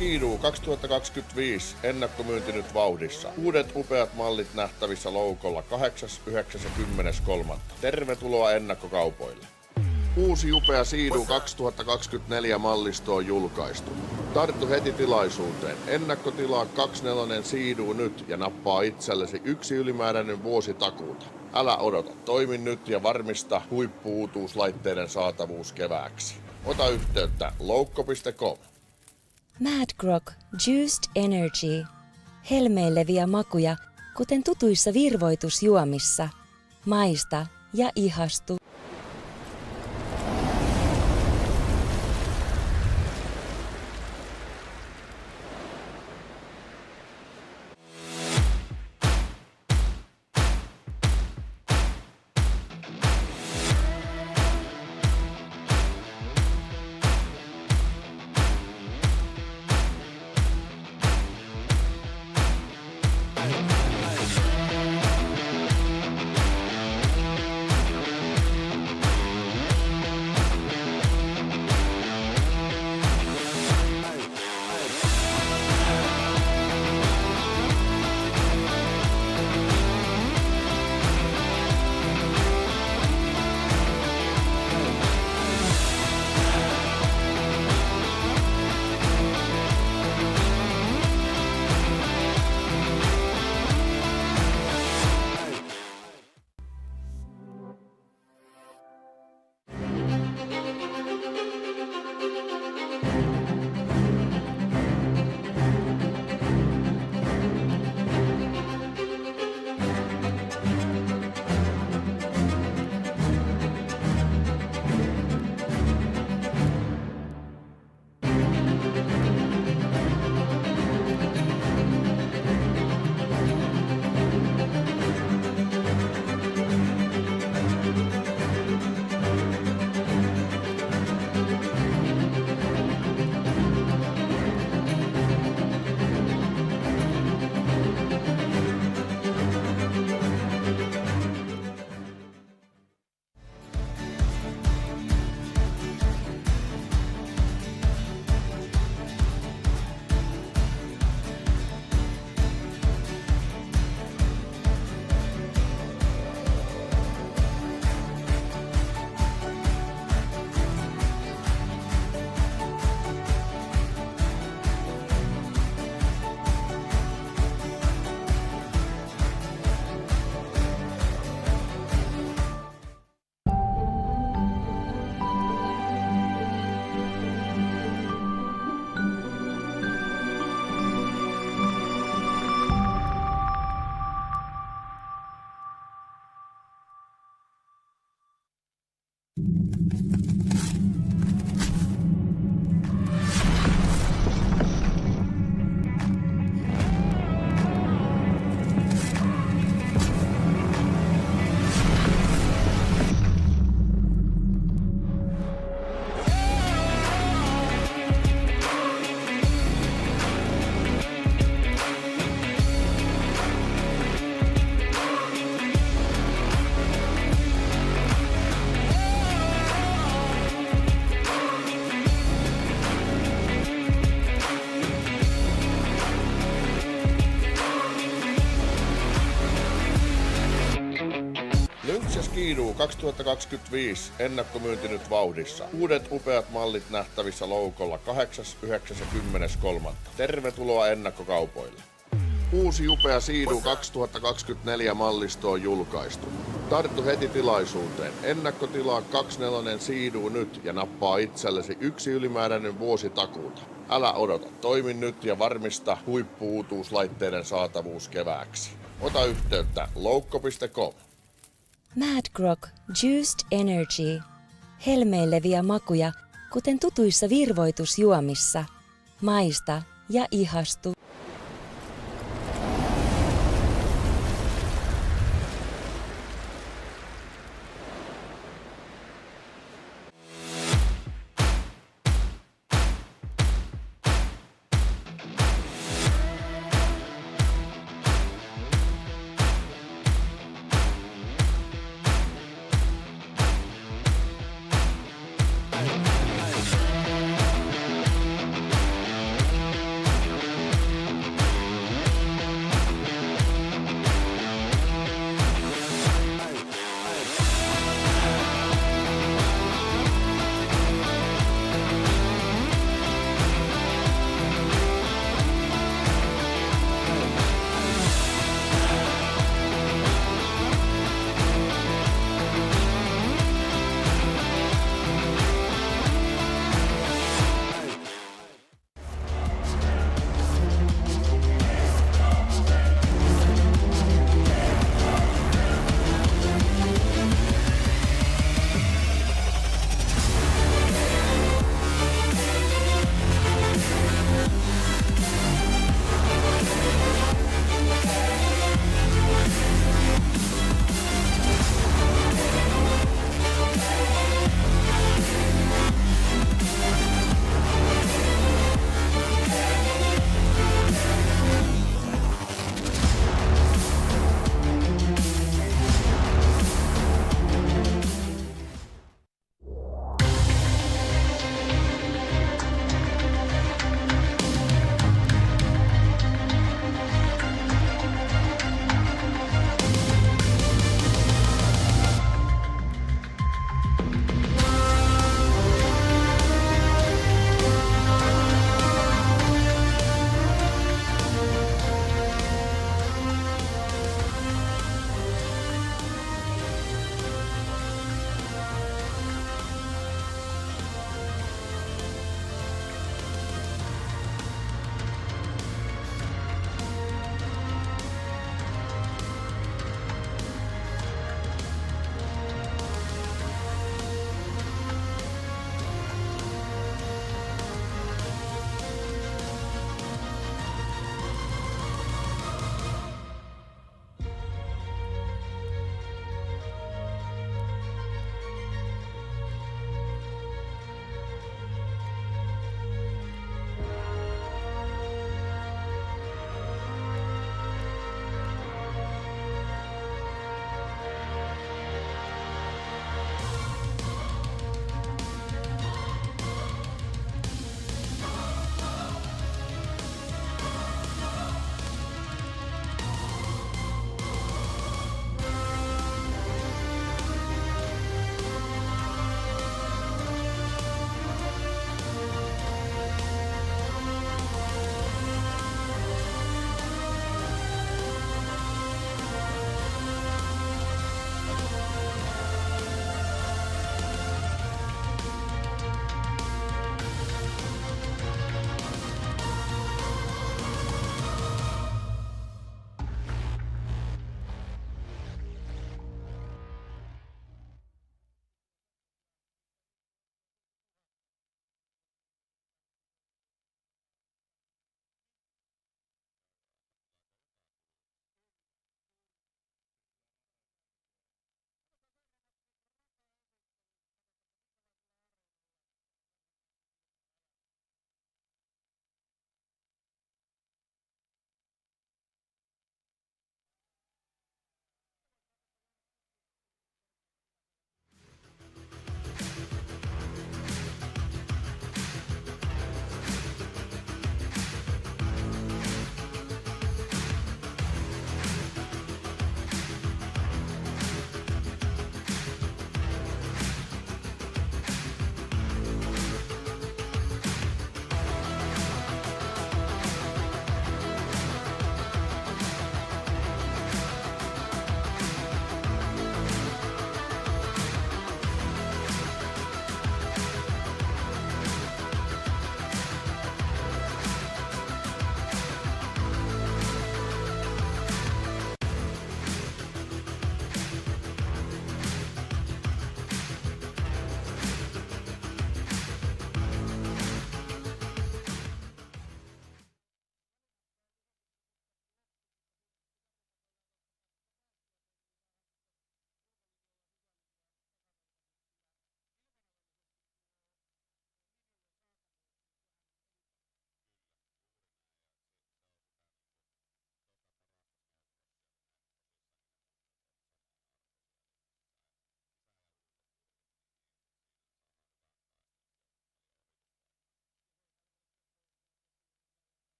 Skidoo 2025 ennakkomyynti nyt vauhdissa. Uudet upeat mallit nähtävissä loukolla 8., 9. ja 10.3. Tervetuloa ennakkokaupoille. Uusi upea Skidoo 2024 mallisto on julkaistu. Tarttu heti tilaisuuteen. Ennakkotilaa 24 Skidoo nyt ja nappaa itsellesi yksi ylimääräinen vuosi takuuta. Älä odota, toimi nyt ja varmista huippu-uutuuslaitteiden saatavuus kevääksi. Ota yhteyttä loukko.com. Mad Grog Juiced Energy. Helmeileviä makuja, kuten tutuissa virvoitusjuomissa. Maista ja ihastu. Skidoo 2025 ennakkomyynti nyt vauhdissa. Uudet upeat mallit nähtävissä loukolla 8., 9. ja 10.3. Tervetuloa ennakkokaupoille. Uusi upea Skidoo 2024 mallisto on julkaistu. Tarttu heti tilaisuuteen. Ennakkotilaa 24 Skidoo nyt ja nappaa itsellesi yksi ylimääräinen vuosi takuuta. Älä odota, toimi nyt ja varmista huippu-uutuuslaitteiden saatavuus kevääksi. Ota yhteyttä loukko.com. Mad Grog Juiced Energy. Helmeileviä makuja, kuten tutuissa virvoitusjuomissa. Maista ja ihastu.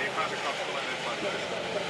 Ei pääse katsomaan eteenpäin.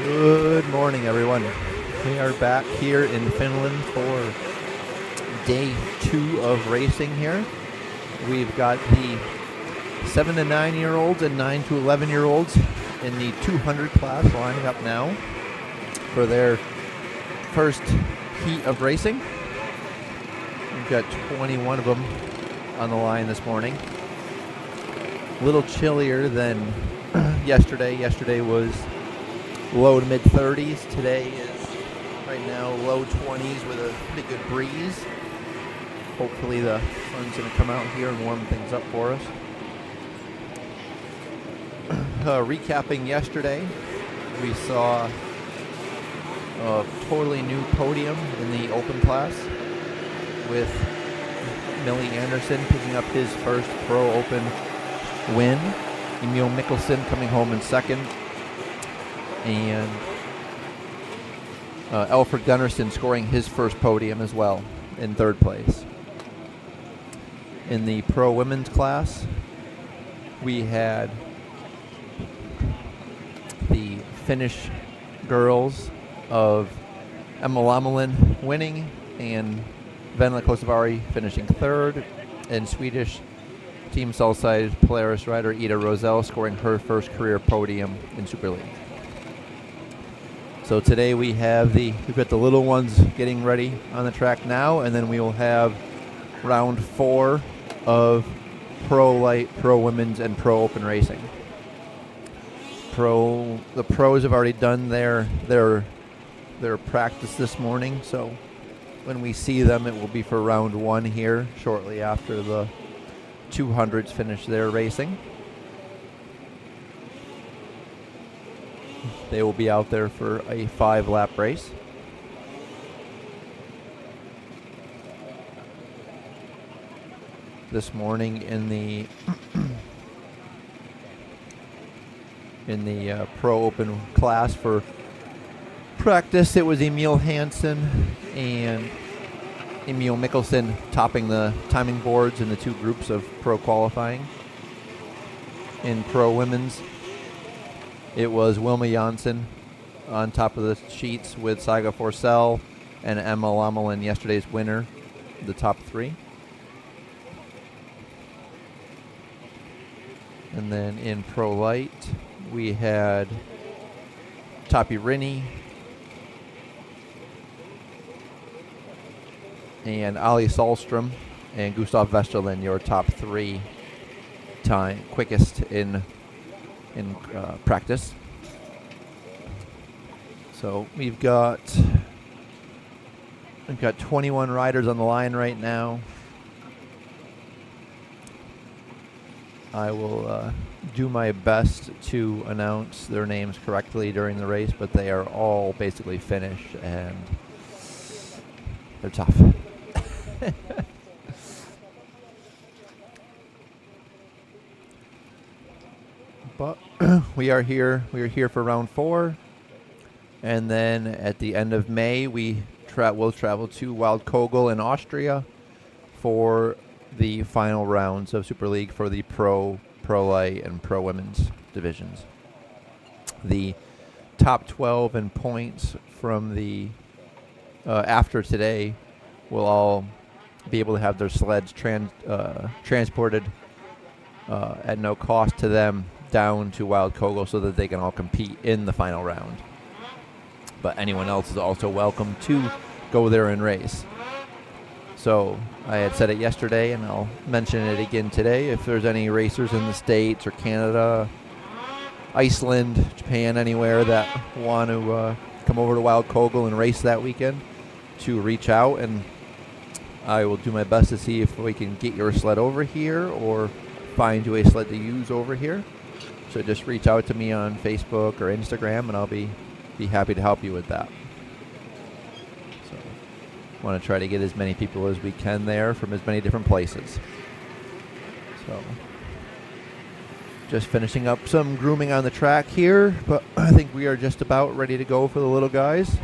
Good morning, everyone. We are back here in Finland for day 2 of racing here. We've got the 7 to 9-year-olds and 9 to 11-year-olds in the 200 class lining up now for their first heat of racing. We've got 21 of them on the line this morning. A little chillier than yesterday. Yesterday was low to mid 30s. Today is right now low 20s with a pretty good breeze. Hopefully the sun's going to come out here and warm things up for us. Recapping yesterday, we saw a totally new podium in the open class with Millie Anderson picking up his first Pro Open win. Emil Mikkelsen coming home in second. And Alfred Gunnarsson scoring his first podium as well in third place. In the Pro Women's class, we had the Finnish girls of Emma Lamelin winning and Venla Kosovari finishing third, and Swedish Team Southside Polaris rider Ida Rosell scoring her first career podium in Super League. So today we've got the little ones getting ready on the track now, and then we will have round 4 of Pro Lite, Pro Women's, and Pro Open racing. The pros have already done their practice this morning, so when we see them, it will be for round 1 here shortly after the 200s finish their racing. They will be out there for a 5-lap race. This morning in the Pro Open class for practice, it was Emil Hansen and Emil Mikkelsen topping the timing boards in the 2 groups of pro qualifying. In Pro Women's, it was Wilma Janssen on top of the sheets with Saiga Forsell and Emma Lamelin, yesterday's winner, the top 3. And then in Pro Light, we had Tapi Rinni and Ali Sahlstrom and Gustav Westerlin, your top 3 quickest in practice. So we've got 21 riders on the line right now. I will do my best to announce their names correctly during the race, but they are all basically finished and they're tough. But we are here for round 4, and then at the end of May we will travel to Waldkogel in Austria for the final rounds of Super League for the Pro Light, and Pro Women's divisions. The top 12 in points from the after today will all be able to have their sleds transported at no cost to them down to Waldkogel so that they can all compete in the final round. But anyone else is also welcome to go there and race. So I had said it yesterday, and I'll mention it again today. If there's any racers in the States or Canada, Iceland, Japan, anywhere that want to come over to Waldkogel and race that weekend, to reach out, and I will do my best to see if we can get your sled over here or find you a sled to use over here. So just reach out to me on Facebook or Instagram, and I'll be happy to help you with that. So want to try to get as many people as we can there from as many different places. So just finishing up some grooming on the track here, but I think we are just about ready to go for the little guys.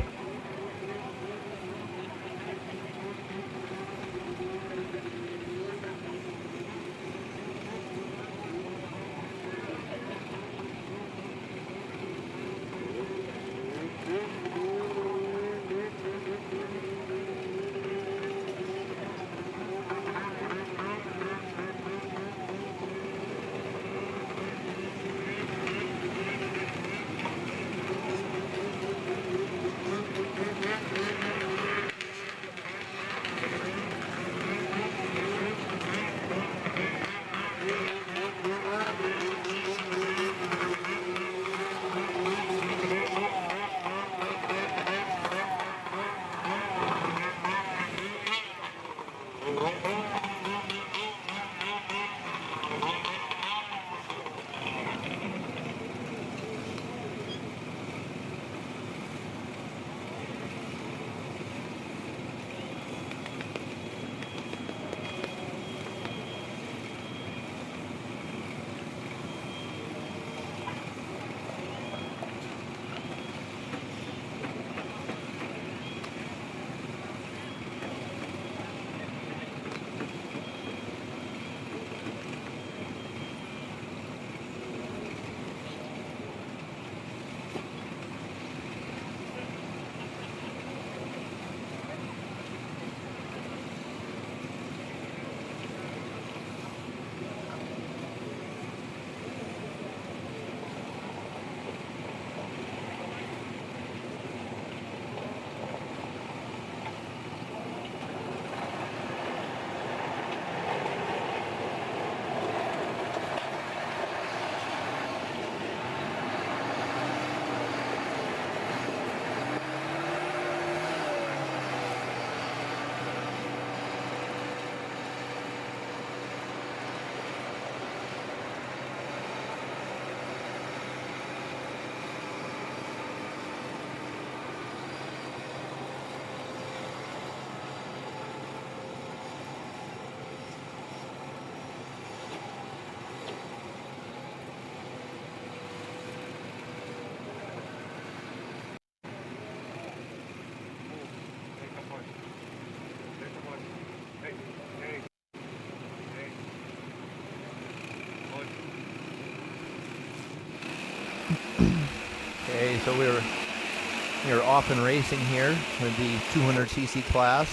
Okay, so we're off and racing here with the 200cc class.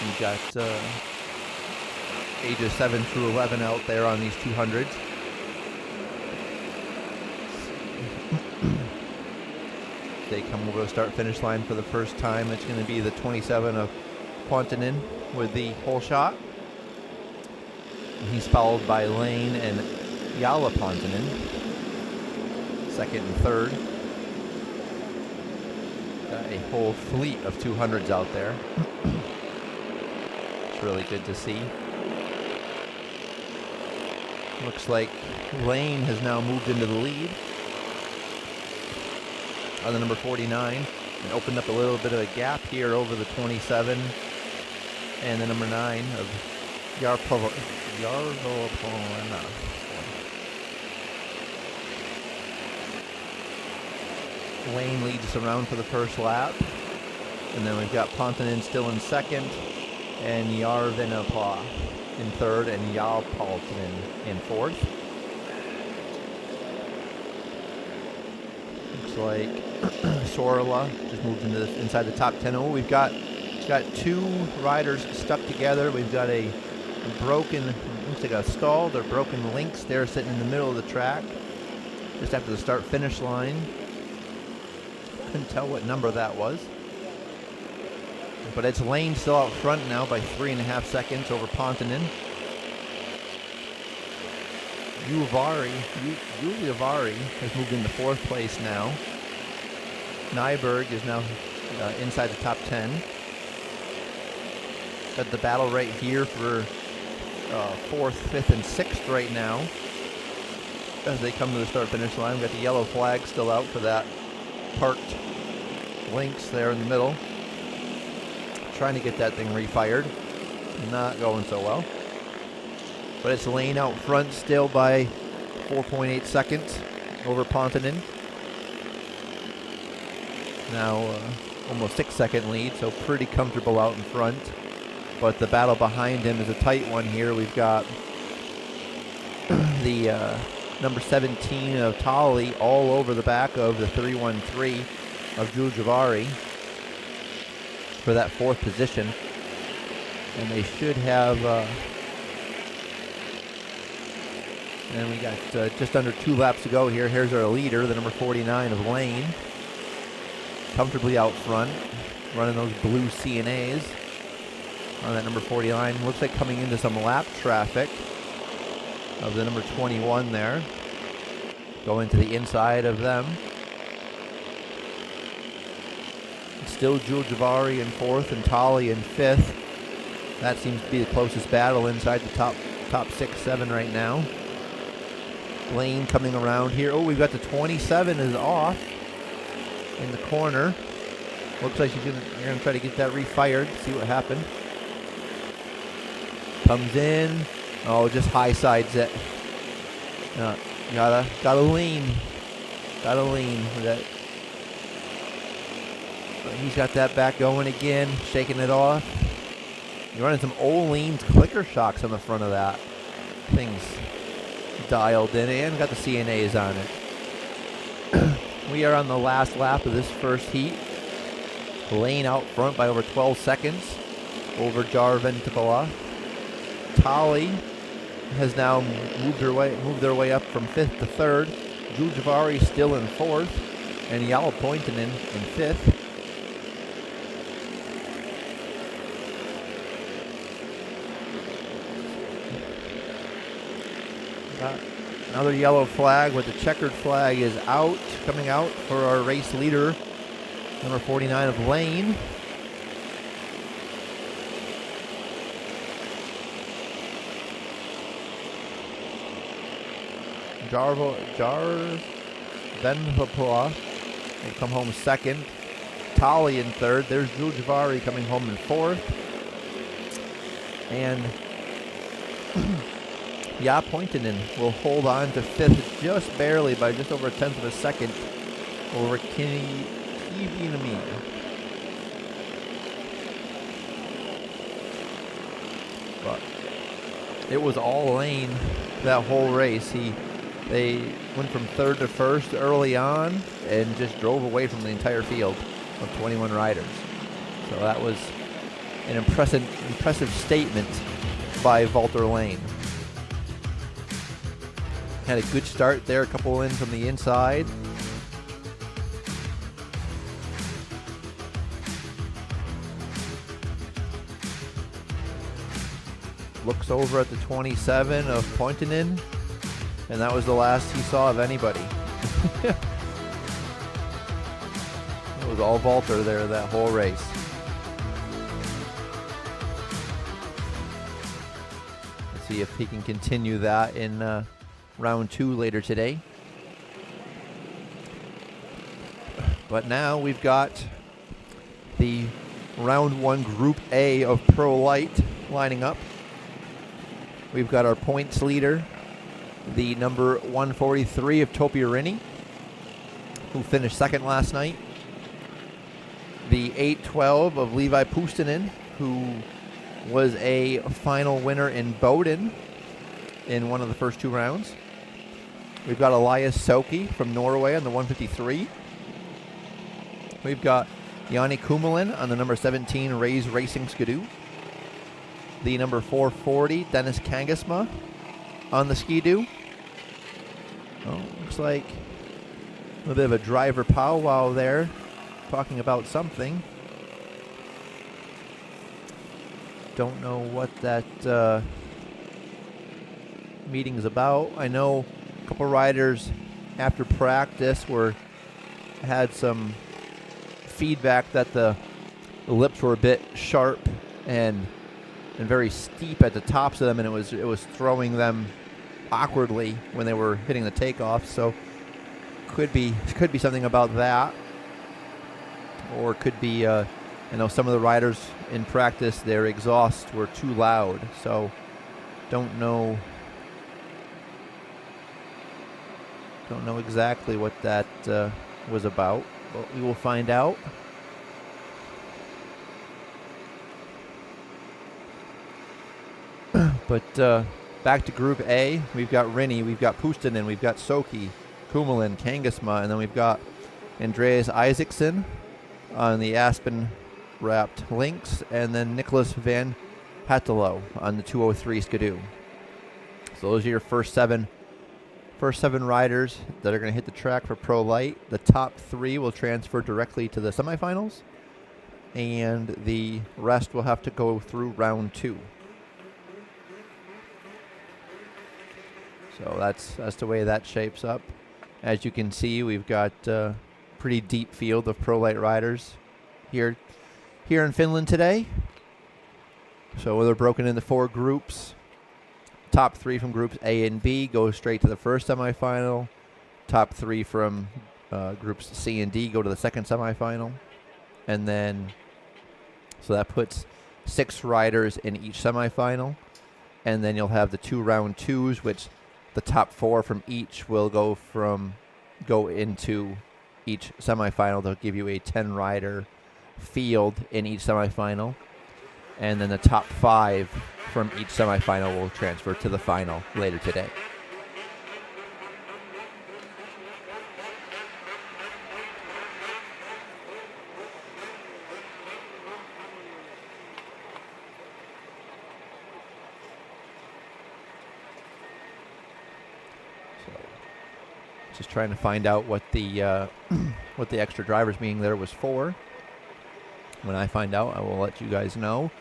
We've got ages 7 through 11 out there on these 200s. They come over the start-finish line for the first time. It's going to be the 27 of Pontonen with the hole shot. And he's followed by Lane and Jalla Pontonen, second and third. Got a whole fleet of 200s out there. It's really good to see. Looks like Lane has now moved into the lead on the number 49 and opened up a little bit of a gap here over the 27 and the number 9 of Jarpolana. Lane leads us around for the first lap, and then we've got Pontonen still in second and Järvenpää in third and Jalpaltonen in fourth. Looks like Sorla just moved into inside the top 10. Oh, we've got two riders stuck together. We've got a broken, looks like a stalled or broken links there sitting in the middle of the track just after the start finish line. Couldn't tell what number that was. But it's Lane still out front now by 3.5 seconds over Pontonen. Juliavari has moved into fourth place now. Nyberg is now inside the top 10. Got the battle right here for fourth, fifth, and sixth right now as they come to the start-finish line. We've got the yellow flag still out for that parked Lynx there in the middle. Trying to get that thing refired. Not going so well. But it's Lane out front still by 4.8 seconds over Pontonen. Now almost 6-second lead, so pretty comfortable out in front. But the battle behind him is a tight one here. We've got the number 17 of Tali all over the back of the 313 of Jujavari for that fourth position. And they should have, and we got just under 2 laps to go here. Here's our leader, the number 49 of Lane. Comfortably out front, running those blue CNAs on that number 49. Looks like coming into some lap traffic of the number 21 there. Going to the inside of them. Still Jujavari in fourth and Tali in fifth. That seems to be the closest battle inside the top 6, 7 right now. Lane coming around here. Oh, we've got the 27 is off in the corner. Looks like you're gonna try to get that refired. See what happened. Comes in. Oh, just high sides it. Gotta lean. Gotta lean with that. But he's got that back going again, shaking it off. You're running some Olean's clicker shocks on the front of that. Thing's dialed in and got the CNAs on it. We are on the last lap of this first heat. Lane out front by over 12 seconds over Järvenpää. Tali has now moved their way up from 5th to 3rd. Jujavari still in 4th, and Jalla Pointonen in 5th. Another yellow flag with the checkered flag is out, coming out for our race leader, number 49 of Lane. Järvenpää will come home second. Tali in third. There's Jujavari coming home in fourth. And Pointonen will hold on to fifth just barely by just over 1/10 of a second over Kiviniemen. But it was all Lane that whole race. He They went from third to first early on and just drove away from the entire field of 21 riders. So that was an impressive statement by Valter Lane. Had a good start there, a couple in from the inside. Looks over at the 27 of Pointinen, and that was the last he saw of anybody. It was all Valter there that whole race. Let's see if he can continue that in round 2 later today. But now we've got the round 1 Group A of Pro Lite lining up. We've got our points leader, the number 143 of Topi Rinni, who finished second last night. The 812 of Levi Pustinen, who was a final winner in Boden in one of the first 2 rounds. We've got Elias Soki from Norway on the 153. We've got Yanni Kummelin on the number 17 Rays Racing Skidoo. The number 440 Dennis Kangasma on the Skidoo. Oh, looks like a little bit of a driver powwow there, talking about something. Don't know what that meeting's about. I know a couple riders after practice had some feedback that the lips were a bit sharp and very steep at the tops of them, and it was throwing them awkwardly when they were hitting the takeoff. So could be something about that, or could be I know some of the riders in practice, their exhausts were too loud. So don't know exactly what that was about, but we will find out. But back to Group A, we've got Rinni, we've got Pustinen, we've got Soki, Kummelin, Kangasma, and then we've got Andreas Isaacson on the Aspen-wrapped Lynx, and then Nicholas Van Hattelo on the 203 Skidoo. So those are your first seven riders that are going to hit the track for Pro Lite. The top 3 will transfer directly to the semifinals, and the rest will have to go through round 2. So that's the way that shapes up. As you can see, we've got a pretty deep field of Pro Lite riders here in Finland today. So they're broken into 4 groups. Top 3 from groups A and B go straight to the first semifinal. Top 3 from groups C and D go to the second semifinal. And then, so that puts 6 riders in each semifinal. And then you'll have the 2 round 2s, which the top 4 from each will go into each semifinal. They'll give you a 10-rider field in each semifinal. And then the top 5 from each semifinal will transfer to the final later today. Just trying to find out what the extra drivers meeting there was for. When I find out, I will let you guys know.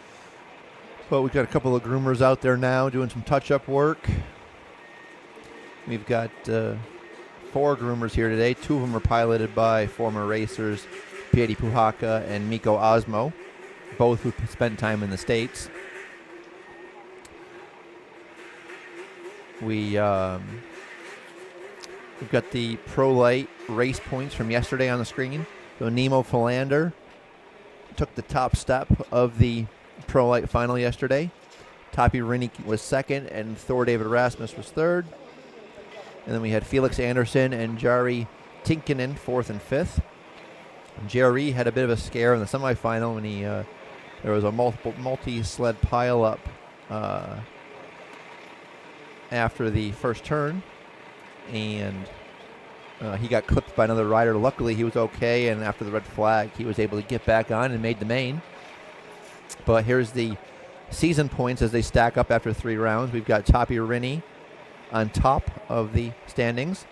But we've got a couple of groomers out there now doing some touch-up work. We've got 4 groomers here today. 2 of them are piloted by former racers Pieti Puhaka and Mikko Osmo, both who spent time in the States. We've got the Pro Lite race points from yesterday on the screen. So Nemo Philander took the top step of the Pro Lite final yesterday. Topi Rinni was second, and Thor David Rasmus was third. And then we had Felix Anderson and Jari Tinkinen, 4th and 5th. Jari had a bit of a scare in the semifinal when there was a multi-sled pileup after the first turn. and he got clipped by another rider. Luckily, he was okay, and after the red flag, he was able to get back on and made the main. But here's the season points as they stack up after 3 rounds. We've got Tapi Rinni on top of the standings.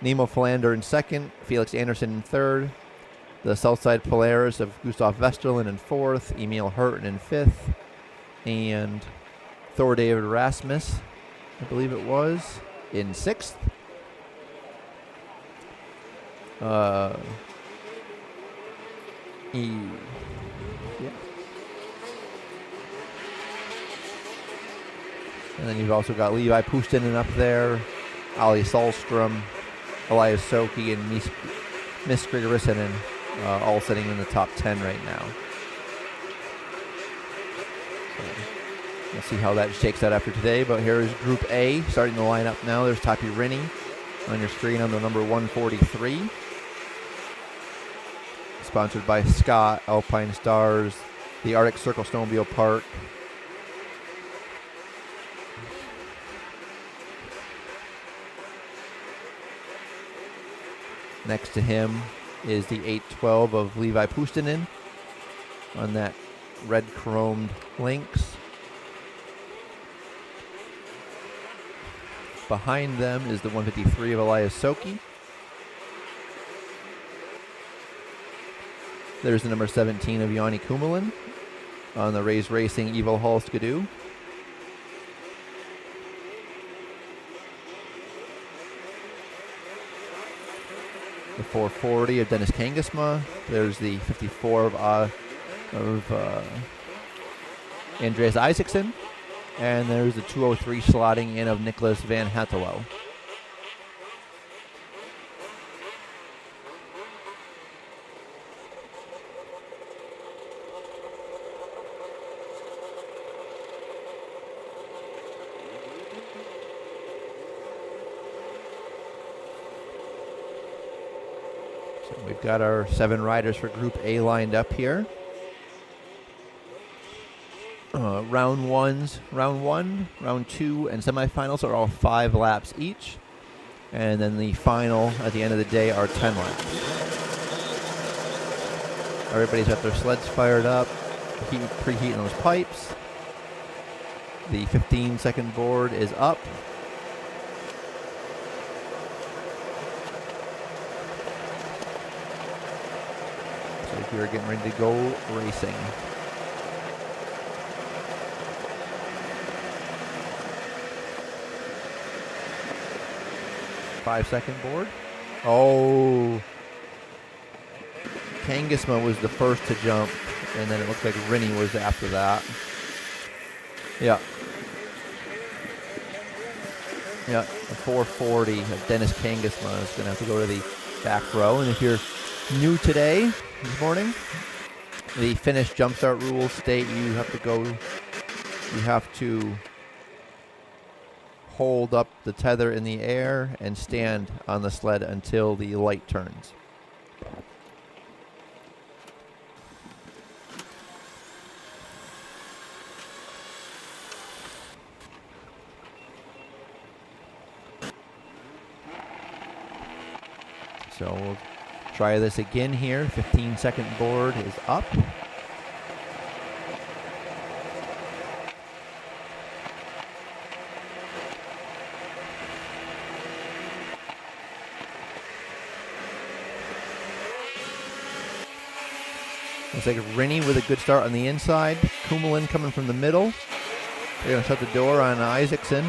Nemo Philander in second. Felix Anderson in third. The Southside Polaris of Gustav Westerlund in fourth. Emil Hurton in fifth. And Thor David Rasmus, I believe it was, in sixth. Yeah. And then you've also got Levi Pustinen up there, Ali Sahlstrom, Elias Soki, and Miss Grigorisinen all sitting in the top 10 right now. So we'll see how that shakes out after today. But here is Group A starting the lineup now. There's Tapi Rinni on your screen on the number 143. Sponsored by Scott, Alpine Stars, the Arctic Circle Snowmobile Park. Next to him is the 812 of Levi Pustinen on that red chromed Lynx. Behind them is the 153 of Elias Soki. There's the number 17 of Jani Kummelin on the Rays Racing Evil Hall Skidoo. The 440 of Dennis Kangasma. There's the 54 of Andreas Isaacson. And there's the 203 slotting in of Nicholas Van Hattelo. So we've got our 7 riders for Group A lined up here. Round 1, round 2, and semifinals are all 5 laps each. And then the final at the end of the day are 10 laps. Everybody's got their sleds fired up, preheating those pipes. The 15-second board is up. So we're getting ready to go racing. 5-second board. Oh. Kangasma was the first to jump, and then it looked like Rinni was after that. Yeah. Yeah, a 440 of Dennis Kangasma is going to have to go to the back row. And if you're new today, this morning, the Finnish jumpstart rules state you have to hold up the tether in the air and stand on the sled until the light turns. So we'll try this again here. 15-second board is up. Looks like Rinni with a good start on the inside. Kummelin coming from the middle. They're going to shut the door on Isaacson.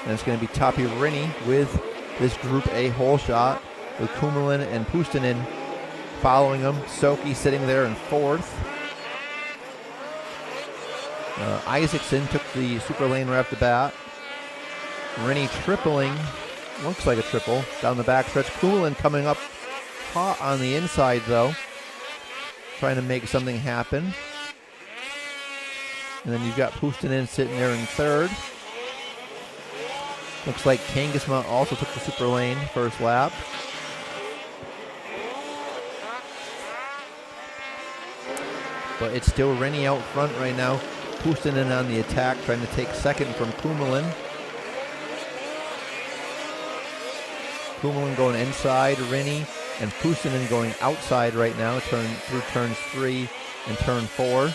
And it's going to be Tapi Rinni with this Group A hole shot with Kummelin and Pustinen following him. Soki sitting there in fourth. Isaacson took the super lane right off the bat. Rinni tripling, looks like a triple, down the backstretch. Kummelin coming up hot on the inside though, trying to make something happen. And then you've got Pustinen sitting there in third. Looks like Kangasma also took the super lane first lap. But it's still Rinni out front right now. Pustinen on the attack, trying to take second from Kummelin. Kummelin going inside, Rinne and Puustinen going outside right now through turns 3 and turn 4.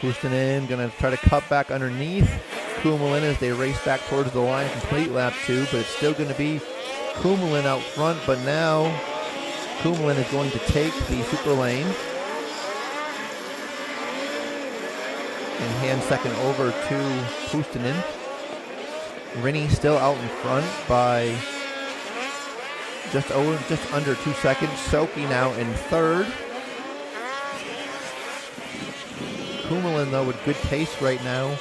Puustinen going to try to cut back underneath Kummelin as they race back towards the line, complete lap 2, but it's still going to be Kummelin out front, but now Kummelin is going to take the super lane and hand second over to Puustinen. Rinne still out in front by just under 2 seconds. Soki now in third. Kummelin though with good pace right now.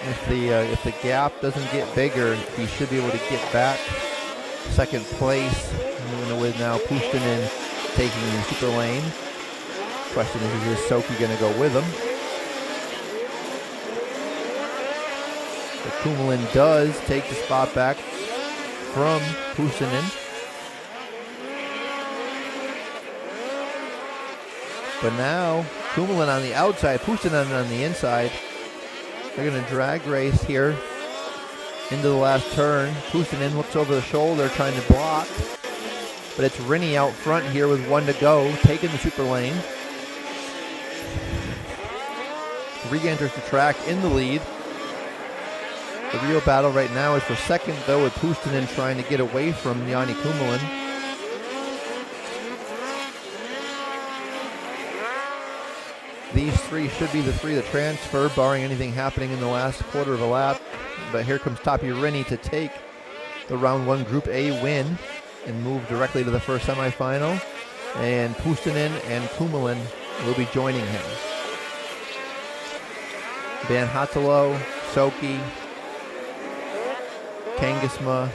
If the gap doesn't get bigger, he should be able to get back second place. With now Puustinen taking the super lane. Question is Soki going to go with him? But Kummelin does take the spot back from Puustinen. But now Kummelin on the outside, Puustinen on the inside. They're going to drag race here into the last turn. Puustinen looks over the shoulder trying to block. But it's Rinne out front here with 1 to go, taking the super lane. Re-enters the track in the lead. The real battle right now is for second, though, with Puustinen trying to get away from Yanni Kummelin. These three should be the three that transfer, barring anything happening in the last quarter of a lap. But here comes Tapio Rinne to take the round 1 Group A win and move directly to the first semifinal. And Puustinen and Kummelin will be joining him. Van Hattelo, Soki, Kangasma.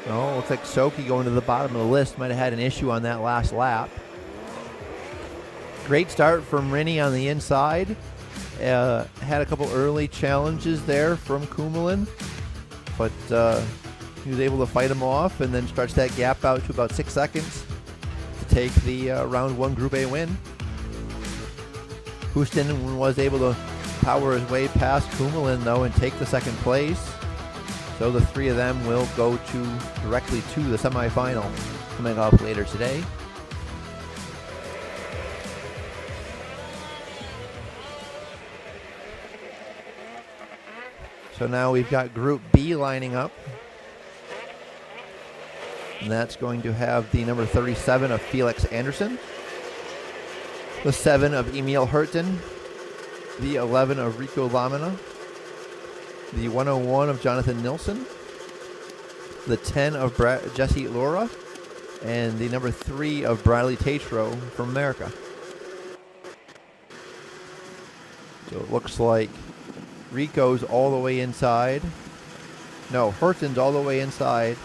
Oh, looks like Soki going to the bottom of the list. Might have had an issue on that last lap. Great start from Rinne on the inside. Had a couple early challenges there from Kummelin, but he was able to fight him off and then stretch that gap out to about 6 seconds to take the round 1 Group A win. Puustinen was able to power his way past Kummelin though and take the second place. So the three of them will go directly to the semifinal coming up later today. So now we've got Group B lining up. And that's going to have the number 37 of Felix Anderson, the 7 of Emil Hurten, the 11 of Rico Lamina, the 101 of Jonathan Nilsson, the 10 of Jesse Laura, and the number 3 of Bradley Tatro from America. So it looks like Rico's all the way inside. No, Hurten's all the way inside.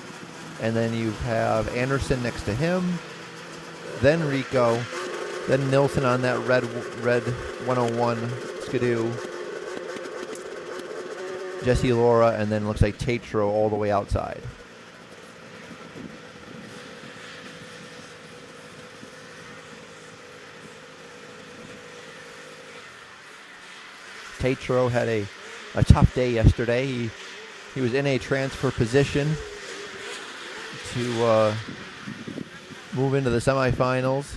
And then you have Anderson next to him. Then Rico. Then Nilsson on that red 101 Skidoo. Jesse Laura, and then looks like Tatro all the way outside. Tatro had a tough day yesterday. He was in a transfer position to move into the semifinals,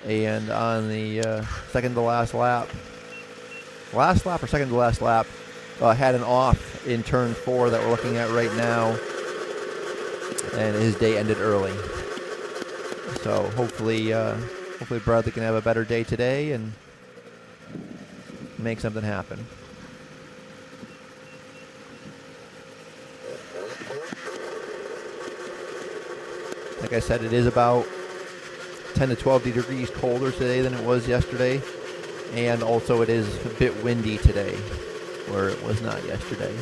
and on the second to last lap, had an off in turn 4 that we're looking at right now, and his day ended early. So hopefully Bradley can have a better day today and make something happen. Like I said, it is about 10 to 12 degrees colder today than it was yesterday, and also it is a bit windy today, where it was not yesterday.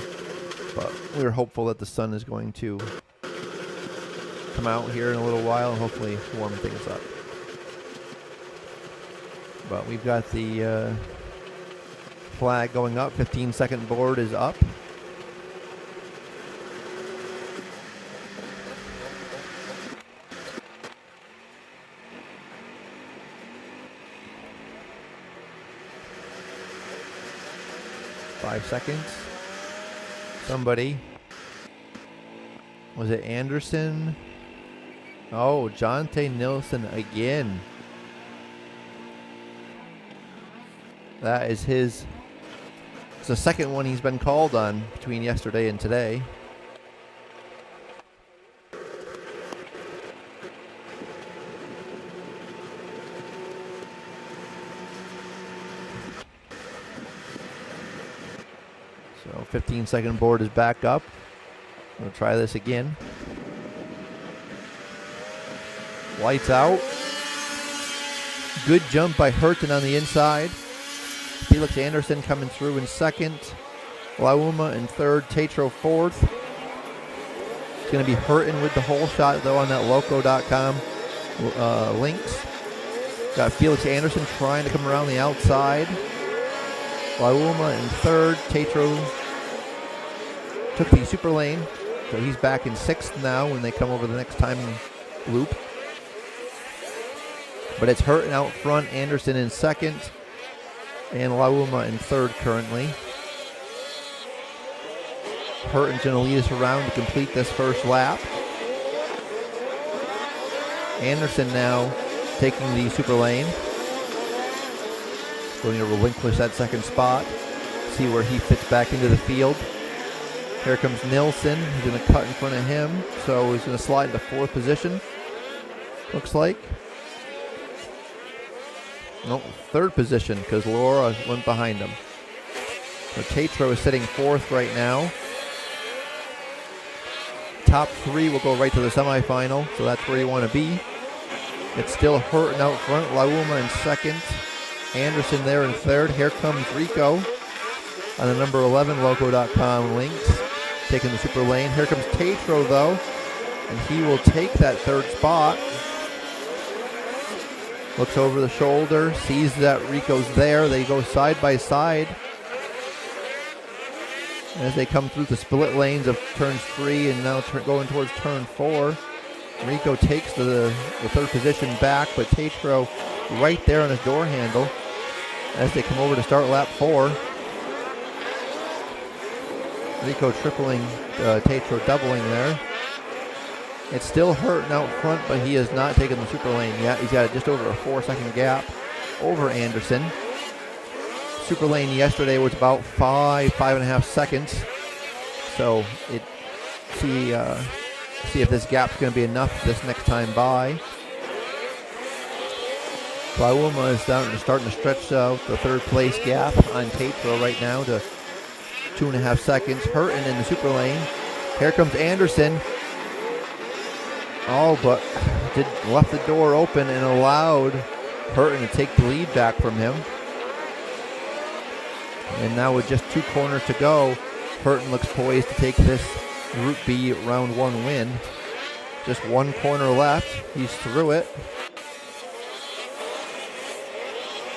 But we're hopeful that the sun is going to come out here in a little while and hopefully warm things up. But we've got the flag going up. 15-second board is up. Seconds. somebody. Was it Anderson? Oh, Jonte Nilsson again. That is his. It's the second one he's been called on between yesterday and today. So 15-second board is back up. We'll try this again. Lights out. Good jump by Hurton on the inside. Felix Anderson coming through in second. Lauma in third. Tatro fourth. It's going to be Hurton with the hole shot, though, on that loco.com links. Got Felix Anderson trying to come around the outside. Lauma in third. Tatro took the super lane, so he's back in sixth now when they come over the next timing loop. But it's Hurton out front, Anderson in second, and Lauma in third currently. Hurton's going to lead us around to complete this first lap. Anderson now taking the super lane. Going to relinquish that second spot. See where he fits back into the field. Here comes Nilsson. He's going to cut in front of him. So he's going to slide to fourth position. Looks like. Nope, third position because Laura went behind him. So Tatro is sitting fourth right now. Top three will go right to the semifinal, so that's where you want to be. It's still Hurton out front, Lauma in second, Anderson there in third. Here comes Rico on the number 11 loco.com links, taking the super lane. Here comes Tatro though, and he will take that third spot. Looks over the shoulder, sees that Rico's there. They go side by side as they come through the split lanes of turns 3 and now going towards turn 4. Rico takes the third position back, but Tatro right there on his door handle as they come over to start lap 4. Rico tripling, Tatro doubling there. It's still Hurton out front, but he has not taken the super lane yet. He's got just over a 4-second gap over Anderson. Super lane yesterday was about 5.5 seconds. So see if this gap's going to be enough this next time by. Lauma is starting to stretch out the third place gap on Tatro right now to 2.5 seconds. Hurton in the super lane. Here comes Anderson. Oh, but left the door open and allowed Hurton to take the lead back from him. And now with just 2 corners to go, Hurton looks poised to take this Group B round 1 win. Just 1 corner left. He's through it.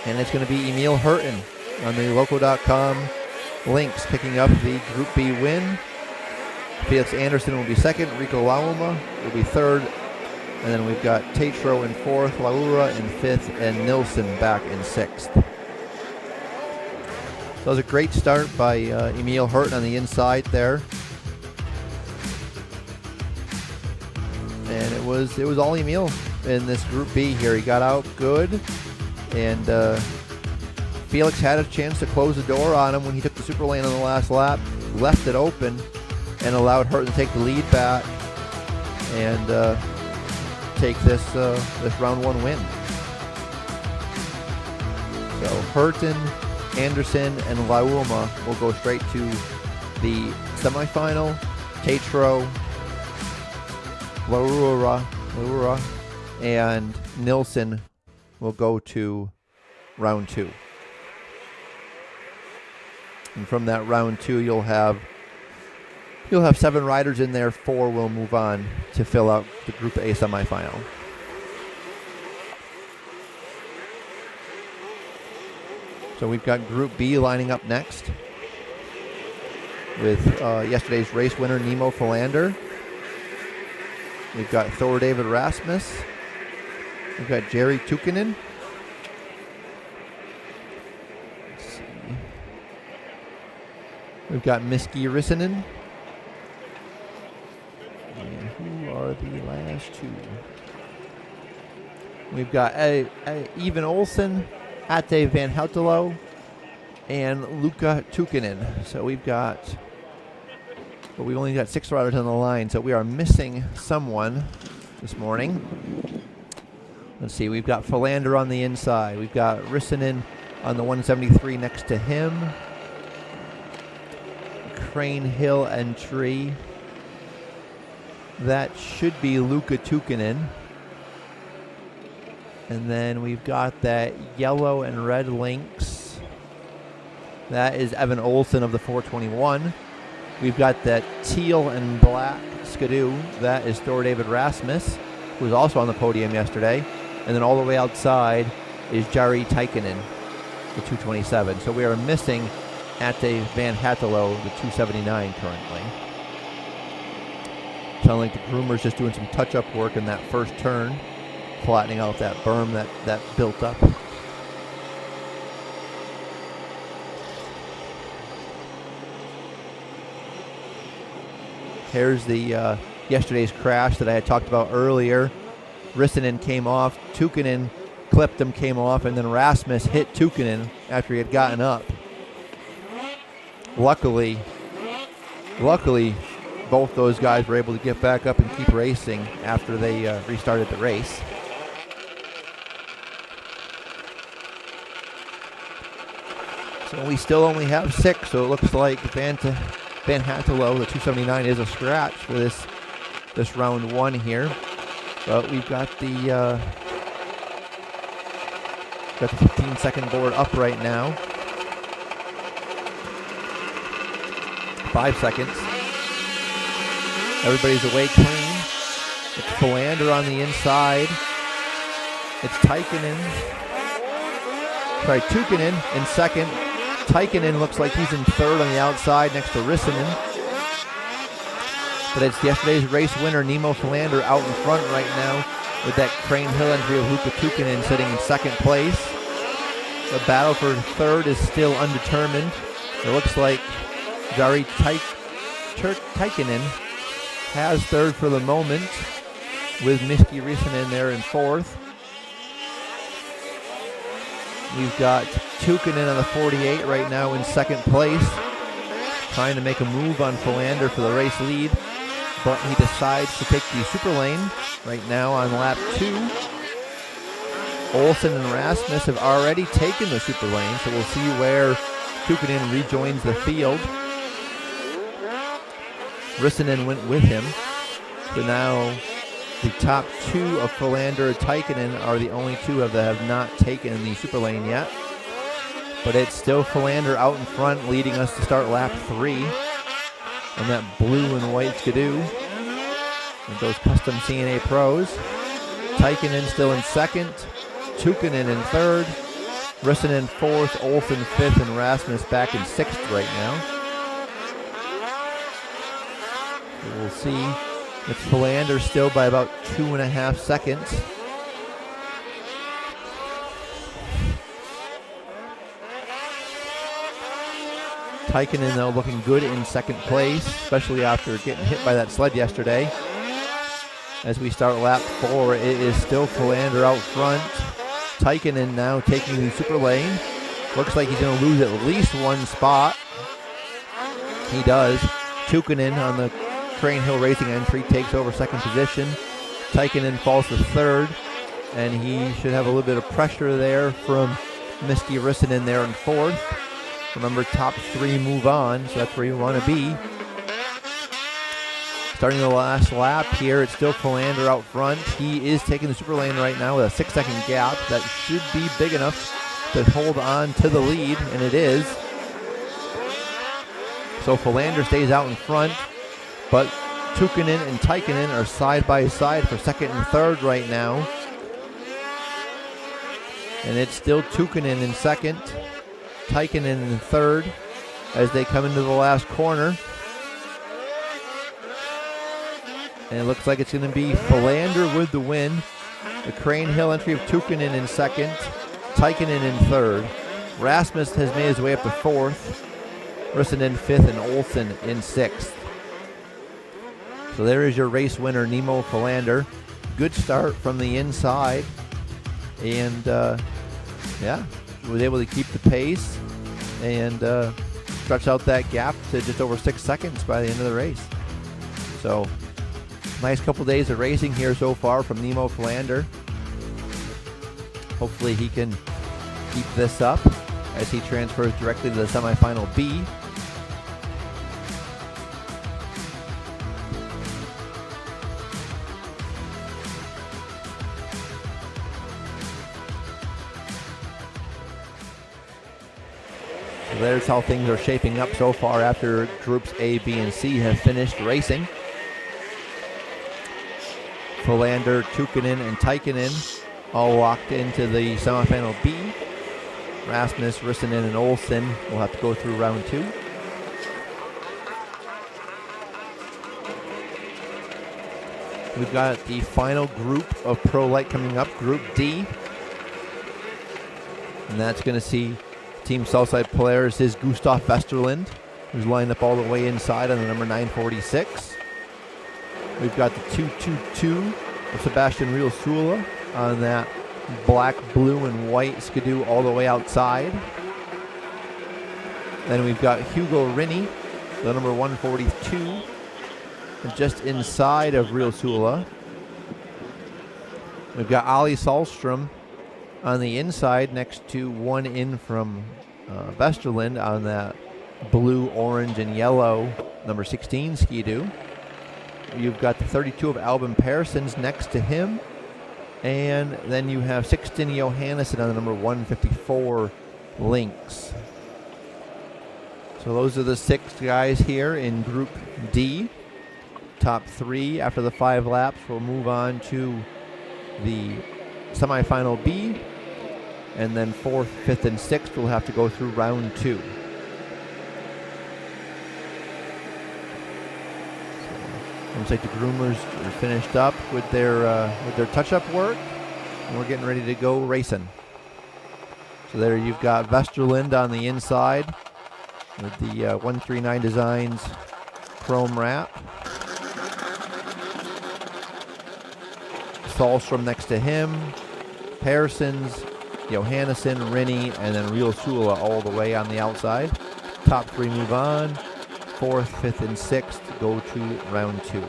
And it's going to be Emil Hurton on the loco.com links picking up the Group B win. Felix Anderson will be second. Rico Lauma will be third. And then we've got Tatro in fourth, Laura in fifth, and Nilsson back in sixth. So it was a great start by Emil Hurton on the inside there. And it was all Emil in this Group B here. He got out good. And Felix had a chance to close the door on him when he took the super lane on the last lap. Left it open and allowed Hurton to take the lead back and take this round 1 win. So Hurton, Anderson, and Lauma will go straight to the semifinal. Tatro, Laura, and Nilsson will go to round 2. And from that round 2, you'll have 7 riders in there. 4 will move on to fill out the Group A semifinal. So we've got Group B lining up next with yesterday's race winner Nemo Philander. We've got Thor David Rasmus. We've got Jerry Tukinen. Let's see. We've got Miski Rissanen And who are the last two? We've got Even Olsen, Ate Van Houtelo, and Luka Tukinen. So we've only got 6 riders on the line, so we are missing someone this morning. Let's see, we've got Philander on the inside. We've got Rissanen on the 173 next to him. Crane Hill entry. That should be Luka Tukinen. And then we've got that yellow and red links. That is Evan Olsen of the 421. We've got that teal and black skidoo. That is Thor David Rasmus, who was also on the podium yesterday. And then all the way outside is Jari Taikinen, the 227. So we are missing Ate Van Hattelo, the 279 currently. Sound like the groomer's just doing some touch-up work in that first turn, flattening out that berm that built up. Here's the yesterday's crash that I had talked about earlier. Rissanen came off, Tukinen clipped him, came off, and then Rasmus hit Tukinen after he had gotten up. Luckily, both those guys were able to get back up and keep racing after they restarted the race. So we still only have 6, so it looks like Van Hattelo, the 279, is a scratch for this round 1 here. But we've got the 15-second board up right now. 5 seconds. Everybody's away clean. It's Philander on the inside. It's Tukinen in second. Taikinen looks like he's in third on the outside next to Rissanen. But it's yesterday's race winner, Nemo Philander, out in front right now with that Crane Hill entry of Luka Tukinen sitting in second place. The battle for third is still undetermined. It looks like Jari Taikinen has third for the moment, with Miski Rissanen there in fourth. We've got Tukinen on the 48 right now in second place, trying to make a move on Philander for the race lead, but he decides to take the super lane right now on lap 2. Olsen and Rasmus have already taken the super lane, so we'll see where Tukinen rejoins the field. Rissanen went with him. So now the top 2 of Philander and Taikinen are the only 2 that have not taken the super lane yet. But it's still Philander out in front, leading us to start lap 3. And that blue and white skidoo. And those custom CNA pros. Taikinen still in second. Tukinen in third. Rissanen fourth, Olsen fifth, and Rasmus back in sixth right now. We'll see. It's Philander still by about 2.5 seconds. Taikinen, though, looking good in second place, especially after getting hit by that sled yesterday. As we start lap 4, it is still Philander out front. Taikinen now taking the super lane. Looks like he's going to lose at least 1 spot. He does. Tukinen on the Crane Hill Racing entry takes over second position. Taikinen falls to third, and he should have a little bit of pressure there from Miski Rissanen there in fourth. Remember, top 3 move on, so that's where you want to be. Starting the last lap here, it's still Philander out front. He is taking the super lane right now with a 6-second gap. That should be big enough to hold on to the lead, and it is. So Philander stays out in front, but Tukinen and Taikinen are side by side for second and third right now. And it's still Tukinen in second, Taikinen in third as they come into the last corner. And it looks like it's going to be Philander with the win. The Crane Hill entry of Tukinen in second, Taikinen in third. Rasmus has made his way up to fourth, Rissanen fifth, and Olsen in sixth. So there is your race winner, Nemo Philander. Good start from the inside. And, yeah, was able to keep the pace and stretch out that gap to just over 6 seconds by the end of the race. So, nice couple days of racing here so far from Nemo Philander. Hopefully he can keep this up as he transfers directly to the semifinal B. So there's how things are shaping up so far after groups A, B, and C have finished racing. Philander, Tukkanen, and Tykkanen all walked into the semifinal B. Rasmus, Rissanen, and Olsen will have to go through round 2. We've got the final group of Pro Lite coming up, Group D. And that's going to see Team Southside players is Gustav Vesterland, who's lined up all the way inside on the number 946. We've got the 222 of Sebastian Riosula on that black, blue, and white skidoo all the way outside. Then we've got Hugo Rinne, the number 142, just inside of Riosula. We've got Ali Salstrom on the inside next to one in from Vesterland on that blue, orange, and yellow number 16 skidoo. You've got the 32 of Albin Persons next to him. And then you have Sixten Johannesson on the number 154 Lynx. So those are the 6 guys here in Group D. Top 3 after the 5 laps will move on to the semifinal B. And then 4th, 5th, and 6th will have to go through round 2. Looks like the groomers are finished up with their touch-up work, and we're getting ready to go racing. So there you've got Vesterland on the inside with the 139 Designs chrome wrap. Salstrom next to him, Persons, Johannesson, Rinne, and then Riosula all the way on the outside. Top 3 move on. 4th, 5th, and 6th go to round 2.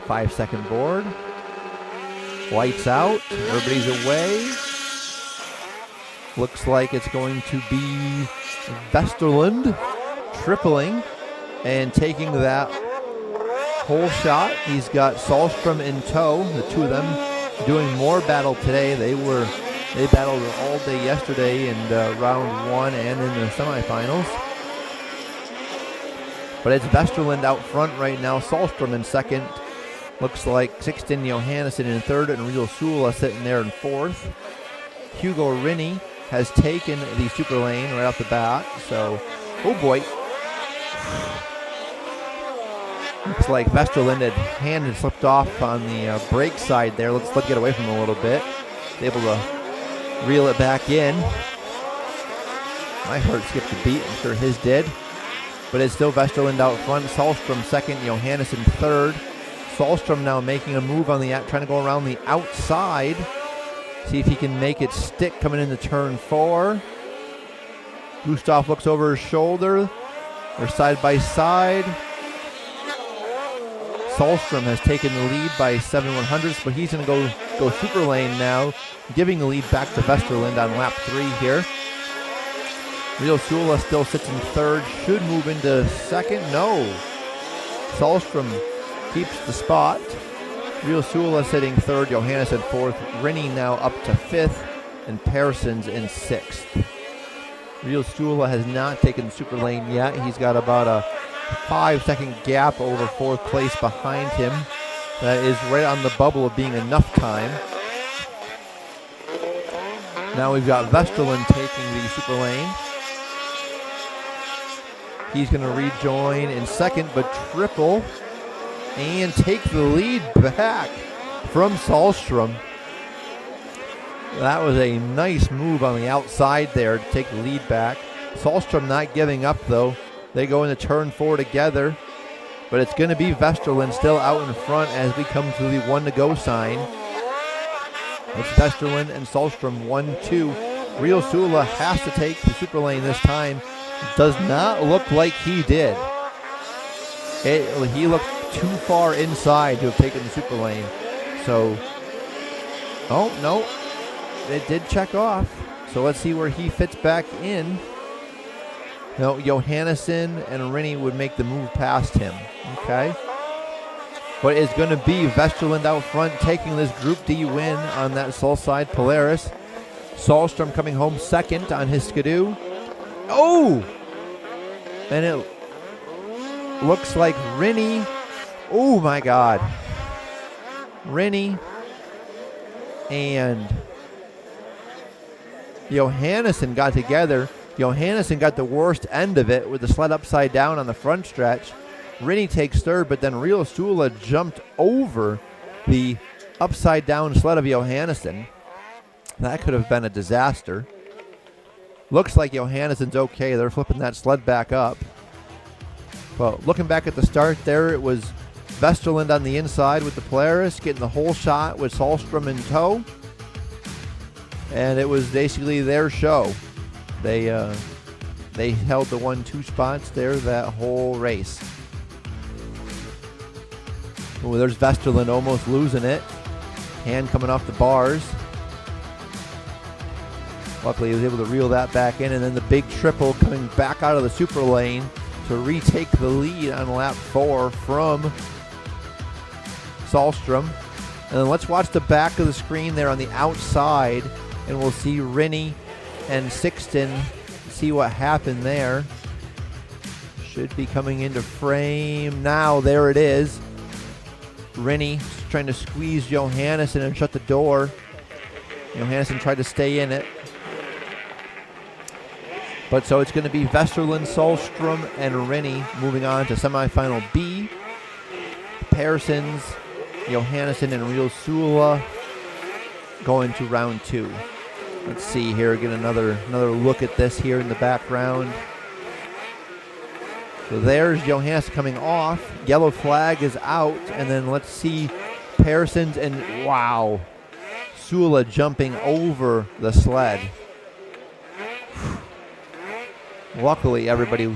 5-second board. Lights out. Everybody's away. Looks like it's going to be Vesterland tripling and taking that whole shot. He's got Salstrom in tow. The two of them doing more battle today. They battled all day yesterday in round 1 and in the semifinals. But it's Vesterland out front right now. Salstrom in second. Looks like Sixten Johannesson in third and Riosula sitting there in 4th. Hugo Rinne has taken the super lane right off the bat. So, oh boy. Looks like Vesterland had slipped off on the brake side there. Let's get away from him a little bit. Able to reel it back in. My heart skipped a beat. I'm sure his did. But it's still Vesterland out front. Salstrom second, Johannesson third. Salstrom now making a move on the trying to go around the outside. See if he can make it stick coming into turn 4. Gustav looks over his shoulder. They're side by side. Salstrom has taken the lead by 7/100ths, but he's going to go super lane now, giving the lead back to Vesterland on lap 3 here. Riosula still sits in third, should move into second. No. Salstrom keeps the spot. Riosula sitting third, Johannesson fourth, Rinne now up to 5th, and Persons in 6th. Riosula has not taken the super lane yet. He's got about a 5-second gap over 4th place behind him. That is right on the bubble of being enough time. Now we've got Vesterland taking the super lane. He's going to rejoin in second, but triple and take the lead back from Salstrom. That was a nice move on the outside there to take the lead back. Salstrom not giving up, though. They go into turn 4 together. But it's going to be Vesterland still out in front as we come to the 1 to go sign. It's Vesterland and Solstrom 1-2. Real Sula has to take the super lane this time. Does not look like he did. He looked too far inside to have taken the super lane. So, oh, no. It did check off. So let's see where he fits back in. No, Johannesson and Rinny would make the move past him. Okay. But it's going to be Vesterland out front taking this Group D win on that Solside Polaris. Solstrom coming home second on his Skidoo. Oh! And it looks like Rinny. Oh my God. Rinny and Johannesson got together. Johannesson got the worst end of it with the sled upside down on the front stretch. Rinny takes third, but then Real Sula jumped over the upside down sled of Johannesson. That could have been a disaster. Looks like Johannesson's okay. They're flipping that sled back up. Well, looking back at the start there, it was Vesterland on the inside with the Polaris, getting the whole shot with Solstrom in tow. And it was basically their show. They held the 1-2 spots there that whole race. Oh, there's Vesterland almost losing it. Hand coming off the bars. Luckily, he was able to reel that back in, and then the big triple coming back out of the super lane to retake the lead on lap 4 from Solstrom. And then let's watch the back of the screen there on the outside, and we'll see Rinny and Sixton, see what happened there. Should be coming into frame now. There it is. Rinny trying to squeeze Johannesson and shut the door. Johannesson tried to stay in it. But so it's going to be Vesterland, Solstrom, and Rinny moving on to semifinal B. Pearsons, Johannesson, and Real Sula going to round 2. Let's see here, get another look at this here in the background. So there's Johannesson coming off. Yellow flag is out. And then let's see Pearsons and, wow, Sula jumping over the sled. Luckily, everybody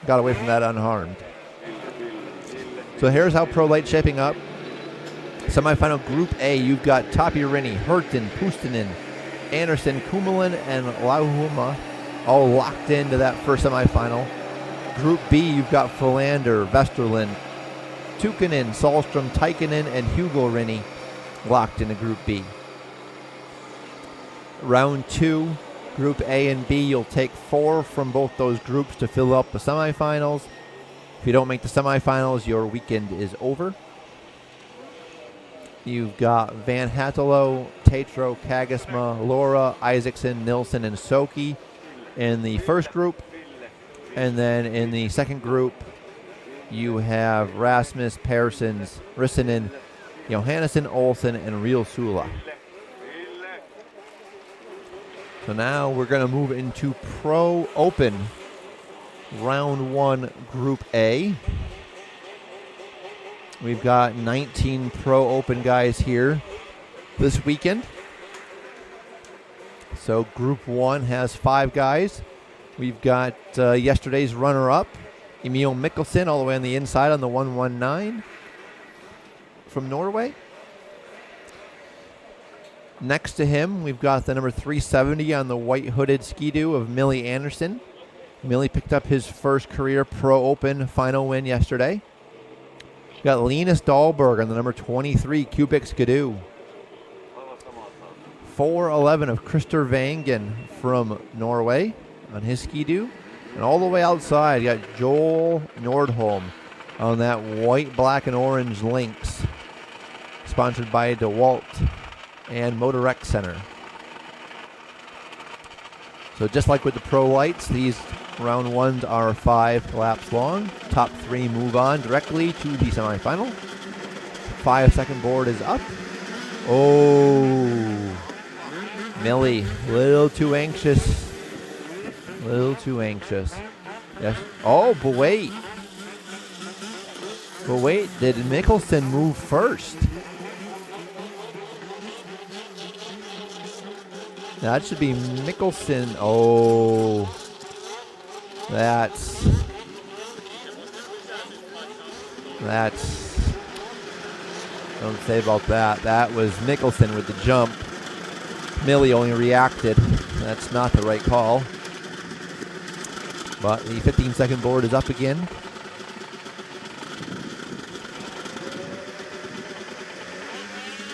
got away from that unharmed. So here's how Pro Lite shaping up. Semifinal Group A, you've got Tapiorini, Hurton, Pustinen, Anderson, Kummelin, and Lauhuma all locked into that first semifinal. Group B, you've got Philander, Vesterland, Tukkanen, Solstrom, Tykkanen, and Hugo Rinny locked into Group B. Round 2, Group A and B, you'll take 4 from both those groups to fill up the semifinals. If you don't make the semifinals, your weekend is over. You've got Van Hattelo, Tatro, Kagasma, Laura, Isaacson, Nilsson, and Soki in the first group. And then in the second group, you have Rasmus, Pearsons, Rissanen, Johannesson, Olsen, and Real Sula. So now we're going to move into Pro Open, Round 1, Group A. We've got 19 Pro Open guys here this weekend. So Group 1 has 5 guys. We've got yesterday's runner-up, Emil Mikkelsen, all the way on the inside on the 119 from Norway. Next to him, we've got the number 370 on the white hooded Ski-Doo of Millie Anderson. Millie picked up his first career Pro Open final win yesterday. We've got Linus Dahlberg on the number 23 Cubic Ski-Doo. 411 of Christer Vangen from Norway on his Ski-Doo. And all the way outside, you got Joel Nordholm on that white, black, and orange Lynx, sponsored by DeWalt and Motor Rec Center. So just like with the Pro Lights, these round 1s are 5 laps long. Top 3 move on directly to the semifinal. 5-second board is up. Oh, Millie, little too anxious. Little too anxious. Yes. Oh, but wait. But wait, did Mikkelsen move first? That should be Mikkelsen. Oh, that's don't say about that. That was Mikkelsen with the jump. Millie only reacted. That's not the right call. But the 15-second board is up again.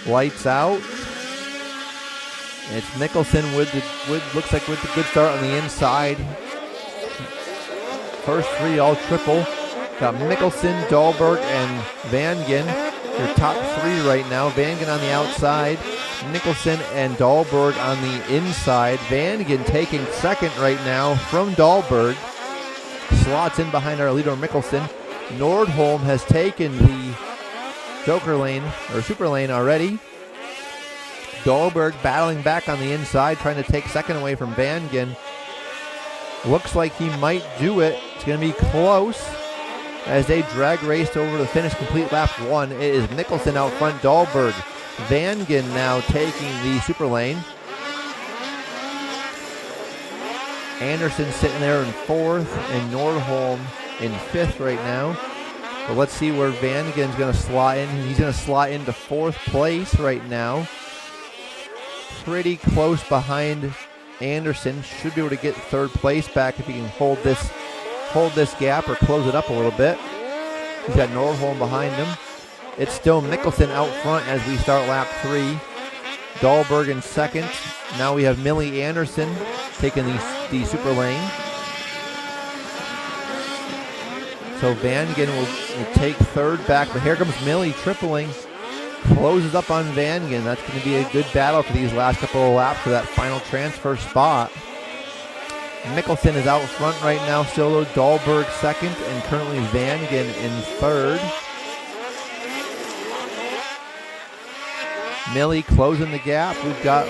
Lights out. It's Mikkelsen looks like with the good start on the inside. First three all triple. Got Mikkelsen, Dahlberg, and Vangen. Your top three right now. Vangen on the outside. Mikkelsen and Dahlberg on the inside. Vangen taking second right now from Dahlberg. Slots in behind our leader Mikkelsen. Nordholm has taken the Joker lane, or Super lane already. Dahlberg battling back on the inside, trying to take second away from Vangen. Looks like he might do it. It's going to be close as they drag race over the finish, complete lap one. It is Mikkelsen out front, Dahlberg. Vangen now taking the Super lane. Anderson sitting there in fourth, and Nordholm in fifth right now. But let's see where Vangen's going to slot in. He's going to slot into fourth place right now. Pretty close behind Anderson. Should be able to get third place back if he can hold this gap or close it up a little bit. He's got Nordholm behind him. It's still Mikkelsen out front as we start lap three. Dahlberg in second. Now we have Millie Anderson taking the Super lane. So Vangen will take third back, but here comes Millie tripling. Closes up on Vangen. That's going to be a good battle for these last couple of laps for that final transfer spot. Mikkelsen is out front right now, still though. Dahlberg second, and currently Vangen in third. Millie closing the gap. We've got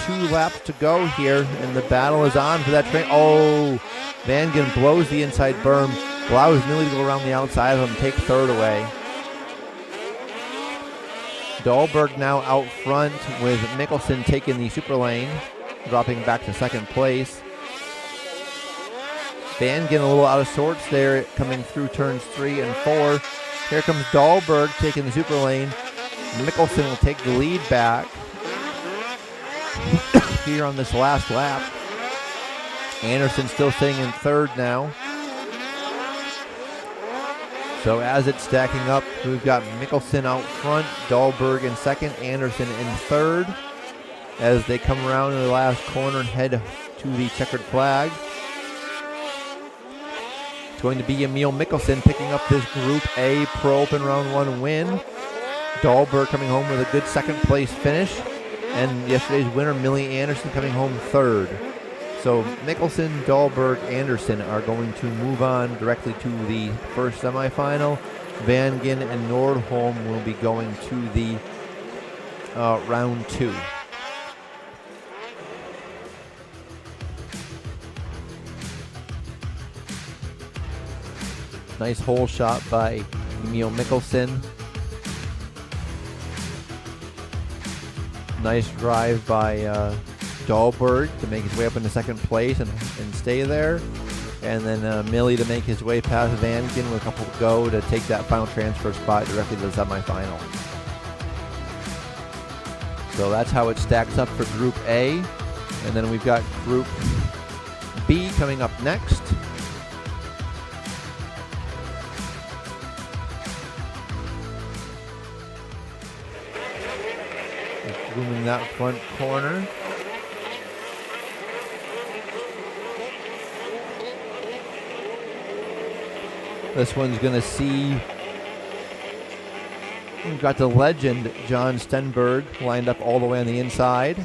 2 laps to go here, and the battle is on for that train. Oh, Vangen blows the inside berm, allows Millie to go around the outside of him, take third away. Dahlberg now out front with Mikkelsen taking the Super lane, dropping back to second place. Vangen a little out of sorts there, coming through turns 3 and 4. Here comes Dahlberg taking the Super lane. Mikkelsen will take the lead back here on this last lap. Anderson still staying in third now. So as it's stacking up, we've got Mikkelsen out front, Dahlberg in second, Anderson in third. As they come around in the last corner and head to the checkered flag. It's going to be Emil Mikkelsen picking up this Group A Pro Open Round 1 win. Dahlberg coming home with a good second place finish. And yesterday's winner, Millie Anderson, coming home third. So Mikkelsen, Dahlberg, Anderson are going to move on directly to the first semifinal. Vangen and Nordholm will be going to the round 2. Nice hole shot by Emil Mikkelsen. Nice drive by Dahlberg to make his way up into second place and stay there. And then Millie to make his way past Vangen with a couple to go to take that final transfer spot directly to the semifinal. So that's how it stacks up for Group A. And then we've got Group B coming up next. Zooming that front corner. This one's going to see, we've got the legend John Stenberg lined up all the way on the inside.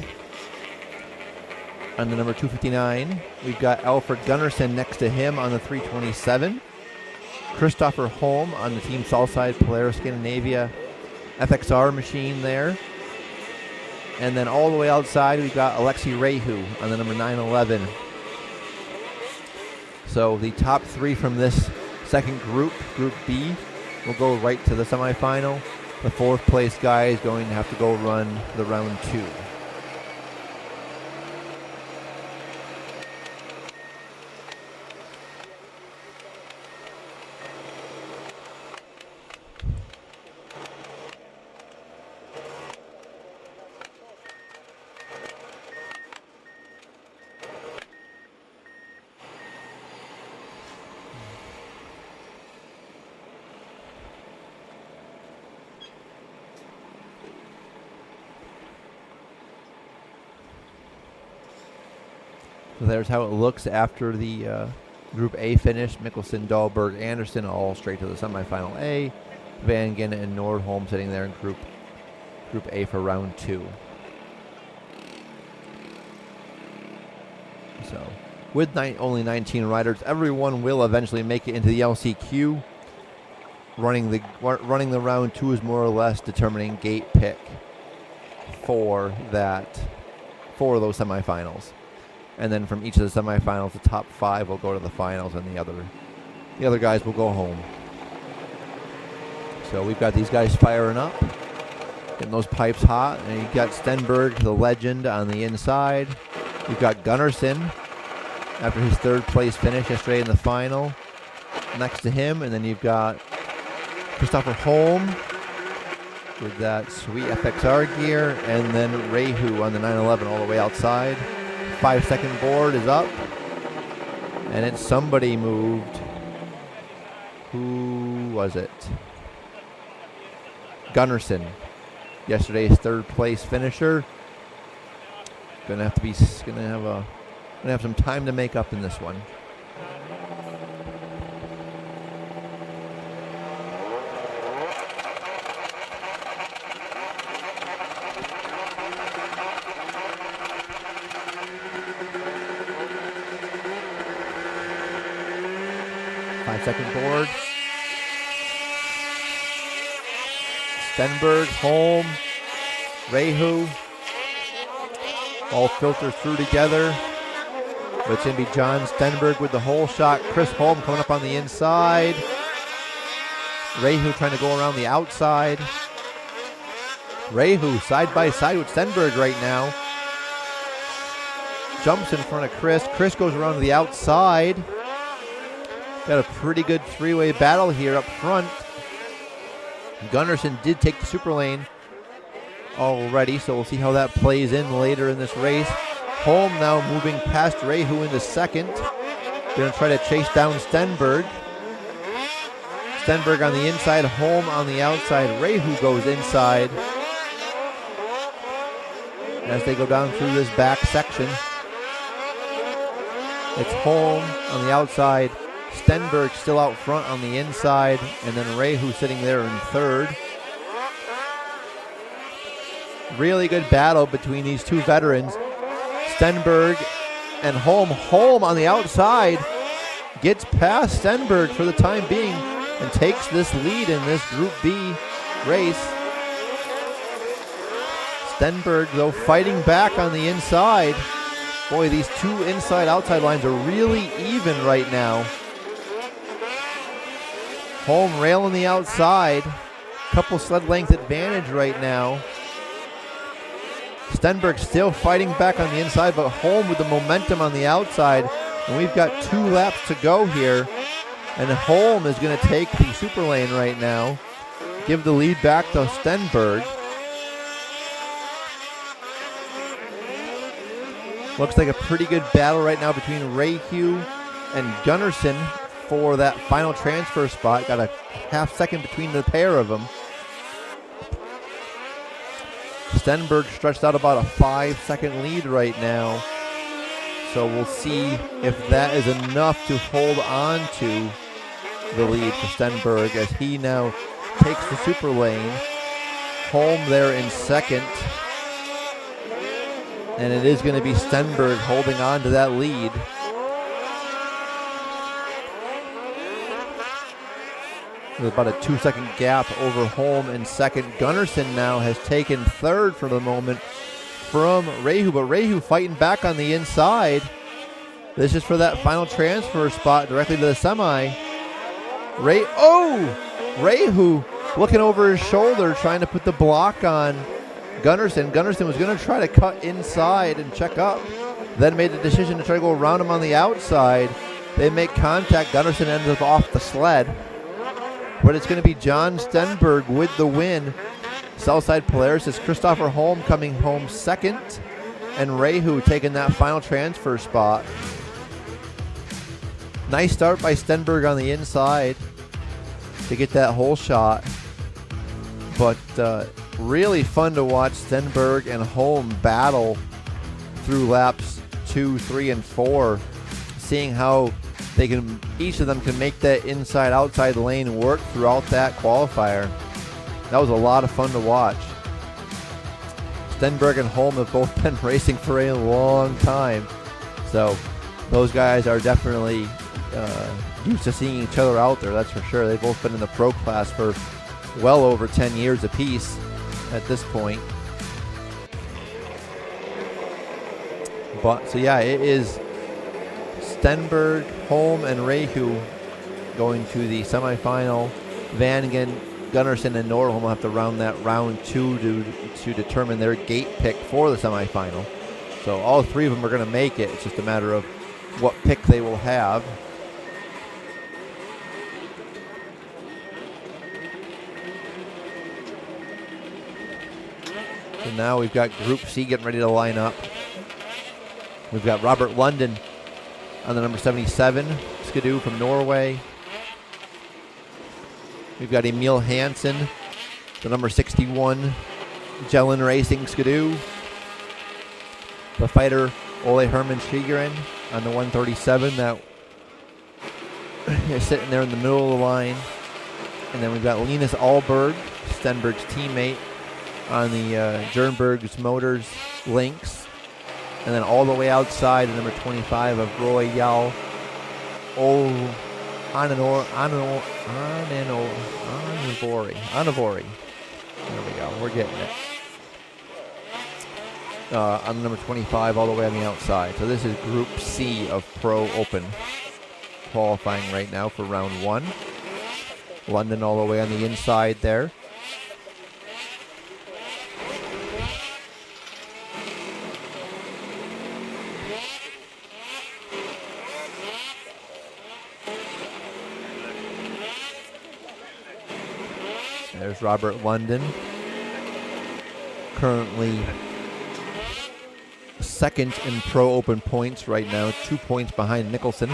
On the number 259, we've got Alfred Gunnarsson next to him on the 327. Christopher Holm on the Team Southside Polaris Scandinavia FXR machine there. And then all the way outside, we've got Alexei Rehu on the number 911. So the top 3 from this second group, Group B, will go right to the semifinal. The 4th place guy is going to have to go run the round 2. So there's how it looks after the Group A finish. Mikkelsen, Dahlberg, Anderson all straight to the semifinal A. Van Genne and Nordholm sitting there in Group A for round 2. So with only 19 riders, everyone will eventually make it into the LCQ. Running the round 2 is more or less determining gate pick for those semifinals. And then from each of the semifinals, the top 5 will go to the finals, and the other guys will go home. So we've got these guys firing up, getting those pipes hot. And you've got Stenberg, the legend, on the inside. You've got Gunnarsson, after his 3rd place finish yesterday in the final, next to him. And then you've got Christopher Holm with that sweet FXR gear. And then Rehu on the 911 all the way outside. 5-second board is up, and it's somebody moved. Who was it? Gunnarsson, yesterday's 3rd place finisher. Gonna have some time to make up in this one. Second board. Stenberg, Holm, Rehu, all filter through together. But it's going to be John Stenberg with the hole shot. Chris Holm coming up on the inside. Rehu trying to go around the outside. Rehu side by side with Stenberg right now. Jumps in front of Chris. Chris goes around to the outside. Got a pretty good 3-way battle here up front. Gunnarsson did take the super lane already, so we'll see how that plays in later in this race. Holm now moving past Rehu into 2nd. Going to try to chase down Stenberg. Stenberg on the inside, Holm on the outside. Rehu goes inside as they go down through this back section. It's Holm on the outside. Stenberg still out front on the inside, and then Rehu sitting there in 3rd. Really good battle between these two veterans. Stenberg and Holm. Holm on the outside gets past Stenberg for the time being and takes this lead in this Group B race. Stenberg, though, fighting back on the inside. Boy, these two inside-outside lines are really even right now. Holm railing the outside. Couple sled length advantage right now. Stenberg still fighting back on the inside, but Holm with the momentum on the outside. And we've got 2 laps to go here. And Holm is going to take the super lane right now. Give the lead back to Stenberg. Looks like a pretty good battle right now between Rehu and Gunnarsson for that final transfer spot. Got a half second between the pair of them. Stenberg stretched out about a 5-second lead right now. So we'll see if that is enough to hold on to the lead for Stenberg as he now takes the super lane. Holm there in 2nd. And it is going to be Stenberg holding on to that lead. With about a 2-second gap over Holm in 2nd. Gunnarsson now has taken 3rd for the moment from Rehu, but Rehu fighting back on the inside. This is for that final transfer spot directly to the semi. Rehu looking over his shoulder, trying to put the block on Gunnarsson. Gunnarsson was going to try to cut inside and check up, then made the decision to try to go around him on the outside. They make contact. Gunnarsson ends up off the sled. But it's going to be John Stenberg with the win. Southside Polaris is Christopher Holm coming home second, and Rehu taking that final transfer spot. Nice start by Stenberg on the inside to get that hole shot. But really fun to watch Stenberg and Holm battle through laps 2, 3, and 4, seeing how they can, each of them can make that inside-outside lane work throughout that qualifier. That was a lot of fun to watch. Stenberg and Holm have both been racing for a long time, so those guys are definitely used to seeing each other out there, that's for sure. They've both been in the pro class for well over 10 years apiece at this point. But so yeah, it is Stenberg, Holm, and Rehu going to the semifinal. Vanagon, Gunnarsson, and Nordholm will have to round that round 2 to determine their gate pick for the semifinal. So all three of them are going to make it. It's just a matter of what pick they will have. So now we've got Group C getting ready to line up. We've got Robert London on the number 77, Skidoo from Norway. We've got Emil Hansen, the number 61, Jelen Racing Skidoo. The fighter Ole Herman Skigren on the 137 that is sitting there in the middle of the line. And then we've got Linus Ahlberg, Stenberg's teammate, on the Jernberg's Motors Lynx. And then all the way outside, the number 25 of Royal Anavori. There we go. We're getting it. On the number 25, all the way on the outside. So this is Group C of Pro Open qualifying right now for round 1. London all the way on the inside there. There's Robert London, currently second in Pro Open points right now, 2 points behind Nicholson.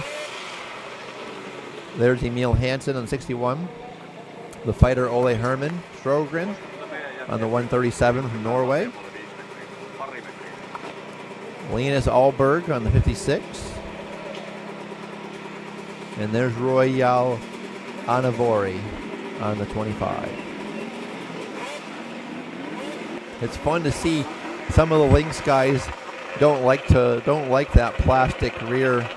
There's Emil Hansen on 61, the fighter Ole Herman Strogren on the 137 from Norway. Linus Ahlberg on the 56. And there's Royal Anavori on the 25. It's fun to see some of the Lynx guys don't like that plastic rear.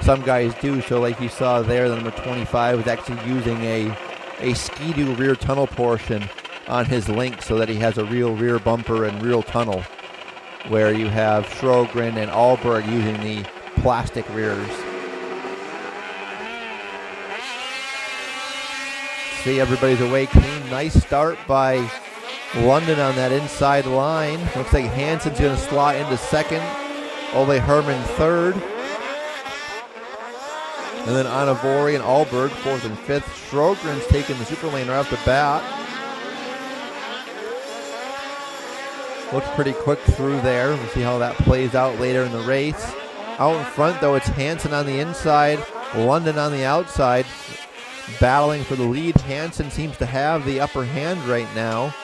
Some guys do. So like you saw there, the number 25 was actually using a Ski-Doo rear tunnel portion on his Lynx so that he has a real rear bumper and real tunnel, where you have Strogren and Ahlberg using the plastic rears. See, everybody's away clean. Nice start by London on that inside line. Looks like Hansen's going to slot into second. Ole Herman third. And then Anavori and Ahlberg fourth and fifth. Strogren's taking the super lane right off the bat. Looks pretty quick through there. We'll see how that plays out later in the race. Out in front, though, it's Hansen on the inside, London on the outside, battling for the lead. Hansen seems to have the upper hand right now,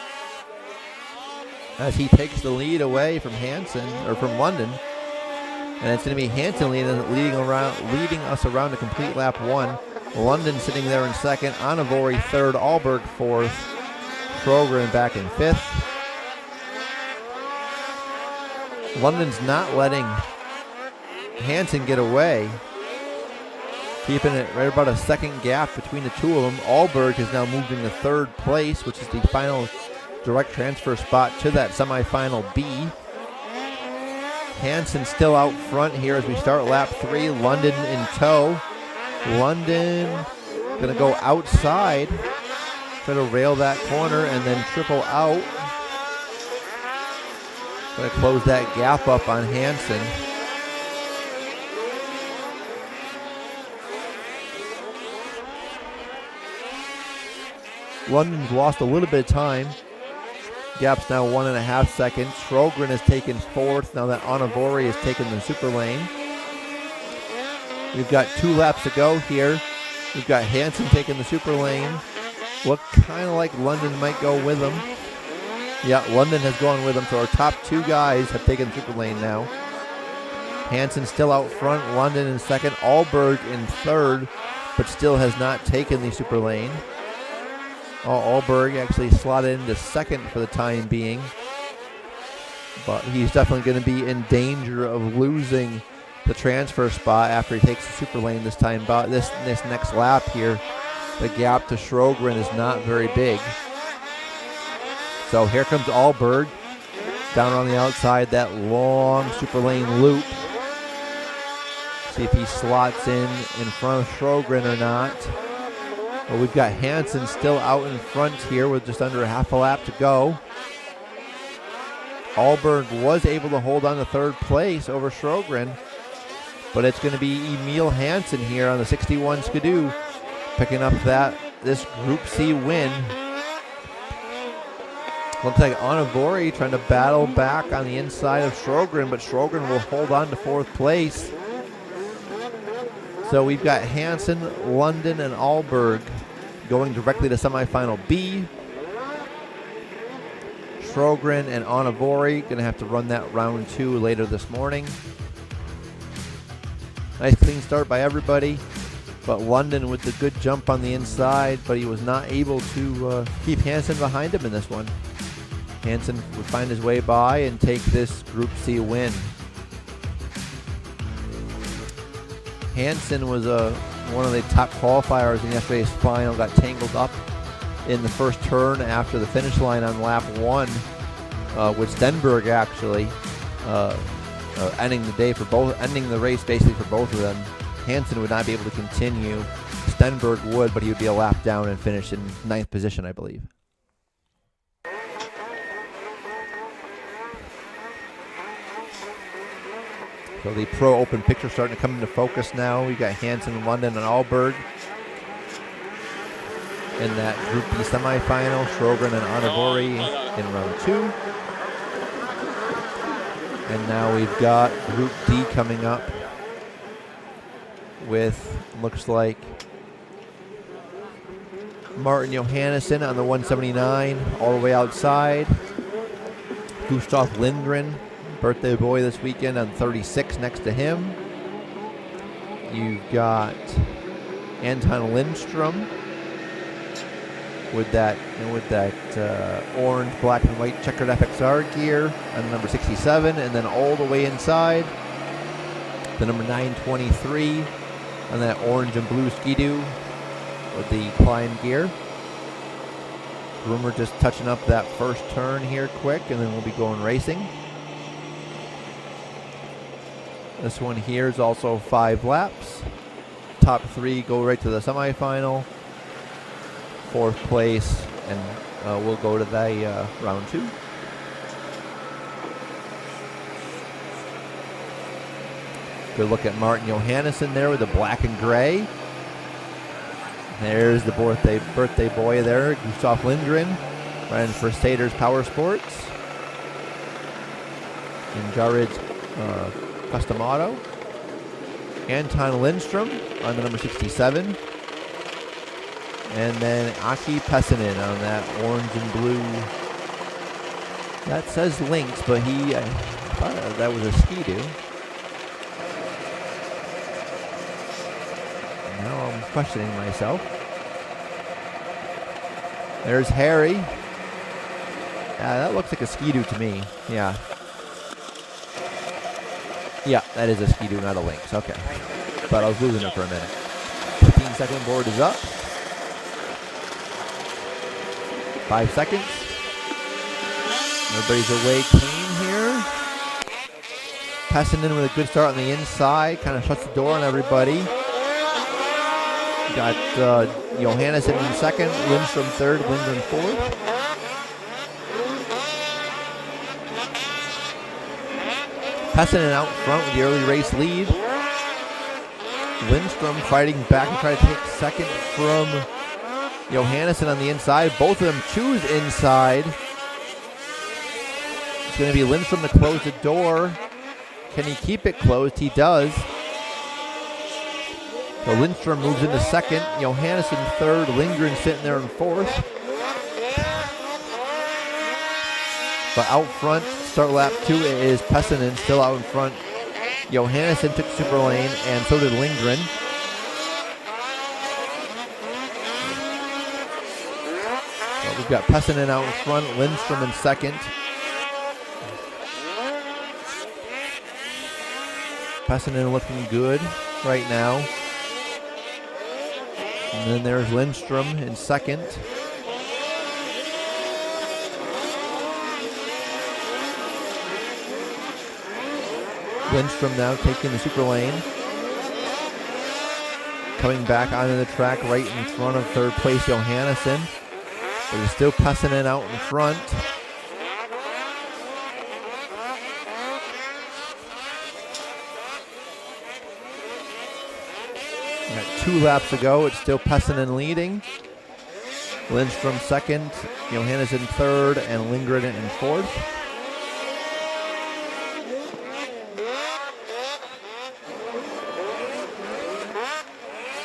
as he takes the lead away from from London. And it's going to be Hansen leading us around to complete lap 1. London sitting there in second, Anavori third, Ahlberg fourth, Strogren back in fifth. London's not letting Hansen get away, keeping it right about a second gap between the two of them. Ahlberg has now moved into third place, which is the final direct transfer spot to that semifinal B. Hansen still out front here as we start lap 3. London in tow. London Gonna go outside. Try to rail that corner and then triple out. Gonna close that gap up on Hansen. London's lost a little bit of time. Gap's now 1.5 seconds. Sjögren has taken 4th. Now that Anavori has taken the super lane. We've got 2 laps to go here. We've got Hansen taking the super lane. Look kind of like London might go with him. Yeah, London has gone with him. So our top 2 guys have taken the super lane now. Hansen still out front. London in 2nd. Ahlberg in 3rd, but still has not taken the super lane. Ahlberg actually slotted into 2nd for the time being. But he's definitely going to be in danger of losing the transfer spot after he takes the super lane this time. But this next lap here, the gap to Sjögren is not very big. So here comes Ahlberg down on the outside, that long super lane loop. See if he slots in front of Sjögren or not. Well, we've got Hansen still out in front here with just under half a lap to go. Ahlberg was able to hold on to 3rd place over Sjögren, but it's going to be Emil Hansen here on the 61 Skidoo picking up this Group C win. Looks like Anavori trying to battle back on the inside of Sjögren, but Sjögren will hold on to 4th place. So we've got Hansen, London, and Ahlberg going directly to semifinal B. Sjögren and Anavori going to have to run that round 2 later this morning. Nice clean start by everybody, but London with the good jump on the inside, but he was not able to keep Hansen behind him in this one. Hansen would find his way by and take this Group C win. Hansen was one of the top qualifiers in yesterday's final, got tangled up in the first turn after the finish line on lap 1 with Stenberg actually ending the race basically for both of them. Hansen would not be able to continue. Stenberg would, but he would be a lap down and finish in 9th position, I believe. So the Pro Open picture starting to come into focus now. We've got Hansen, London, and Ahlberg in that Group B semifinal. Sjögren and Anavori in round 2. And now we've got Group D coming up with, looks like, Martin Johannesson on the 179 all the way outside. Gustav Lindgren, birthday boy this weekend, on 36 next to him. You've got Anton Lindstrom with that orange, black, and white checkered FXR gear on number 67, and then all the way inside, the number 923 on that orange and blue Ski-Doo with the climb gear. Rumor just touching up that first turn here quick, and then we'll be going racing. This one here is also 5 laps. Top 3 go right to the semifinal. 4th place, and we'll go to the round 2. Good look at Martin Johannesson there with the black and gray. There's the birthday boy there, Gustav Lindgren, running for Saders Power Sports. And Jared Custom Auto. Anton Lindstrom on the number 67. And then Aki Pessinen on that orange and blue. That says Lynx, but I thought that was a Ski-Doo. Now I'm questioning myself. There's Harri. That looks like a Ski-Doo to me. Yeah. Yeah, that is a Ski-Doo, not a Lynx. Okay. But I was losing it for a minute. 15-second board is up. 5 seconds. Everybody's away clean here. Pessinen with a good start on the inside. Kind of shuts the door on everybody. got Johannesson in second, Lindstrom third, Lindgren fourth. Pessinen out front with the early race lead. Lindstrom fighting back to try to take second from Johannesson on the inside. Both of them choose inside. It's going to be Lindstrom to close the door. Can he keep it closed? He does. So Lindstrom moves into second. Johannesson third. Lindgren sitting there in fourth. But out front, start lap 2, it is Pessinen still out in front. Johannesson took super lane, and so did Lindgren. So we've got Pessinen out in front, Lindstrom in second. Pessinen looking good right now. And then there's Lindstrom in second. Lindstrom now taking the super lane. Coming back onto the track right in front of third place Johannesson. But it's still Pessinen out in front. We got 2 laps to go. It's still Pessinen leading. Lindstrom second, Johannesson third, and Lindgren in fourth.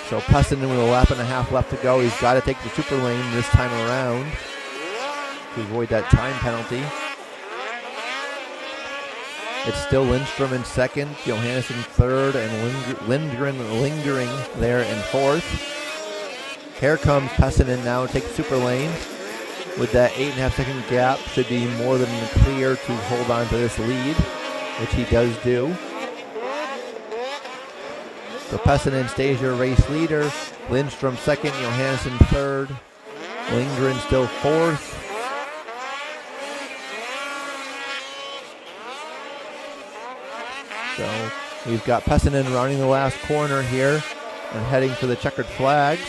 So Pessinen with a lap and a half left to go. He's got to take the super lane this time around to avoid that time penalty. It's still Lindstrom in second, Johannesson third, and Lindgren lingering there in fourth. Here comes Pessinen now to take the super lane. With that 8.5 second gap, should be more than clear to hold on to this lead, which he does do. So Pessinen stays your race leader. Lindstrom second, Johannesson third. Lindgren still fourth. So we've got Pessinen rounding the last corner here and heading for the checkered flags.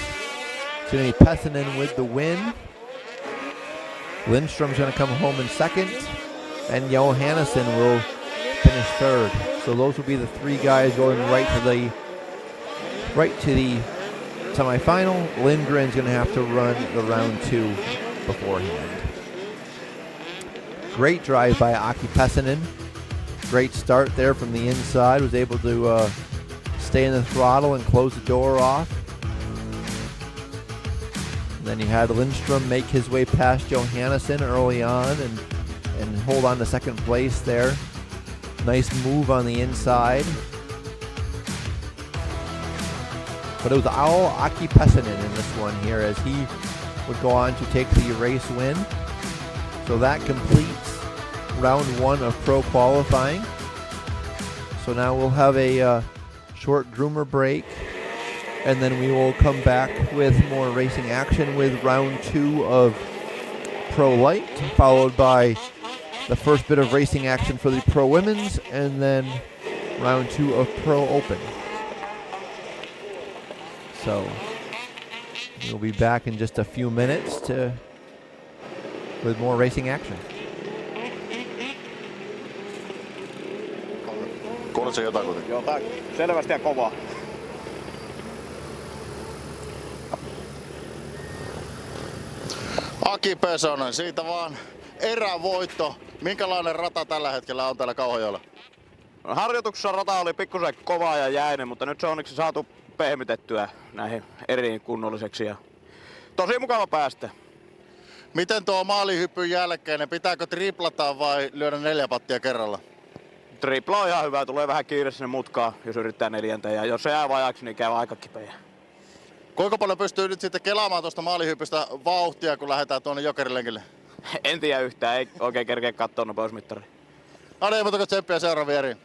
It's going to be Pessinen with the win. Lindstrom's going to come home in second, and Johannesson will finish third. So those will be the 3 guys going right to the semifinal. Lindgren's going to have to run the round 2 beforehand. Great drive by Aki Pessinen. Great start there from the inside. Was able to stay in the throttle and close the door off. And then you had Lindstrom make his way past Johannesson early on and hold on to second place there. Nice move on the inside. But it was all Aki Pessinen in this one here as he would go on to take the race win. So that completes round 1 of pro qualifying. So now we'll have a short groomer break, and then we will come back with more racing action with round 2 of Pro Lite, followed by the first bit of racing action for the Pro Women's, and then round 2 of Pro Open. So we'll be back in just a few minutes with more racing action. Kuuletko jotain kuitenkin? Joo, tää selvästi ja kovaa. Aki Pesonen, siitä vaan erävoitto. Minkälainen rata tällä hetkellä on täällä Kauhajoella? No, harjoituksessa rata oli pikkusen kovaa ja jäinen, mutta nyt se on onneksi saatu pehmitettyä näihin eri kunnolliseksi ja tosi mukava päästä. Miten tuo maalihyppyn jälkeen, pitääkö triplata vai lyödä 4 pattia kerralla? Tripla on ihan hyvä, tulee vähän kiire sinne mutkaan, jos yrittää 4. Ja jos se jää vajaaksi, niin käy aika kipeä. Kuinka paljon pystyy nyt sitten kelaamaan tuosta maalihypystä vauhtia, kun lähdetään tuonne jokerilenkille? En tiedä yhtään, ei oikein kerkeä katsoa nopeusmittaria. No niin, mutta tsemppiä seuraaviin eriin.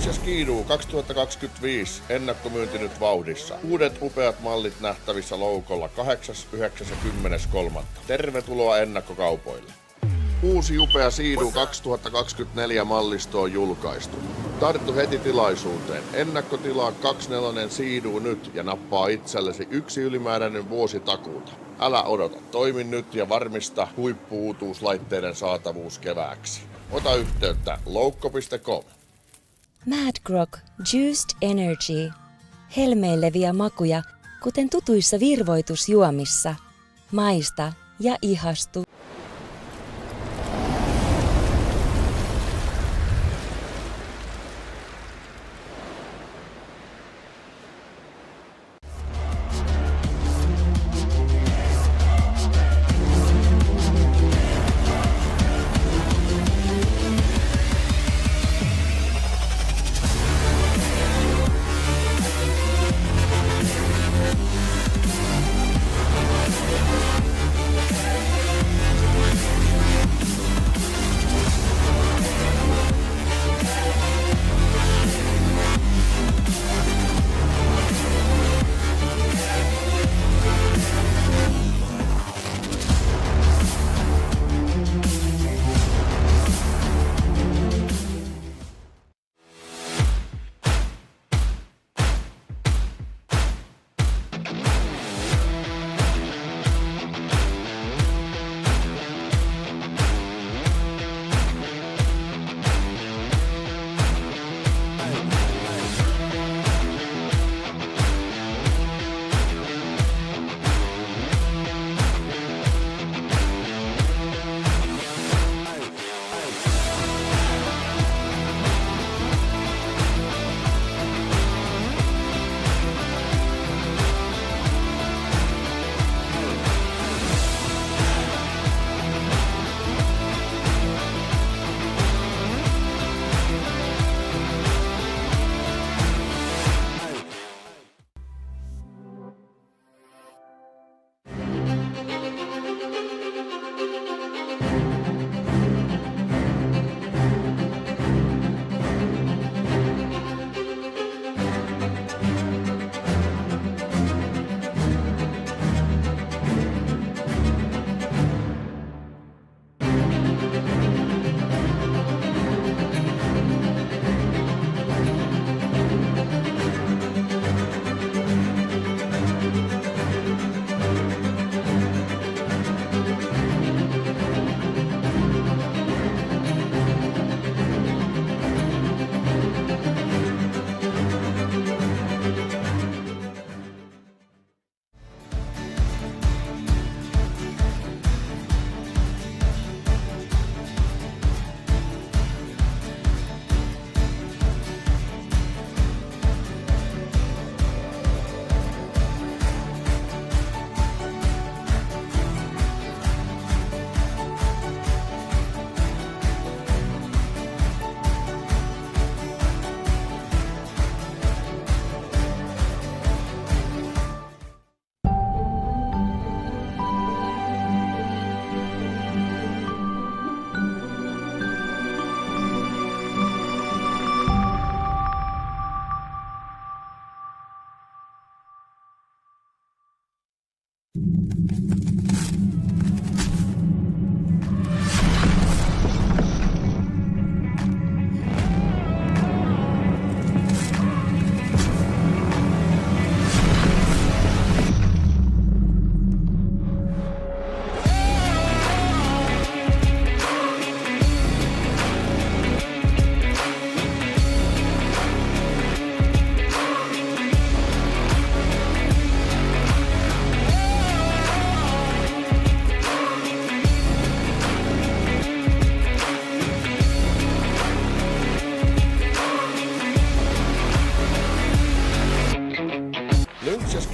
Lynx ja Skidoo 2025 ennakkomyynti nyt vauhdissa. Uudet upeat mallit nähtävissä loukolla 8., 9. ja 10.3. Tervetuloa ennakkokaupoille. Uusi upea Skidoo 2024 mallisto on julkaistu. Tarttu heti tilaisuuteen. Ennakkotilaa 24 Skidoo nyt ja nappaa itsellesi yksi ylimääräinen vuosi takuuta. Älä odota. Toimi nyt ja varmista huippu-uutuuslaitteiden saatavuus kevääksi. Ota yhteyttä loukko.com. Mad Grog Juiced Energy. Helmeilevia makuja, kuten tutuissa virvoitusjuomissa. Maista ja ihastu.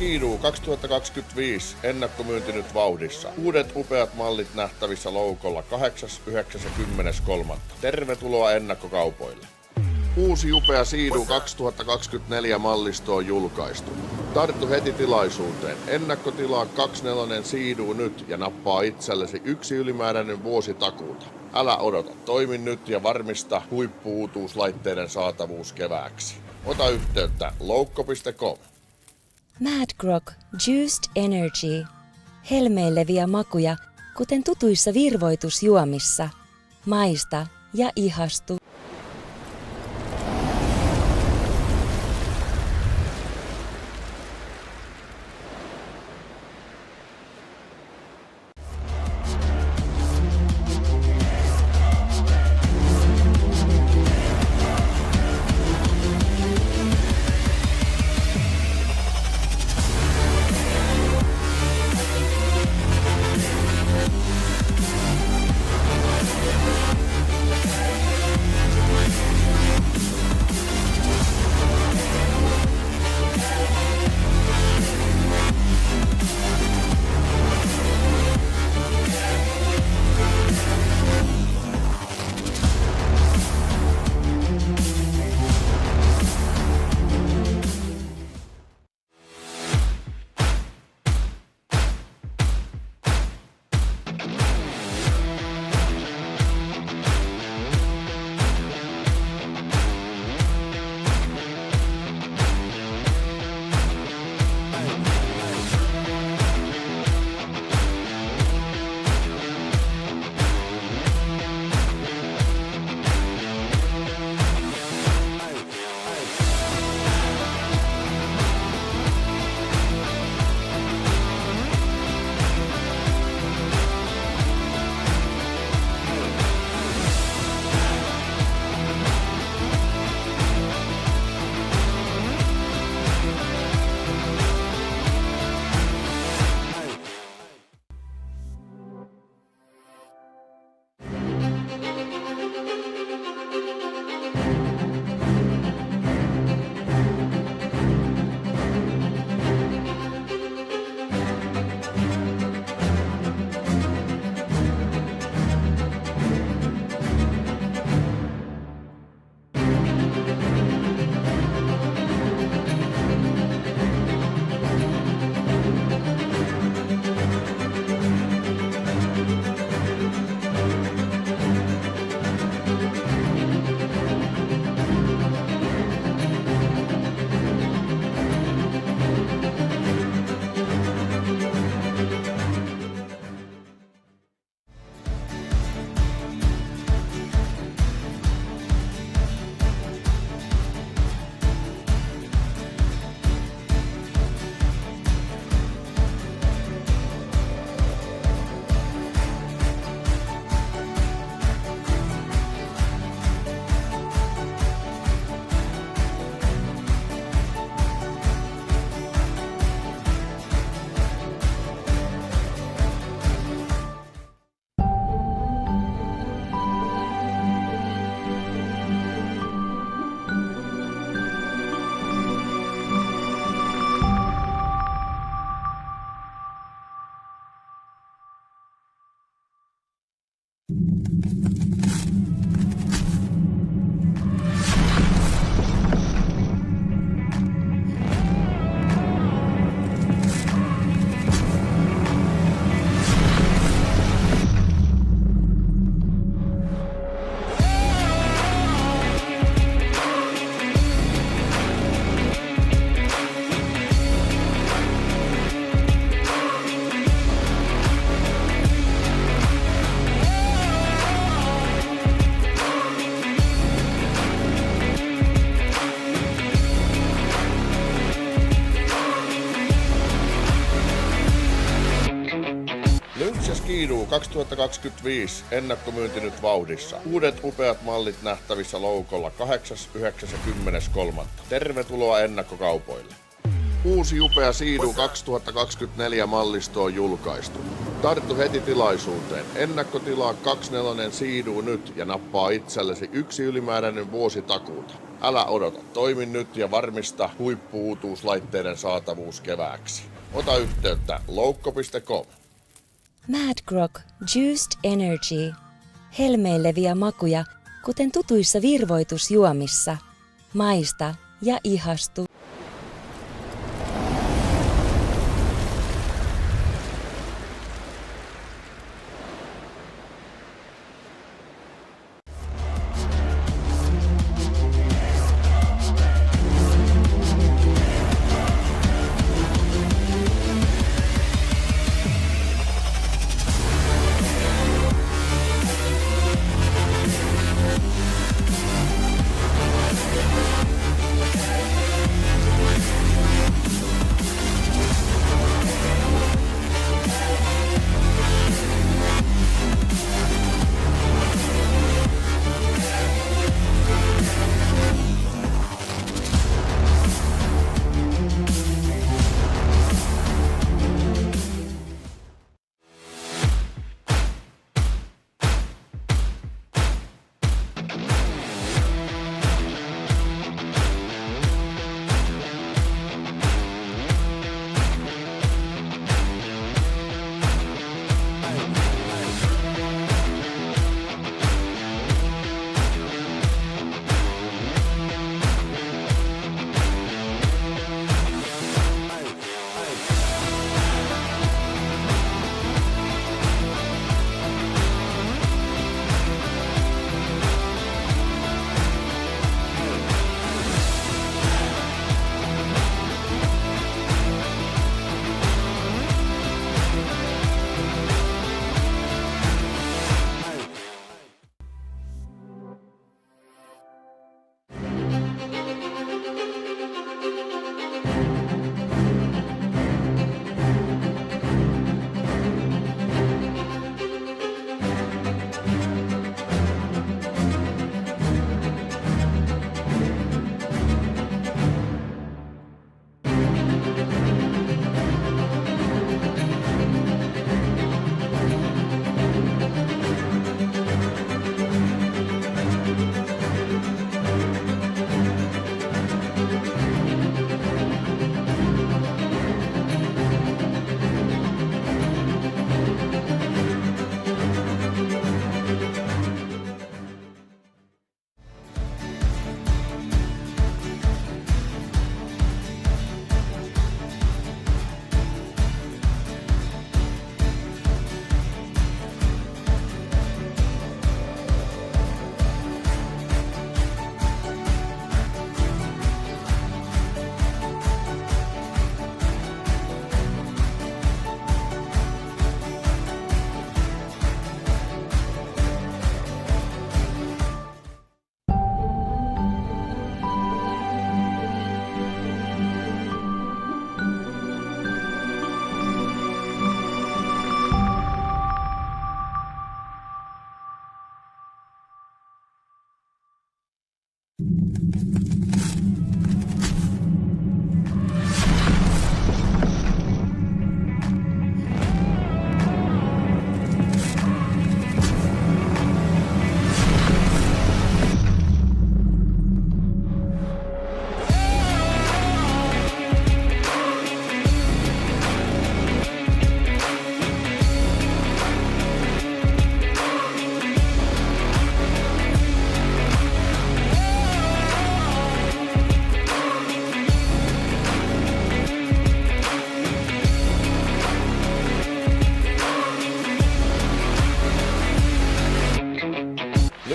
Skidoo 2025 ennakkomyynti nyt vauhdissa. Uudet upeat mallit nähtävissä loukolla 8., 9. ja 10.3. Tervetuloa ennakkokaupoille. Uusi upea Skidoo 2024 mallisto on julkaistu. Tartu heti tilaisuuteen. Ennakkotilaa 24 siiduu nyt ja nappaa itsellesi yksi ylimääräinen vuosi takuuta. Älä odota. Toimi nyt ja varmista huippu-uutuuslaitteiden saatavuus kevääksi. Ota yhteyttä loukko.com. Mad Grog Juiced Energy. Helmeileviä makuja, kuten tutuissa virvoitusjuomissa. Maista ja ihastu. Skidoo 2025 ennakkomyynti nyt vauhdissa. Uudet upeat mallit nähtävissä loukolla 8., 9. ja 10.3. Tervetuloa ennakkokaupoille. Uusi upea Skidoo 2024 mallisto on julkaistu. Tartu heti tilaisuuteen. Ennakkotilaa 24 Skidoo nyt ja nappaa itsellesi yksi ylimääräinen vuosi takuuta. Älä odota. Toimi nyt ja varmista huippu-uutuuslaitteiden saatavuus kevääksi. Ota yhteyttä loukko.com. Mad Grog Juiced Energy. Helmeileviä makuja, kuten tutuissa virvoitusjuomissa. Maista ja ihastu.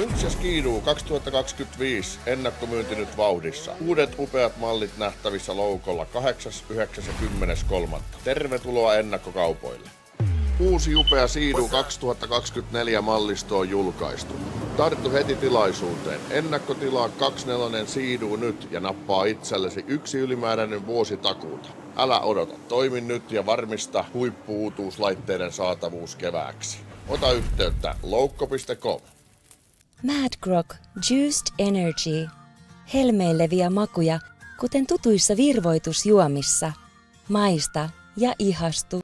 Lynx ja Skidoo 2025 ennakkomyynti nyt vauhdissa. Uudet upeat mallit nähtävissä loukolla 8., 9. ja 10.3. Tervetuloa ennakkokaupoille. Uusi upea Skidoo 2024 mallisto on julkaistu. Tarttu heti tilaisuuteen. Ennakkotilaa 24 Skidoo nyt ja nappaa itsellesi yksi ylimääräinen vuosi takuuta. Älä odota. Toimi nyt ja varmista huippu-uutuuslaitteiden saatavuus kevääksi. Ota yhteyttä loukko.com. Mad Grog Juiced Energy. Helmeileviä makuja, kuten tutuissa virvoitusjuomissa. Maista ja ihastu.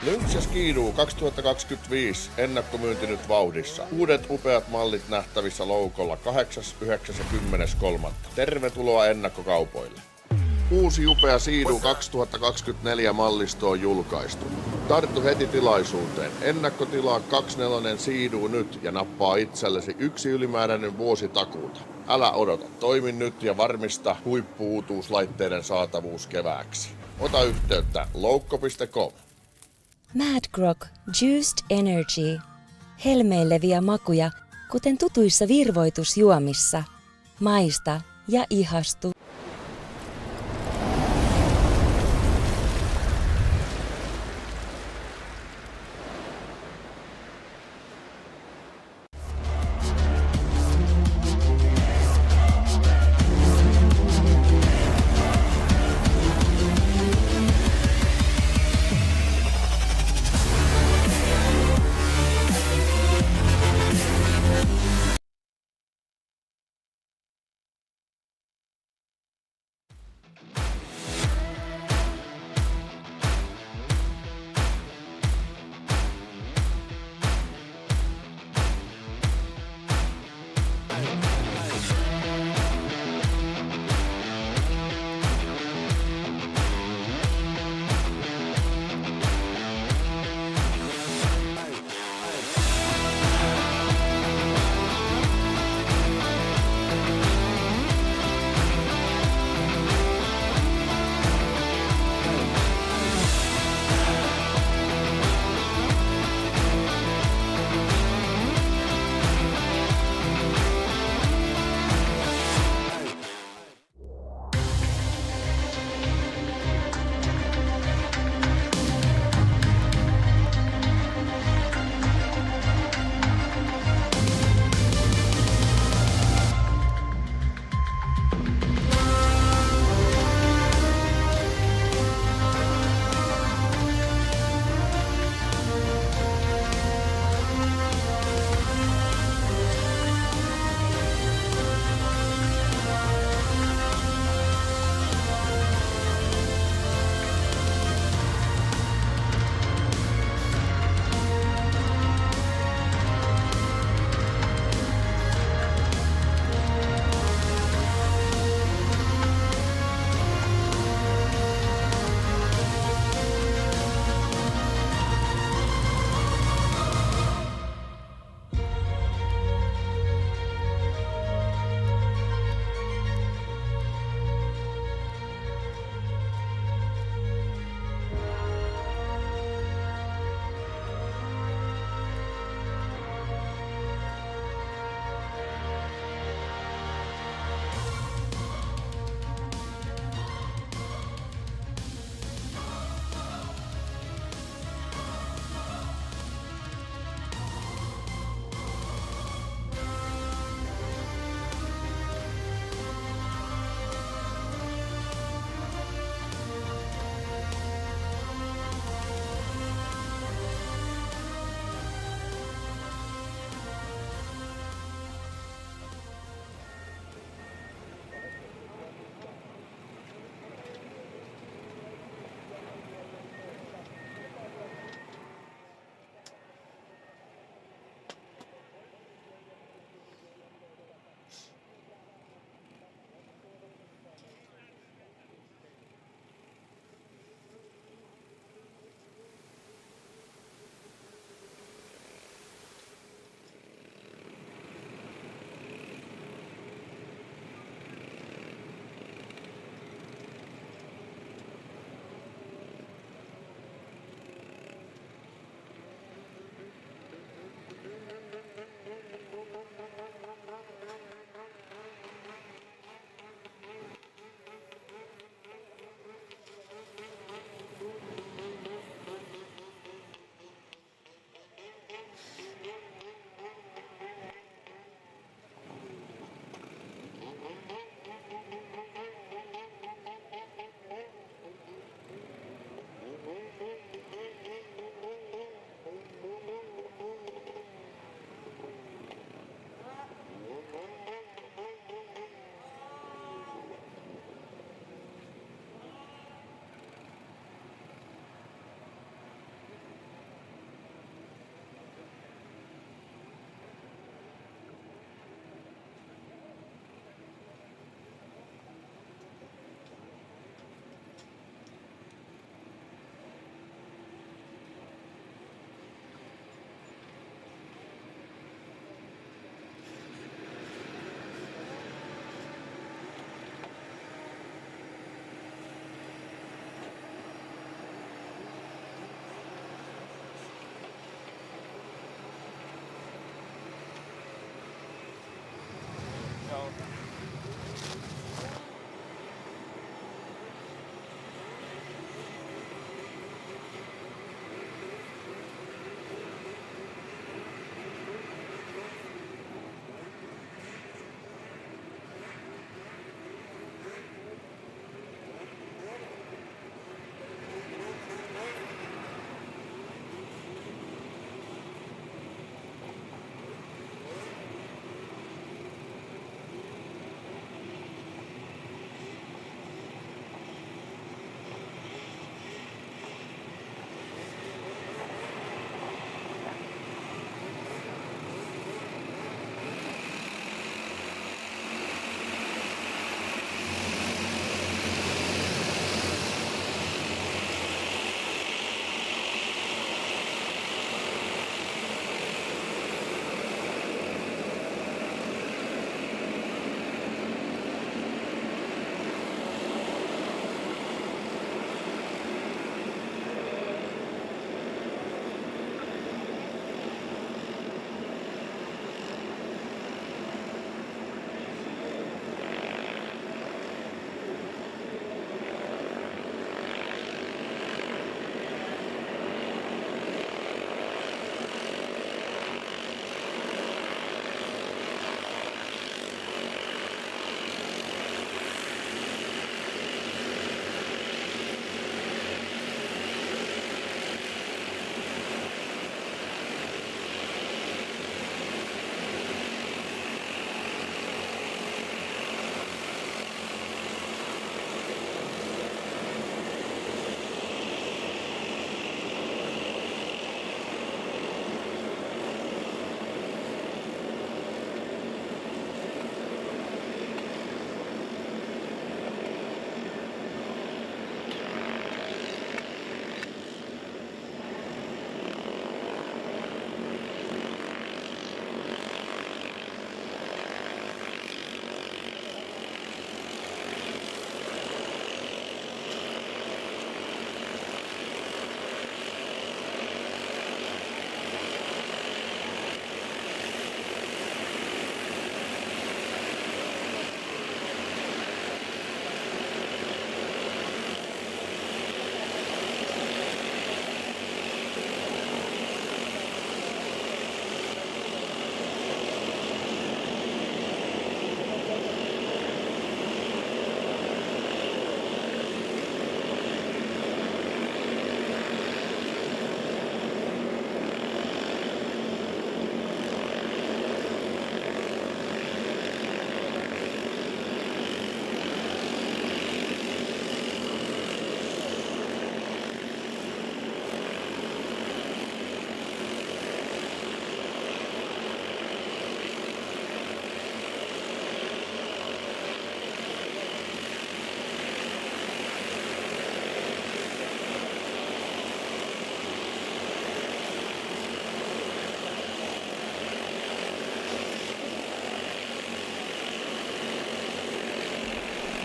Lynx ja Skidoo 2025 ennakkomyynti nyt vauhdissa. Uudet upeat mallit nähtävissä loukolla 8., 9. ja 10.3. Tervetuloa ennakkokaupoille. Uusi upea Skidoo 2024 mallisto on julkaistu. Tarttu heti tilaisuuteen. Ennakkotilaa 24 Skidoo nyt ja nappaa itsellesi yksi ylimääräinen vuosi takuuta. Älä odota. Toimi nyt ja varmista huippu-uutuuslaitteiden saatavuus kevääksi. Ota yhteyttä loukko.com. Mad Grog Juiced Energy. Helmeileviä makuja, kuten tutuissa virvoitusjuomissa. Maista ja ihastu.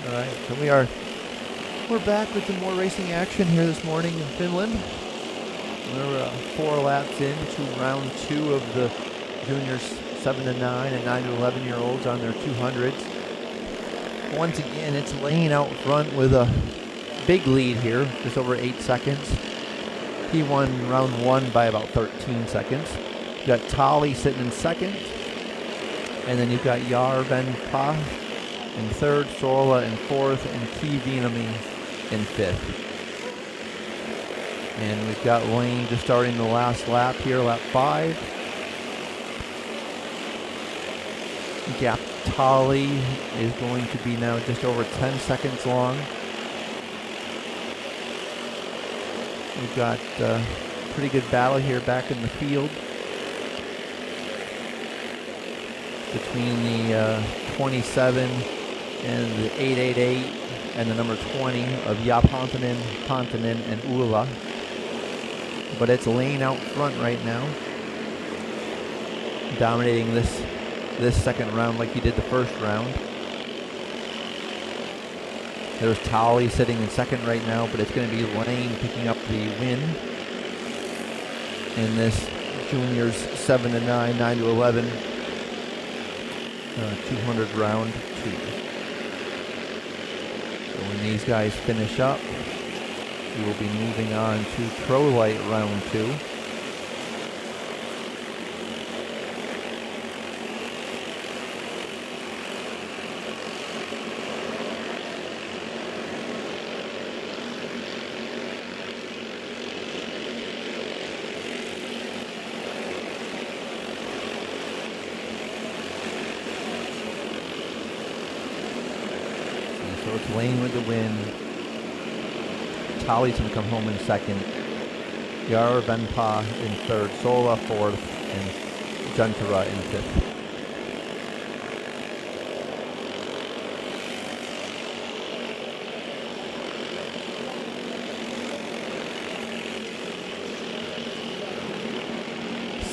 All right, so we're back with some more racing action here this morning in Finland. We're 4 laps into round 2 of the juniors 7 to 9 and 9 to 11-year-olds on their 200s. Once again, it's Lane out front with a big lead here, just over 8 seconds. He won round 1 by about 13 seconds. You got Tali sitting in second, and then you've got Jarven Pa in third, Sorla in fourth, and Kivinami in fifth. And we've got Lane just starting the last lap here, lap 5. Gap Tali is going to be now just over 10 seconds long. We've got a pretty good battle here back in the field between the 27 and the 888 and the number 20 of Jaap Pontonen, and Ulla. But it's Lane out front right now, dominating this second round like he did the first round. There's Tali sitting in second right now, but it's going to be Lane picking up the win in this juniors 7 to 9, 9 to 11 200 round 2. So when these guys finish up, we will be moving on to Pro Lite round 2. So it's Lane with the win. Tali's going to come home in second. Yara Venpa in third. Sola fourth. And Jantara in fifth.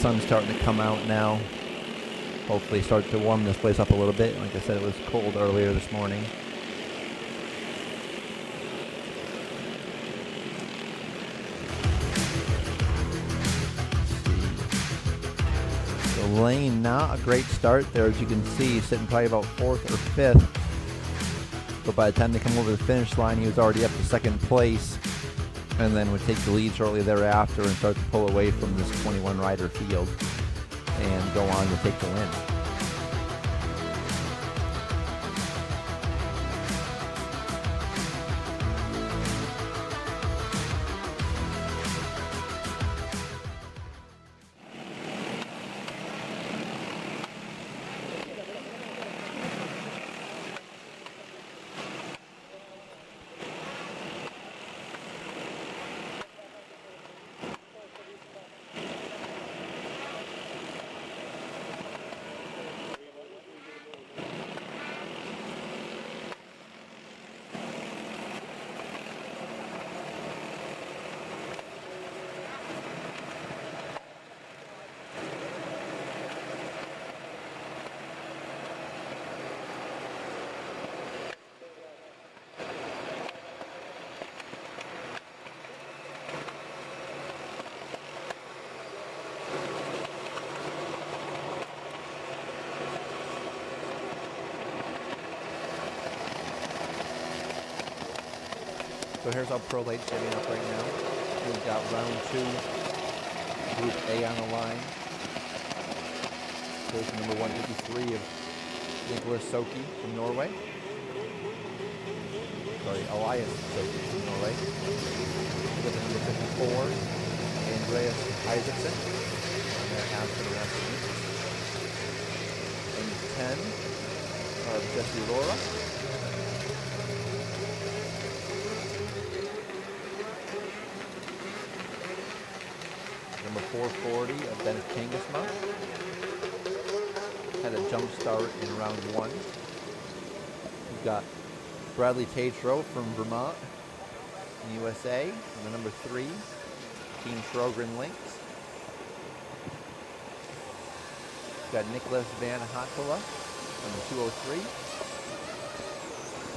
Sun's starting to come out now. Hopefully start to warm this place up a little bit. Like I said, it was cold earlier this morning. Lane, not a great start there, as you can see, sitting probably about 4th or 5th. But by the time they come over the finish line, he was already up to 2nd place, and then would take the lead shortly thereafter and start to pull away from this 21 rider field and go on to take the win. So here's how Pro Lite's setting up right now. We've got round 2, Group A on the line. There's the number 153 of Nicholas Soki from Norway. Sorry, Elias Soki from Norway. We've got the number 54, Andreas Isaacson. And their Aspen Wrestling. And 10 of Jesse Laura. Number 440 of Dennis Kangasma. Had a jump start in round 1. We've got Bradley Tatro from Vermont in the USA. And the number 3, Team Shrogren Lynx. We've got Nicholas Van Hattela, number 203.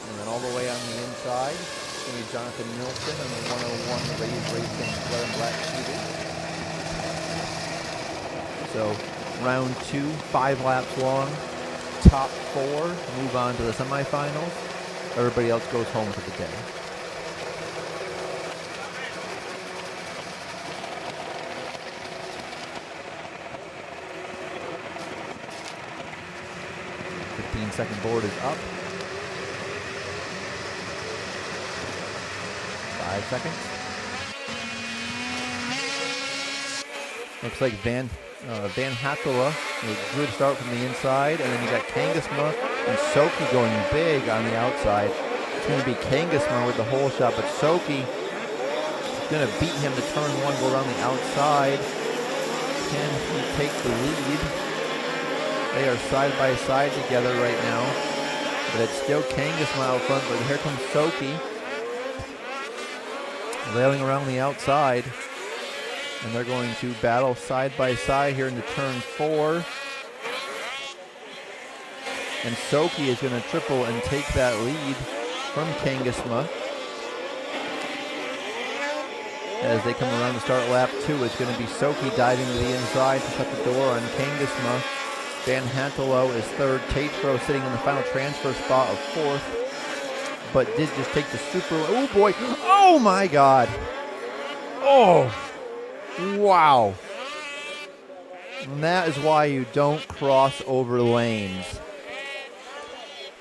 And then all the way on the inside, it's going to be Jonathan Nilsson on the 101 Rays Racing Blair and Black TV. So round 2, 5 laps long. Top 4 move on to the semifinals. Everybody else goes home for the day. The 15-second board is up. 5 seconds. Looks like Van Hattela, a good start from the inside, and then you got Kangasma and Soki going big on the outside. It's going to be Kangasma with the hole shot, but Soki is going to beat him to turn 1, go around the outside. Can he take the lead? They are side by side together right now, but it's still Kangasma out front, but here comes Soki, railing around the outside. And they're going to battle side by side here into turn 4. And Soki is going to triple and take that lead from Kangasma. As they come around to start lap 2, it's going to be Soki diving to the inside to shut the door on Kangasma. Van Hantelo is third. Tatro sitting in the final transfer spot of fourth, but did just take the super. Oh boy! Oh my God! Oh, wow! And that is why you don't cross over lanes.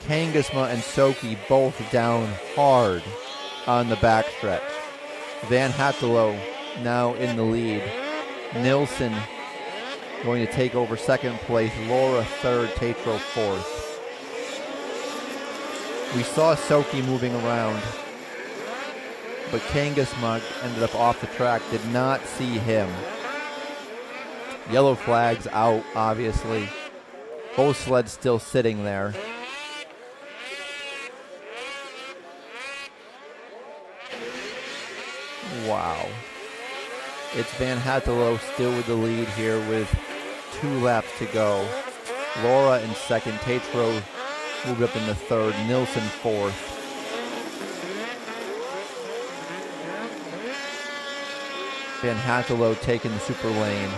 Kangasma and Soki both down hard on the backstretch. Van Hantelo now in the lead. Nilsson going to take over second place. Laura third, Tatro fourth. We saw Soki moving around, but Kangasma ended up off the track. Did not see him. Yellow flags out, obviously. Both sleds still sitting there. Wow. It's Van Hantelo still with the lead here with 2 laps to go. Laura in second. Tatro moved up in the third. Nilsson fourth. Van Hantelo taking the super lane.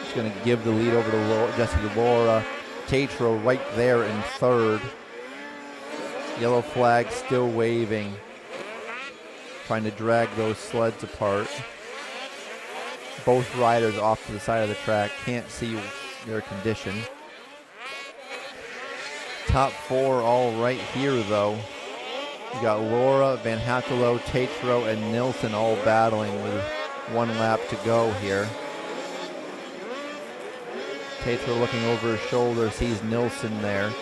He's going to give the lead over to Jesse Laura. Tatro right there in third. Yellow flag still waving. Trying to drag those sleds apart. Both riders off to the side of the track. Can't see their condition. Top 4 all right here though. You got Laura, Van Hantelo, Tatro, and Nilsson all battling with 1 lap to go here. Tatro looking over his shoulder, sees Nilsson there.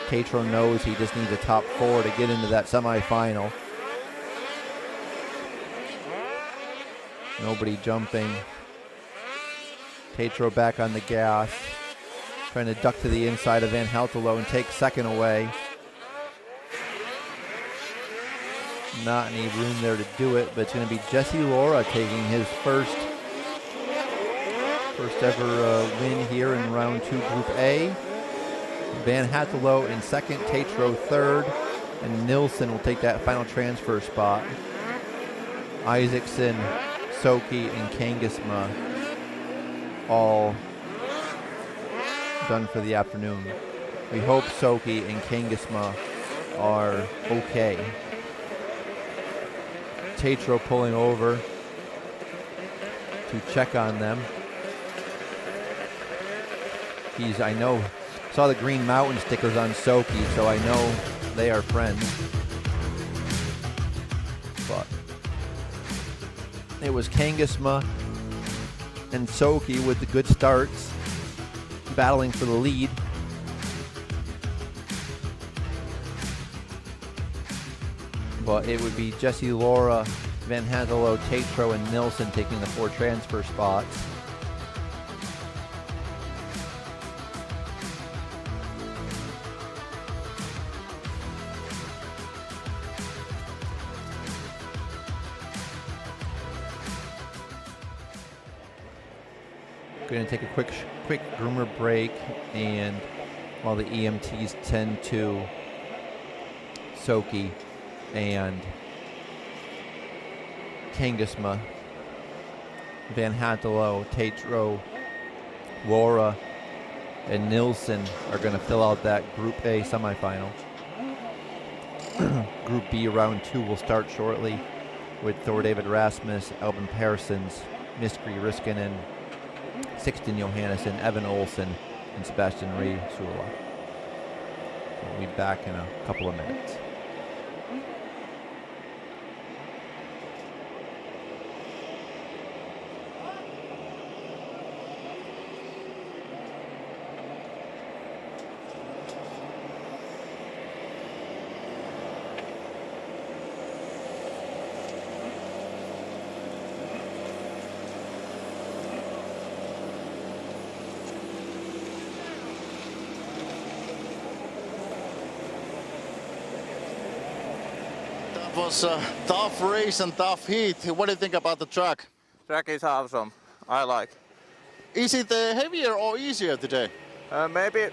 Tatro knows he just needs a top 4 to get into that semifinal. Nobody jumping. Tatro back on the gas. Trying to duck to the inside of Van Hantelo and take second away. Not any room there to do it, but it's going to be Jesse Laura taking his first ever win here in round 2 Group A. Van Hantelo in second, Tatro third, and Nilsson will take that final transfer spot. Isaacson, Soki, and Kangasma all done for the afternoon. We hope Soki and Kangasma are okay. Tatro pulling over to check on them. I know, saw the Green Mountain stickers on Soki, so I know they are friends. But it was Kangasma and Soki with the good starts, battling for the lead. But it would be Jesse Laura, Van Hantelo, Tatro, and Nilsson taking the 4 transfer spots. Going to take a quick groomer break, and while the EMTs tend to Soki and Kangasma, Van Hantelo, Tatro, Laura, and Nilsson are going to fill out that Group A semifinal. Group B round 2 will start shortly with Thor David Rasmus, Albin Persons, Miskri Riskinen, Sixten Johannesson, Evan Olsen, and Sebastian Riisula. We'll be back in a couple of minutes. Was a tough race and tough heat. What do you think about the track? Track is awesome. I like. Is it heavier or easier today? Maybe a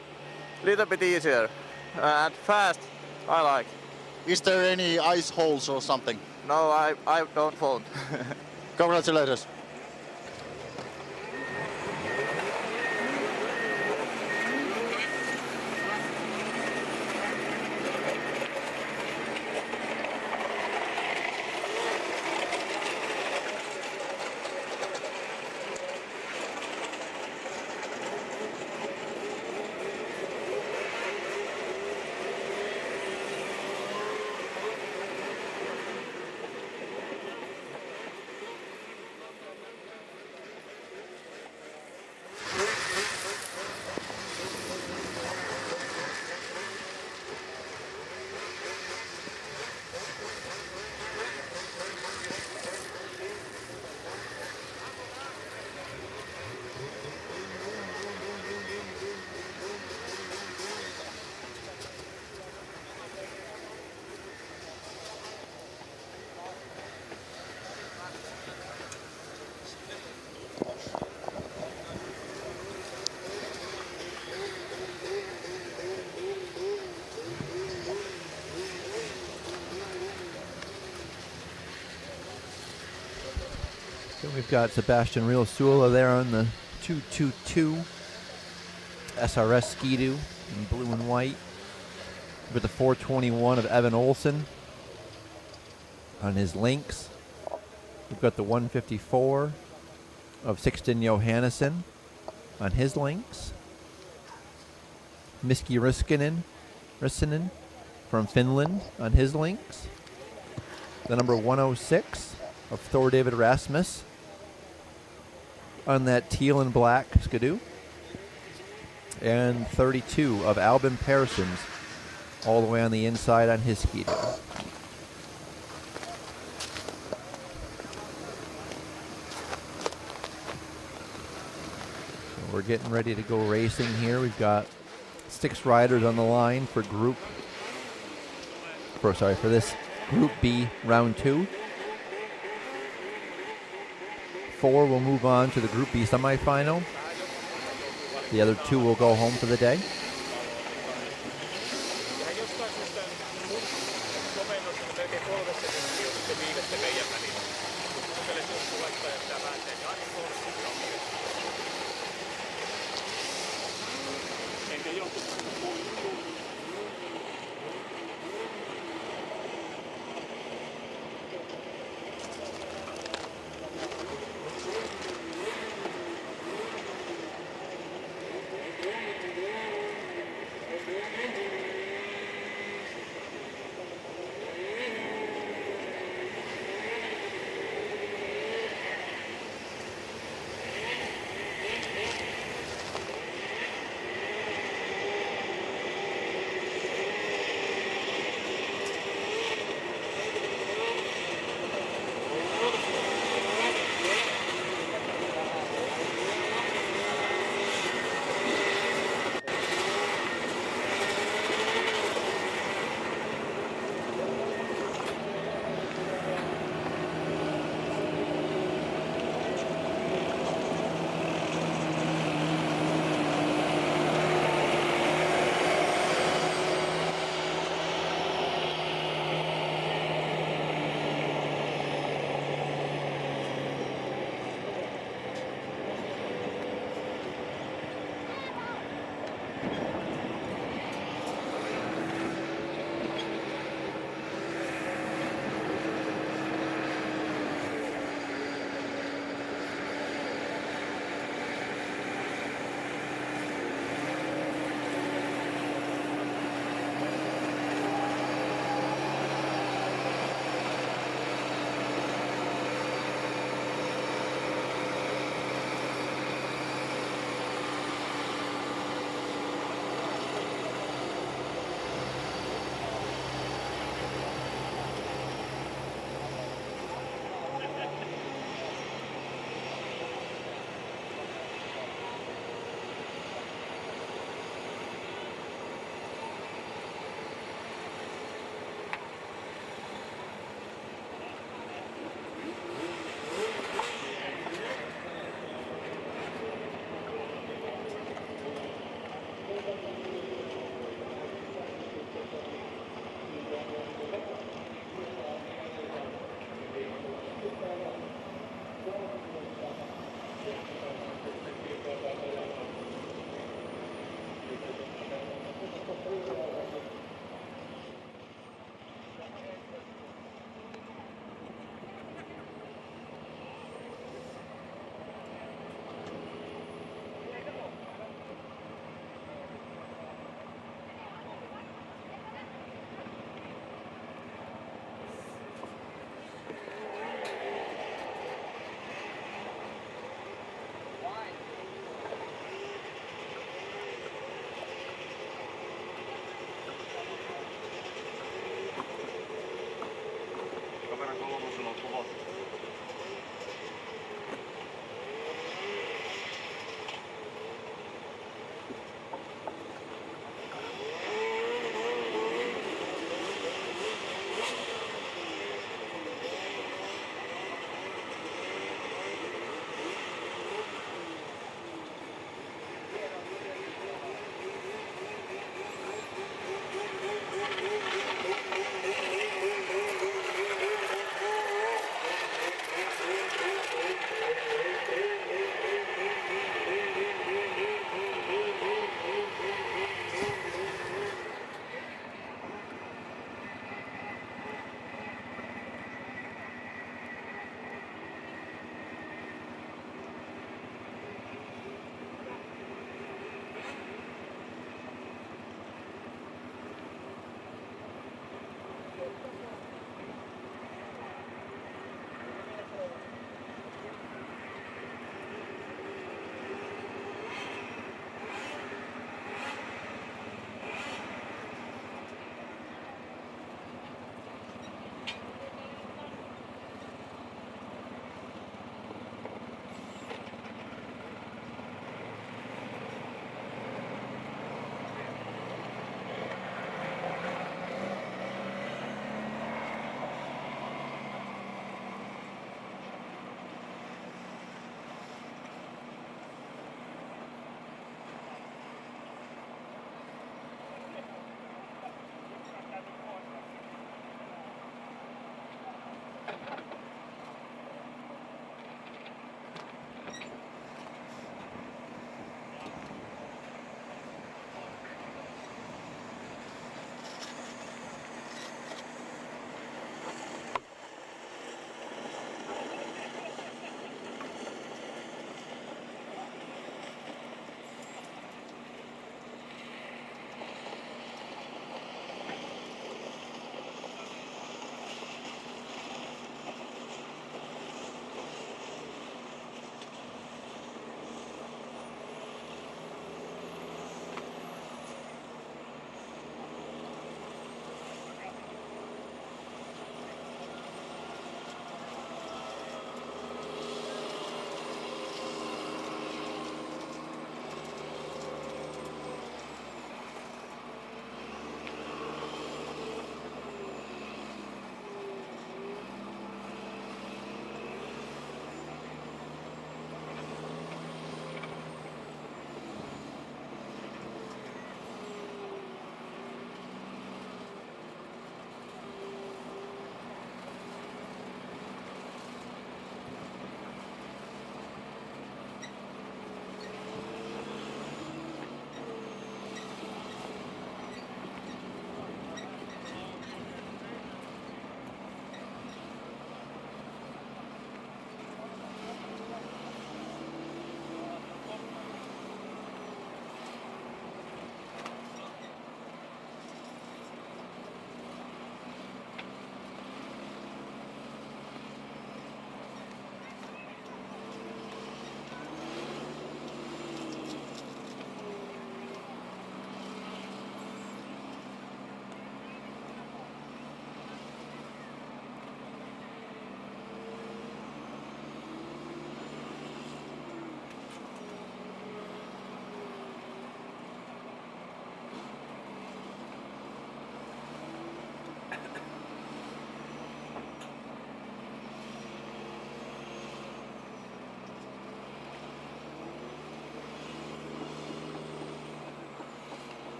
little bit easier and fast. I like. Is there any ice holes or something? No, I don't found. Congratulations. We've got Sebastian Riosula there on the 222 SRS Ski-Doo in blue and white. With the 421 of Evan Olsen on his Lynx. We've got the 154 of Sixten Johannesson on his Lynx. Miski Rissinen from Finland on his Lynx. The number 106 of Thor David Rasmus on that teal and black Skidoo. And 32 of Albin Persons all the way on the inside on his Skidoo. So we're getting ready to go racing here. We've got 6 riders on the line for this Group B round 2. 4 will move on to the Group B semifinal. The other 2 will go home for the day.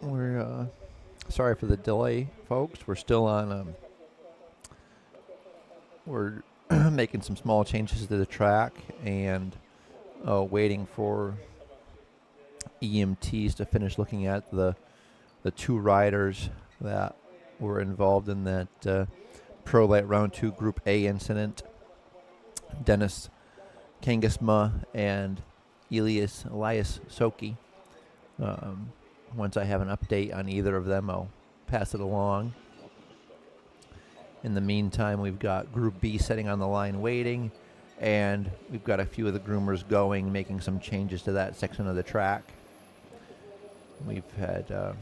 We're sorry for the delay, folks. We're still on. We're making some small changes to the track and waiting for EMTs to finish looking at the two riders that were involved in that Pro Lite Round 2 Group A incident. Dennis Kangasma and Elias Soki. Once I have an update on either of them, I'll pass it along. In the meantime, we've got Group B sitting on the line waiting, and we've got a few of the groomers going, making some changes to that section of the track. We've had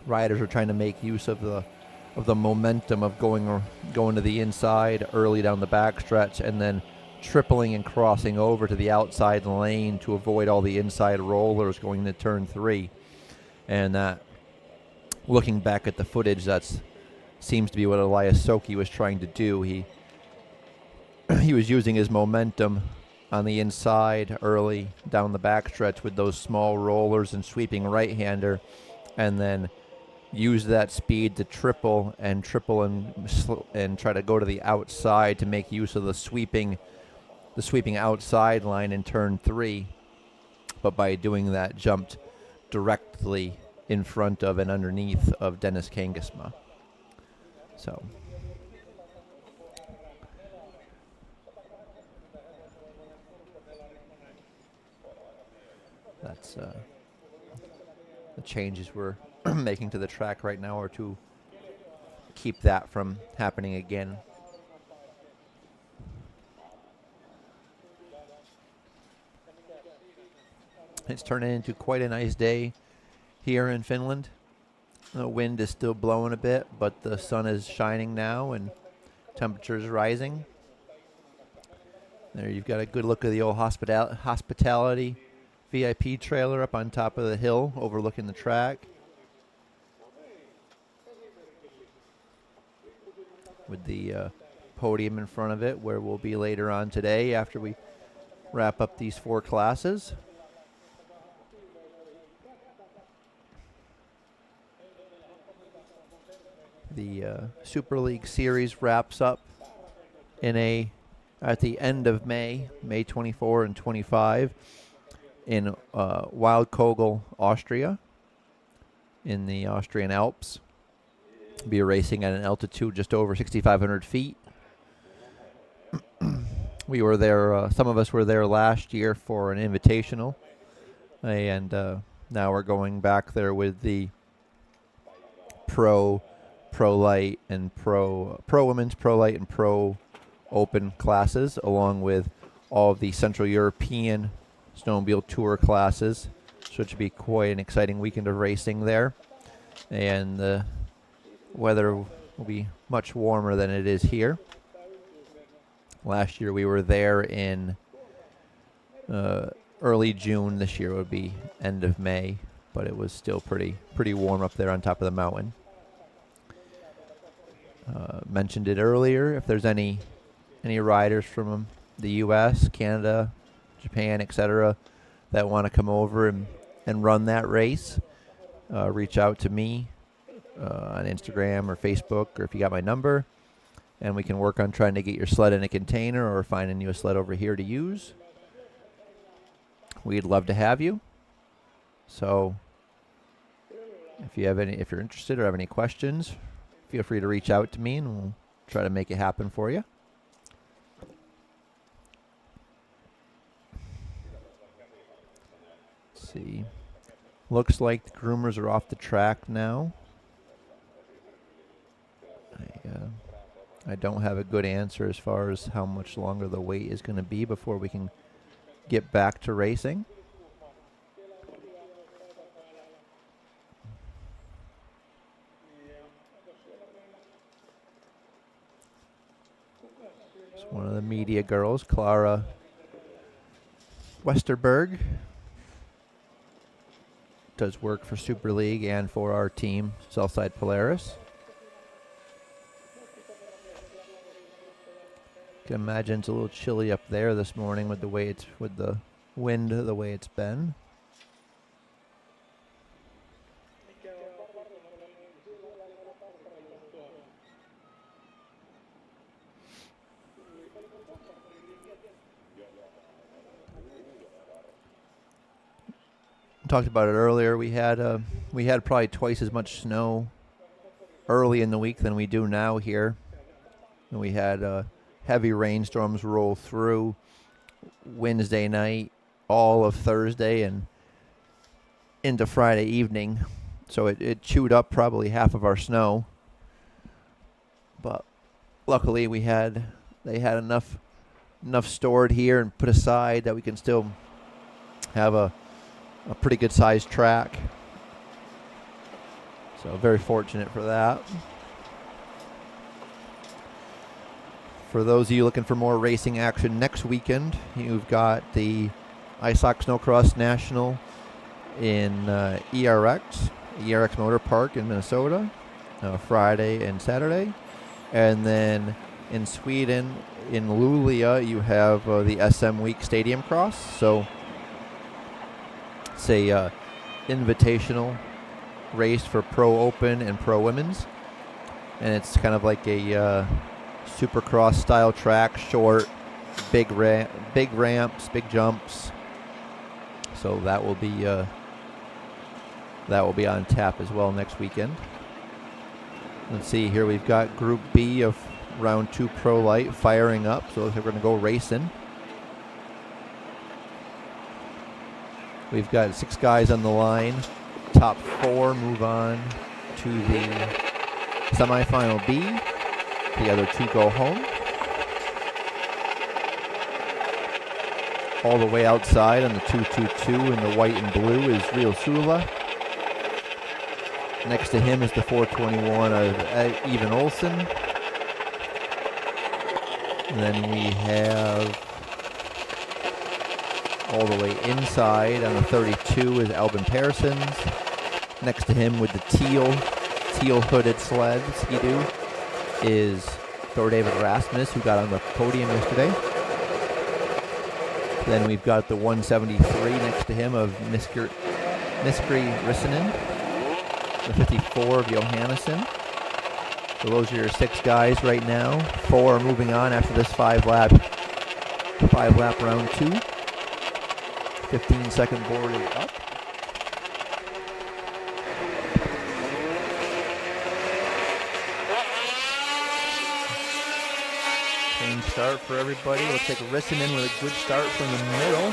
riders are trying to make use of the momentum of going to the inside early down the backstretch, and then tripling and crossing over to the outside lane to avoid all the inside rollers going to turn 3. And that, looking back at the footage, that seems to be what Elias Soki was trying to do. He was using his momentum on the inside early down the backstretch with those small rollers and sweeping right-hander, and then use that speed to triple and try to go to the outside to make use of the sweeping outside line in turn 3. But by doing that, jumped directly in front of and underneath of Dennis Kangasma. So that's the changes we're making to the track right now are to keep that from happening again. It's turning into quite a nice day here in Finland. The wind is still blowing a bit, but the sun is shining now and temperatures rising. There you've got a good look at the old hospitality VIP trailer up on top of the hill overlooking the track. With the podium in front of it where we'll be later on today after we wrap up these 4 classes. The Super League series wraps up at the end of May 24 and 25, in Wildkogel, Austria, in the Austrian Alps. Be racing at an altitude just over 6,500 feet. We were there, some of us were there last year for an invitational, and now we're going back there with the Pro Lite, and Pro Women's, Pro Lite, and Pro Open classes, along with all of the Central European Snowmobile Tour classes. So it should be quite an exciting weekend of racing there. And the weather will be much warmer than it is here. Last year we were there in early June. This year would be end of May, but it was still pretty warm up there on top of the mountain. Mentioned it earlier. If there's any riders from the U.S., Canada, Japan, etc., that want to come over and run that race, reach out to me on Instagram or Facebook, or if you got my number, and we can work on trying to get your sled in a container or finding you a sled over here to use. We'd love to have you. So if you're interested or have any questions, feel free to reach out to me and we'll try to make it happen for you. Let's see. Looks like the groomers are off the track now. I don't have a good answer as far as how much longer the wait is going to be before we can get back to racing. It's one of the media girls, Clara Westerberg, does work for Super League and for our team, Southside Polaris. Can imagine it's a little chilly up there this morning with the wind the way it's been. Talked about it earlier. We had probably twice as much snow early in the week than we do now here, and we had heavy rainstorms roll through Wednesday night, all of Thursday, and into Friday evening. So it chewed up probably half of our snow. But luckily they had enough stored here and put aside that we can still have a pretty good sized track. So very fortunate for that. For those of you looking for more racing action next weekend, you've got the ISOC Snowcross National in ERX Motor Park in Minnesota, Friday and Saturday. And then in Sweden, in Luleå, you have the SM Week Stadium Cross. So it's a invitational race for Pro Open and Pro Women's. And it's kind of like a Supercross style track, short, big ramps, big jumps. So that will be on tap as well next weekend. Let's see here, we've got Group B of Round 2 Pro Lite firing up, so we're going to go racing. We've got 6 guys on the line. Top 4 move on to the semifinal B. The other 2 go home. All the way outside on the 222 in the white and blue is Real Sula. Next to him is the 421 of Even Olsen. And then we have all the way inside on the 32 is Albin Persons. Next to him with the teal hooded sled, Ski-Doo, is Thor David Rasmus, who got on the podium yesterday. Then we've got the 173 next to him of Miskri Rissanen, the 54 of Johannesson. So those are your 6 guys right now. 4 are moving on after this 5 lap round 2. 15-second board is up. Clean start for everybody. Looks like Rissanen with a good start from the middle.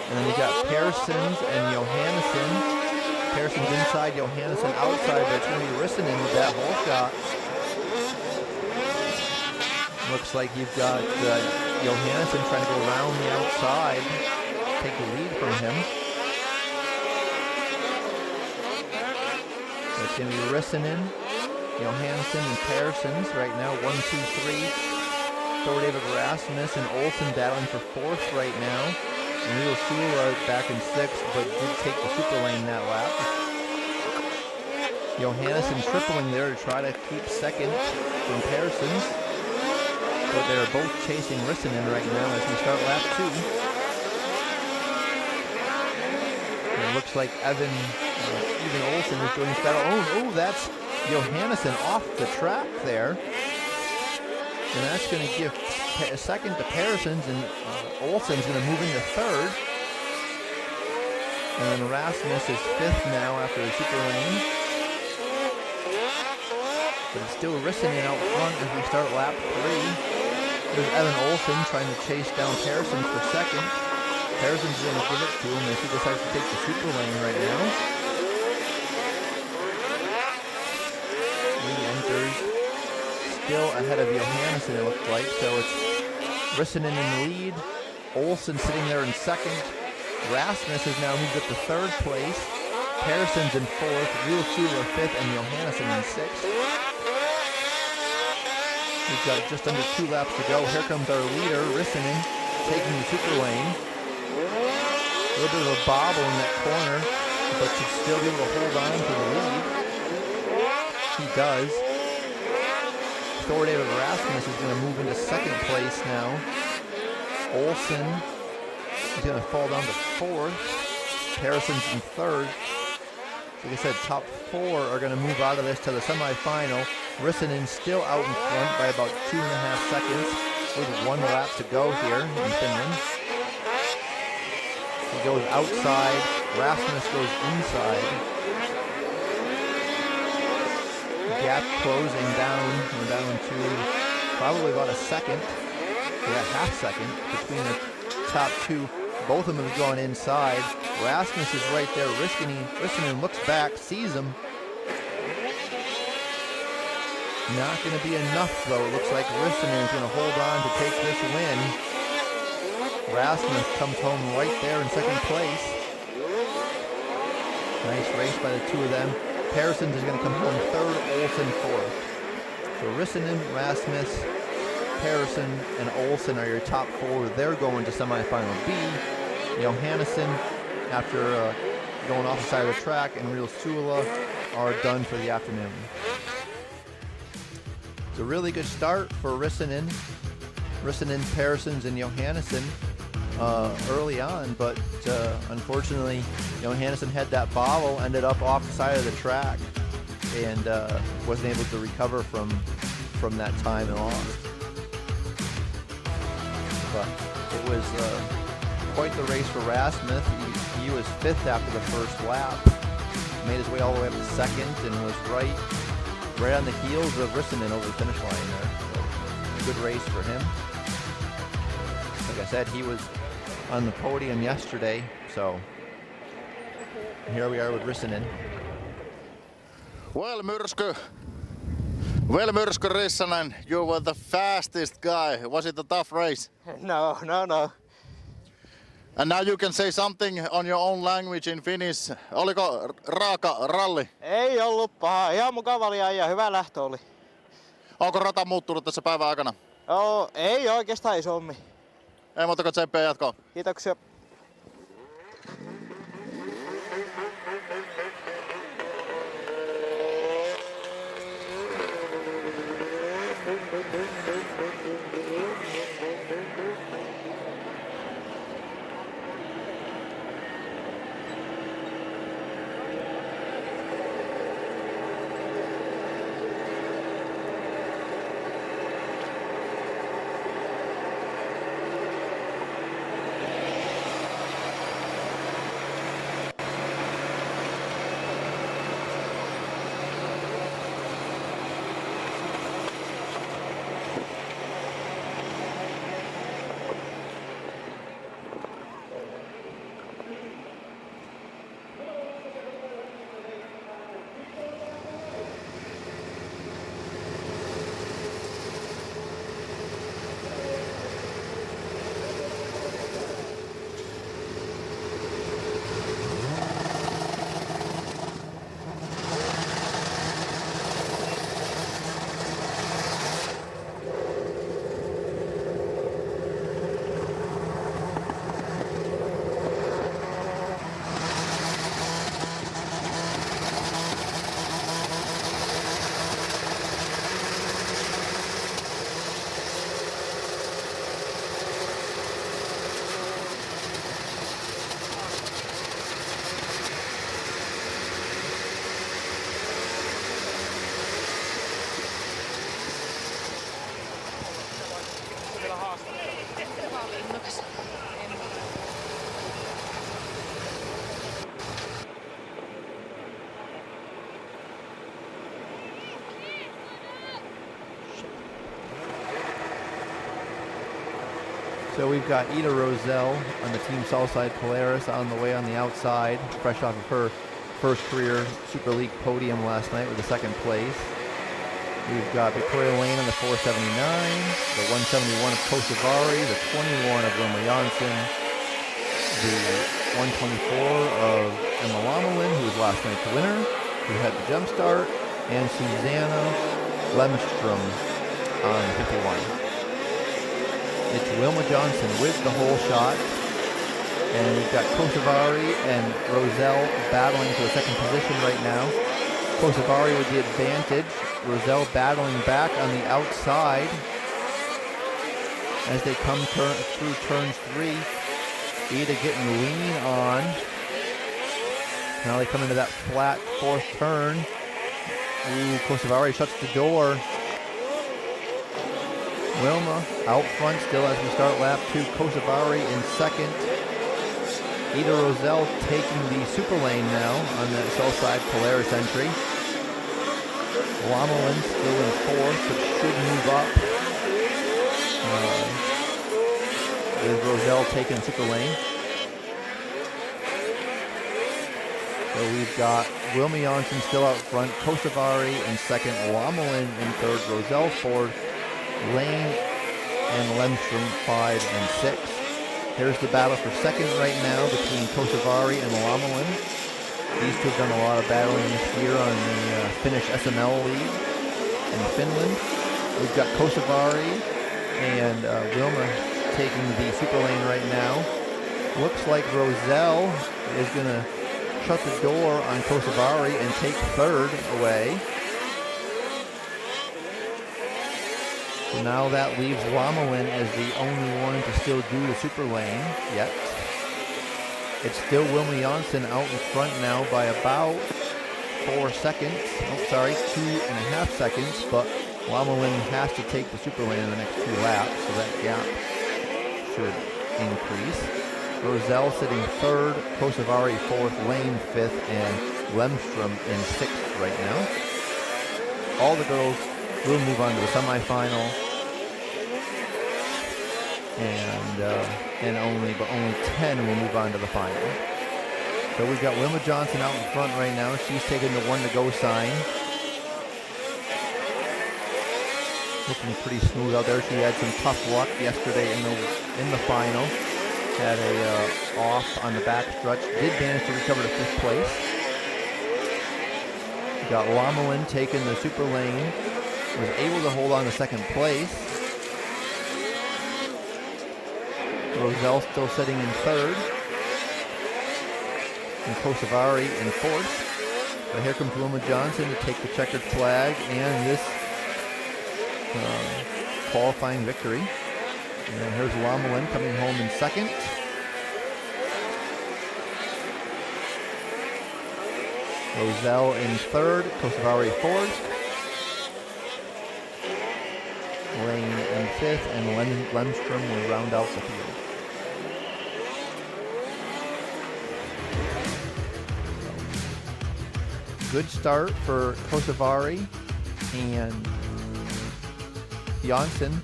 And then we got Pearsons and Johannesson. Pearson's inside, Johannesson outside, but it's going to be Rissanen with that whole shot. Looks like you've got Johannesson trying to go around the outside, take the lead from him. It's going to be Rissanen, Johannesson, and Pearsons right now. 1, 2, 3. David Rasmus and Olsen battling for fourth right now. And Leo Shula back in sixth, but did take the super lane that lap. Johannesson tripling there to try to keep second from Pearsons. But they're both chasing Rissanen right now as we start lap 2. And it looks like Evan Olsen is doing better. Oh, that's Johannesson off the track there. And that's going to give a second to Pearsons, and Olsen's going to move into third. And then Rasmus is fifth now after the super lane. But it's still Rissanen out front as we start lap 3. There's Evan Olsen trying to chase down Pearsons for second. Pearsons going to give it to him as he decides to take the super lane right now. He enters still ahead of Johannesson, it looks like. So it's Rissanen in the lead. Olsen sitting there in second. Rasmus has now moved up to third place. Pearsons in fourth. Real Schuler fifth, and Johannesson in sixth. We've got just under 2 laps to go. Here comes our leader, Rissanen, taking the super lane. A little bit of a bobble in that corner, but should still be able to hold on to the lead. He does. David Rasmus is going to move into second place now. Olsen is going to fall down to fourth. Pearsons in third. Like I said, top 4 are going to move out of this to the semifinal. Rissanen still out in front by about 2.5 seconds with 1 lap to go here in Finland. He goes outside. Rasmus goes inside. Gap closing down. We're down to probably about a second. Yeah, half second between the top 2. Both of them have gone inside. Rasmus is right there. Rissanen looks back, sees him. Not going to be enough, though. It looks like Rissanen is going to hold on to take this win. Rasmus comes home right there in second place. Nice race by the 2 of them. Pearsons is going to come home third, Olsen fourth. So Rissanen, Rasmus, Pearson, and Olsen are your top 4. They're going to semifinal B. Johannesson, after going off the side of the track, and Real Sula are done for the afternoon. It's a really good start for Rissanen, Pearsons, and Johannesson early on, but unfortunately Johannesson had that bobble, ended up off the side of the track, and wasn't able to recover from that time and lost. But it was quite the race for Rasmus. He was 5th after the first lap, made his way all the way up to 2nd, and was right on the heels of Rissanen over the finish line there. So, a good race for him. Like I said, he was on the podium yesterday, so here we are with Rissanen. Well, Myrsky Rissanen, you were the fastest guy. Was it a tough race? No. And now you can say something on your own language in Finnish. Oliko raaka ralli? Ei ollut paha. Ihan mukava oli ja hyvä lähtö oli. Onko rata muuttunut tässä päivän aikana? Joo, ei oikeastaan isommin. Ei muuta kuin tsemppiä jatkoon. Kiitoksia. So we've got Ida Roselle on the Team Southside Polaris on the way on the outside, fresh off of her first career Super League podium last night with a second place. We've got Victoria Lane on the 479, the 171 of Kosovari, the 21 of Wilma Jansson, the 124 of Emma Lamelin, who was last night's winner, who had the jump start, and Susanna Lemstrom on 51. It's Wilma Jansson with the whole shot. And we've got Kosovari and Roselle battling for the second position right now. Kosovari with the advantage. Roselle battling back on the outside as they come through turns 3. Ida getting lean on. Now they come into that flat fourth turn. Ooh, Kosovari shuts the door. Wilma out front still as we start lap 2. Kosovari in second. Ida Roselle taking the super lane now on the Southside Polaris entry. Lamelin still in fourth, but should move up. With Roselle taking super lane. So we've got Wilma Jansson still out front, Kosovari in second, Lamelin in third, Roselle fourth, Lane and Lemstrom 5 and 6. Here's the battle for second right now between Kosovari and Lamelin. These two have done a lot of battling this year on the Finnish SML League in Finland. We've got Kosovari and Wilma taking the super lane right now. Looks like Roselle is going to shut the door on Kosovari and take third away. So now that leaves Lamelin as the only one to still do the super lane yet. It's still Wilma Jansson out in front now by about 4 seconds. Oh, sorry, 2.5 seconds, but Lamelin has to take the super lane in the next 2 laps, so that gap should increase. Roselle sitting third, Kosovari fourth, Lane fifth, and Lemstrom in sixth right now. All the girls will move on to the semifinal, and only 10 will move on to the final. So we've got Wilma Jansson out in front right now. She's taking the 1 to go sign. Looking pretty smooth out there. She had some tough luck yesterday in the final. Had a off on the back stretch. Did manage to recover to 5th place. Got Lamelin taking the super lane. Was able to hold on to 2nd place. Roselle still sitting in 3rd. And Kosovari in 4th. But here comes Wilma Jansson to take the checkered flag and this qualifying victory. And here's Lamelin coming home in 2nd. Roselle in 3rd, Kosovari 4th. Lane in 5th, and Lemstrom will round out the field. Good start for Kosovari and Jansson.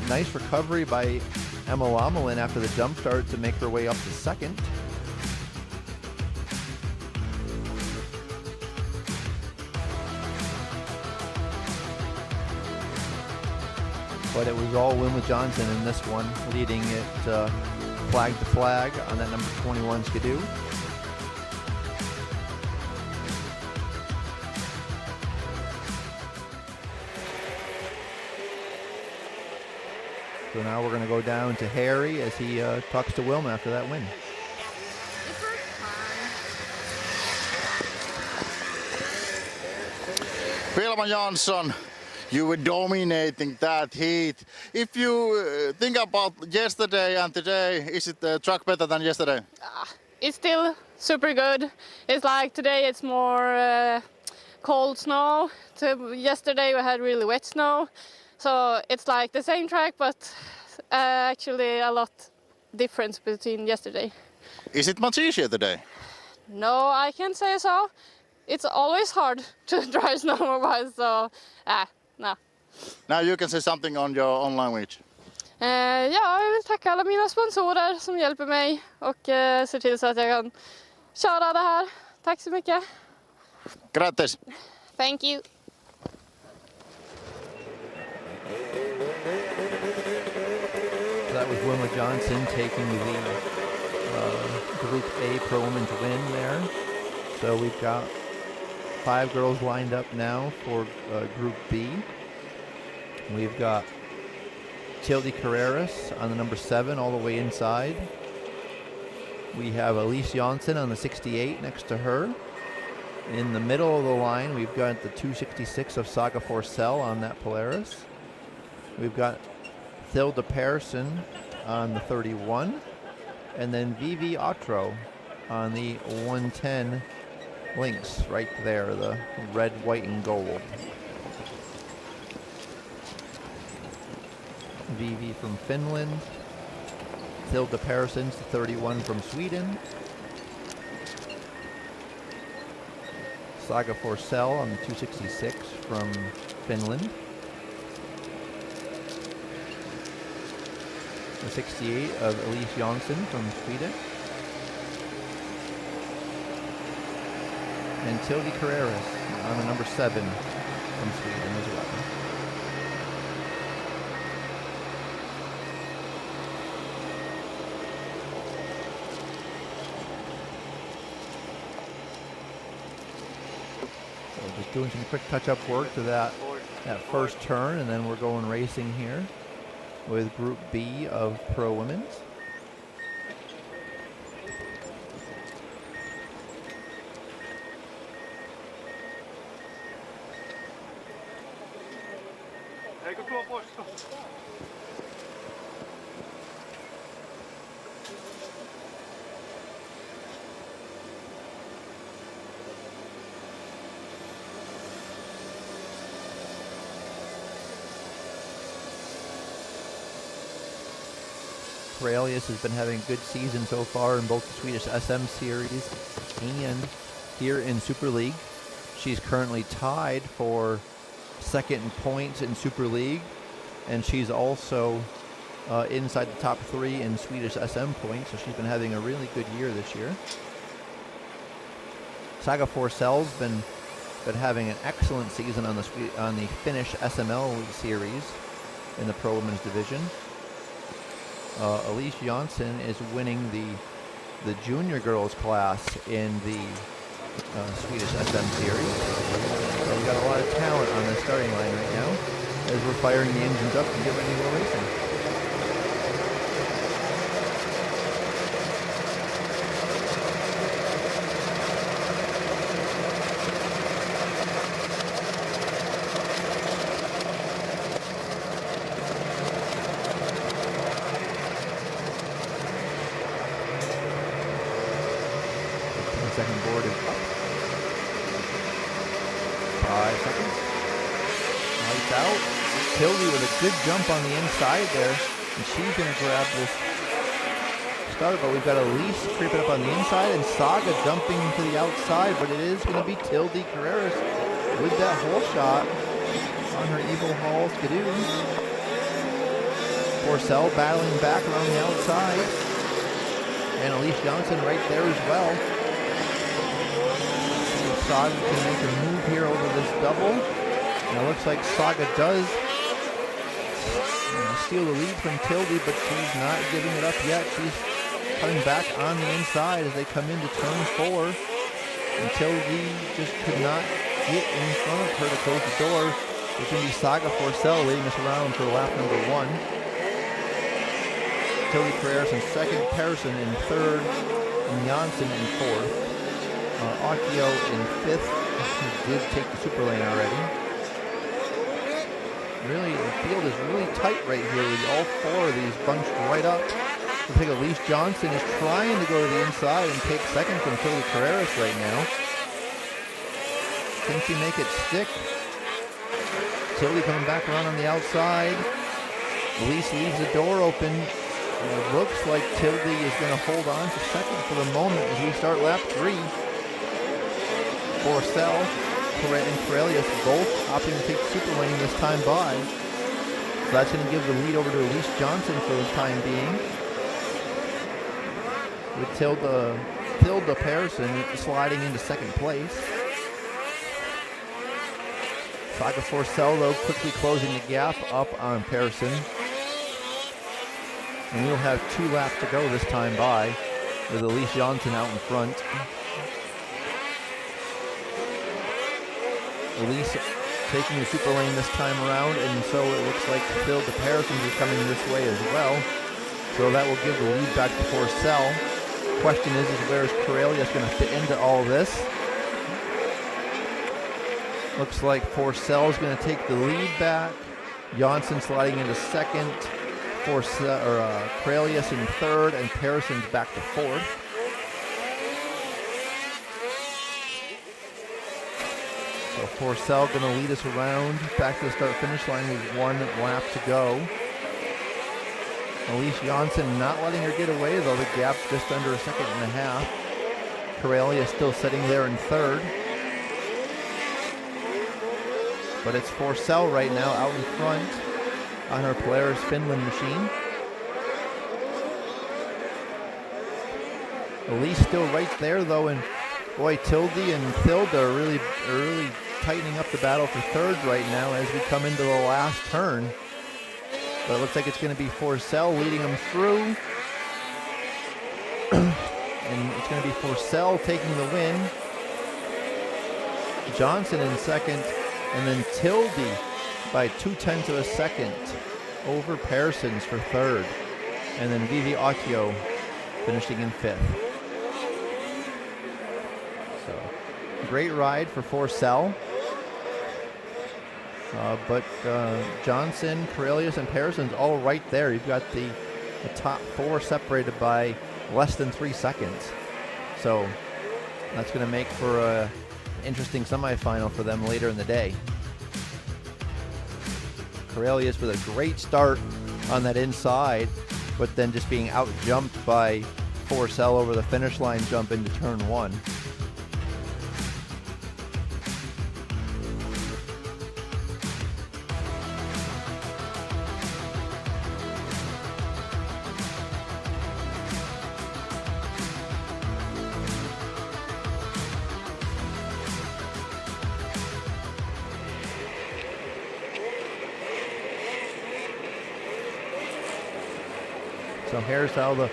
Nice recovery by Emma Lamelin after the jump start to make her way up to 2nd. But it was all Wilma Jansson in this one, leading it flag to flag on that number 21 Skidoo. So now we're going to go down to Harri as he talks to Wilma after that win. Wilma Jansson, you were dominating that heat. If you think about yesterday and today, is it the track better than yesterday? It's still super good. It's like today it's more cold snow. Yesterday we had really wet snow. So it's like the same track, but actually a lot difference between yesterday. Is it much easier today? No, I can't say so. It's always hard to drive snowmobile, so no. Now you can say something on your own language. Ja, jag vill tacka alla mina sponsorer som hjälper mig och ser till så att jag kan köra det här. Tack så mycket. Gratis. Thank you. That was Wilma Johnson taking the Group A Pro Women's win there. So we've got 5 girls lined up now for Group B. We've got Tilde Carreras on the number 7 all the way inside. We have Elise Jansson on the 68 next to her. In the middle of the line, we've got the 266 of Saga Forsell on that Polaris. We've got Thilda Persson on the 31. And then Vivi Otro on the 110 Lynx right there, the red, white, and gold. Vivi from Finland. Thilda Persson's the 31 from Sweden. Saga Forsell on the 266 from Finland. The 68 of Elise Jansson from Sweden. And Tilde Carreras on the number 7 from Sweden as well. So just doing some quick touch-up work to that first turn, and then we're going racing here with Group B of Pro Women's. Aurelius has been having a good season so far in both the Swedish SM Series and here in Super League. She's currently tied for second in points in Super League, and she's also inside the top 3 in Swedish SM points, so she's been having a really good year this year. Saga Forsell's been having an excellent season on the Finnish SML Series in the Pro Women's division. Elise Jansson is winning the junior girls class in the Swedish SM Series. So we've got a lot of talent on the starting line right now as we're firing the engines up and get ready to go racing. Second board is up. 5 seconds. Lights out. Tilde with a good jump on the inside there, and she's going to grab this start, but we've got Elise creeping up on the inside and Saga jumping to the outside, but it is going to be Tilde Carreras with that hole shot on her Evil Hall Skidoo. Forsell battling back around the outside, and Elise Jansson right there as well. Saga can make a move here over this double. And it looks like Saga does steal the lead from Tilde, but she's not giving it up yet. She's coming back on the inside as they come into turn 4. And Tilde just could not get in front of her to close the door. It's going to be Saga Forsell leading us around for lap number 1. Tilde Carreras in second, Persson in third, and Jansson in fourth. Akio in 5th, he did take the super lane already. Really, the field is really tight right here with all 4 of these bunched right up. I think Elise Jansson is trying to go to the inside and take second from Tilde Carreras right now. Can she make it stick? Tilde coming back around on the outside. Elise leaves the door open. It looks like Tilde is going to hold on to second for the moment as we start lap 3. Forsell and Corellius both opting to take super lane this time by. that's going to give the lead over to Elise Johnson for the time being. With Tilda Persson sliding into second place. Saga Forsell, though, quickly closing the gap up on Persson. And we'll have 2 laps to go this time by, with Elise Johnson out in front. Elise taking the super lane this time around, and so it looks like Tilda Persson is coming this way as well. So that will give the lead back to Forsell. Question is where is Corralius going to fit into all this? Looks like Forsell is going to take the lead back. Johnson sliding into second. Corralius in third, and Persson's back to fourth. So Forsell going to lead us around back to the start-finish line with 1 lap to go. Elise Johnson not letting her get away, though. The gap just under a second and a half. Corralius still sitting there in third. But it's Forsell right now out in front on her Polaris Finland machine. Elise still right there, though, and boy, Tildy and Tilda are really tightening up the battle for third right now as we come into the last turn. But it looks like it's going to be Forsell leading them through. And it's going to be Forsell taking the win. Johnson in second, and then Tildy by 0.2 of a second over Persson's for third. And then Vivi Occhio finishing in fifth. So, great ride for Forsell. But Johnson, Corralius, and Persson's all right there. You've got the top 4 separated by less than 3 seconds. So that's going to make for an interesting semifinal for them later in the day. Corralius with a great start on that inside, but then just being out-jumped by Forsell over the finish line jump into turn 1. So here's how the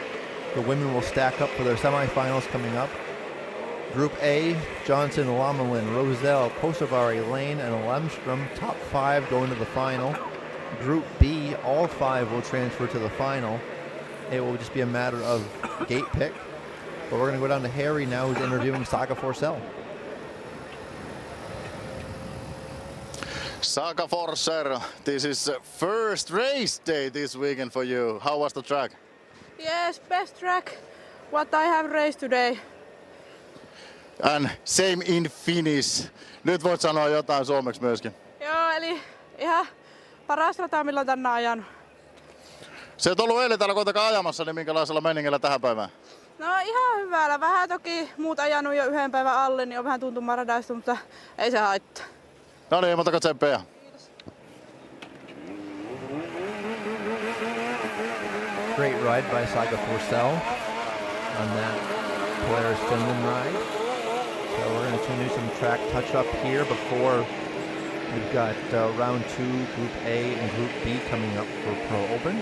women will stack up for their semifinals coming up. Group A, Johnson, Lamelin, Roselle, Kosovari, Lane, and Lemstrom, top 5 going to the final. Group B, all 5 will transfer to the final. It will just be a matter of gate pick. But we're going to go down to Harri now, who's interviewing Saga Forsell. Saga Forsell, this is the first race day this weekend for you. How was the track? Yes, best track what I have raced today. And same in Finnish. Nyt voit sanoa jotain suomeksi myöskin. Joo, eli ihan paras rata milloin tänne ajanut. Se et ollut eilen täällä kuitenkaan ajamassa, niin minkälaisella meningillä tähän päivään? No ihan hyvällä. Vähän toki muut ajanut jo 1 päivän alle, niin on vähän tuntumaan radasta, mutta ei se haittaa. No niin, montako tsemppejä. Great ride by Saga Forsell on that Polaris Finland ride. So we're going to do some track touch-up here before we've got round 2, Group A and Group B coming up for Pro Open.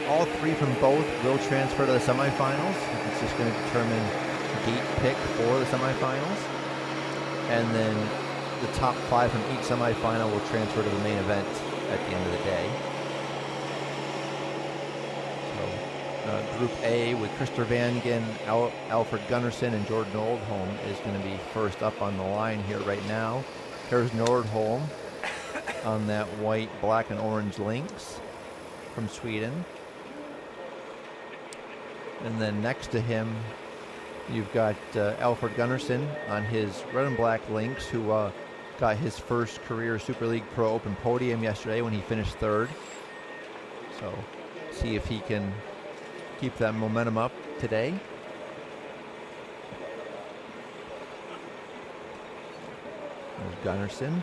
All 3 from both will transfer to the semifinals. It's just going to determine gate pick for the semifinals. And then the top 5 from each semifinal will transfer to the main event at the end of the day. Group A with Christer Vangen, Alfred Gunnarsson, and Jordan Nordholm is going to be first up on the line here right now. Here's Nordholm on that white, black, and orange Lynx from Sweden. And then next to him, you've got Alfred Gunnarsson on his red and black Lynx, who got his first career Super League Pro Open podium yesterday when he finished third. So see if he can keep that momentum up today. There's Gunnarsson.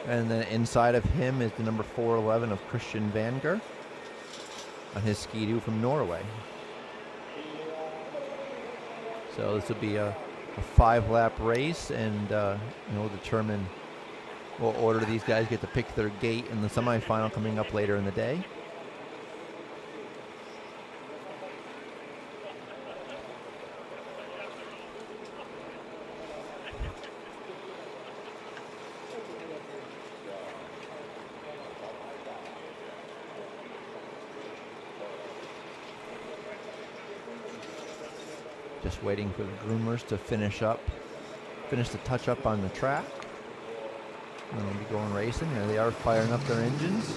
And then inside of him is the number 411 of Christian Vanger on his Ski-Doo from Norway. So this will be a 5-lap race, and we'll determine what order these guys get to pick their gate in the semifinal coming up later in the day. Just waiting for the groomers to finish the touch up on the track. And they'll be going racing. There they are, firing up their engines.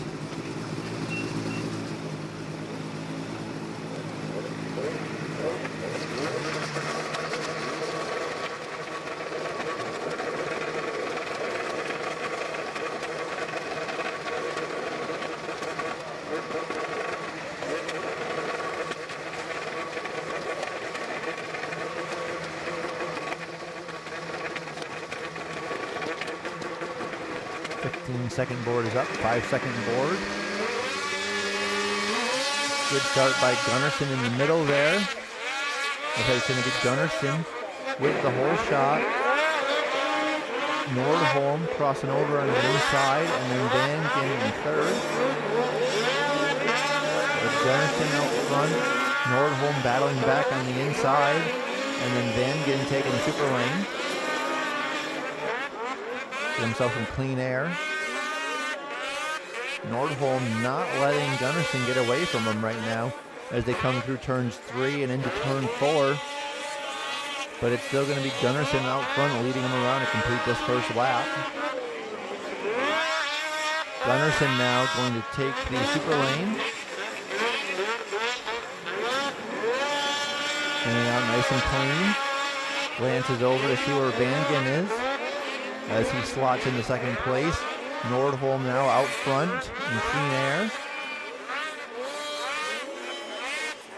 Second board is up, 5-second board. Good start by Gunnarsson in the middle there. Okay, it's going to be Gunnarsson with the whole shot. Nordholm crossing over on the inside, and then Van getting in third. With Gunnarsson out front, Nordholm battling back on the inside, and then Van getting taken super lane. Get himself some clean air. Nordholm not letting Gunnarsson get away from him right now as they come through turns 3 and into turn 4. But it's still going to be Gunnarsson out front leading him around to complete this first lap. Gunnarsson now going to take the super lane. Getting out nice and clean. Glances over to see where Vangen is as he slots into second place. Nordholm now out front in clean air.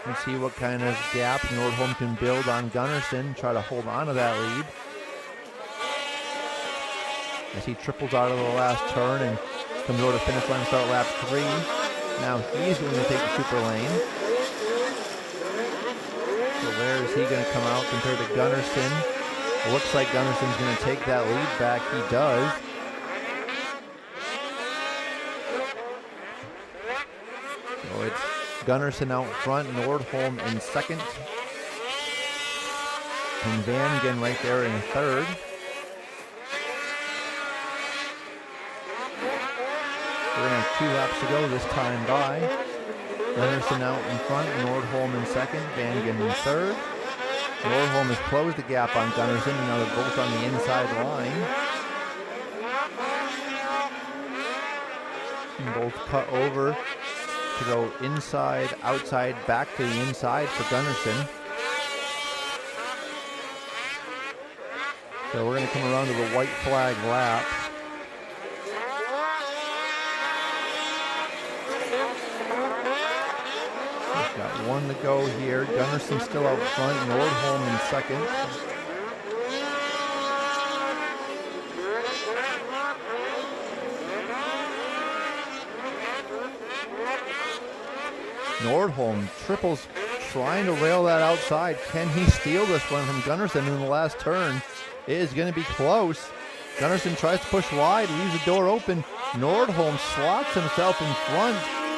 Let's see what kind of gap Nordholm can build on Gunnarsson, try to hold on to that lead. As he triples out of the last turn and comes over to finish line, start lap 3. Now he's going to take the super lane. So where is he going to come out compared to Gunnarsson? It looks like Gunnarsson's going to take that lead back. He does. So it's Gunnarsson out front, Nordholm in second, and Vangen right there in third. We're going to have 2 laps to go this time by. Gunnarsson out in front, Nordholm in second, Vangen in third. Nordholm has closed the gap on Gunnarsson, and now they're both on the inside line. And both cut over to go inside, outside, back to the inside for Gunnarsson. So we're going to come around to the white flag lap. We've got 1 to go here. Gunnarsson still out front, Nordholm in second. Nordholm triples, trying to rail that outside. Can he steal this one from Gunnarsson in the last turn? It is going to be close. Gunnarsson tries to push wide, leaves the door open. Nordholm slots himself in front,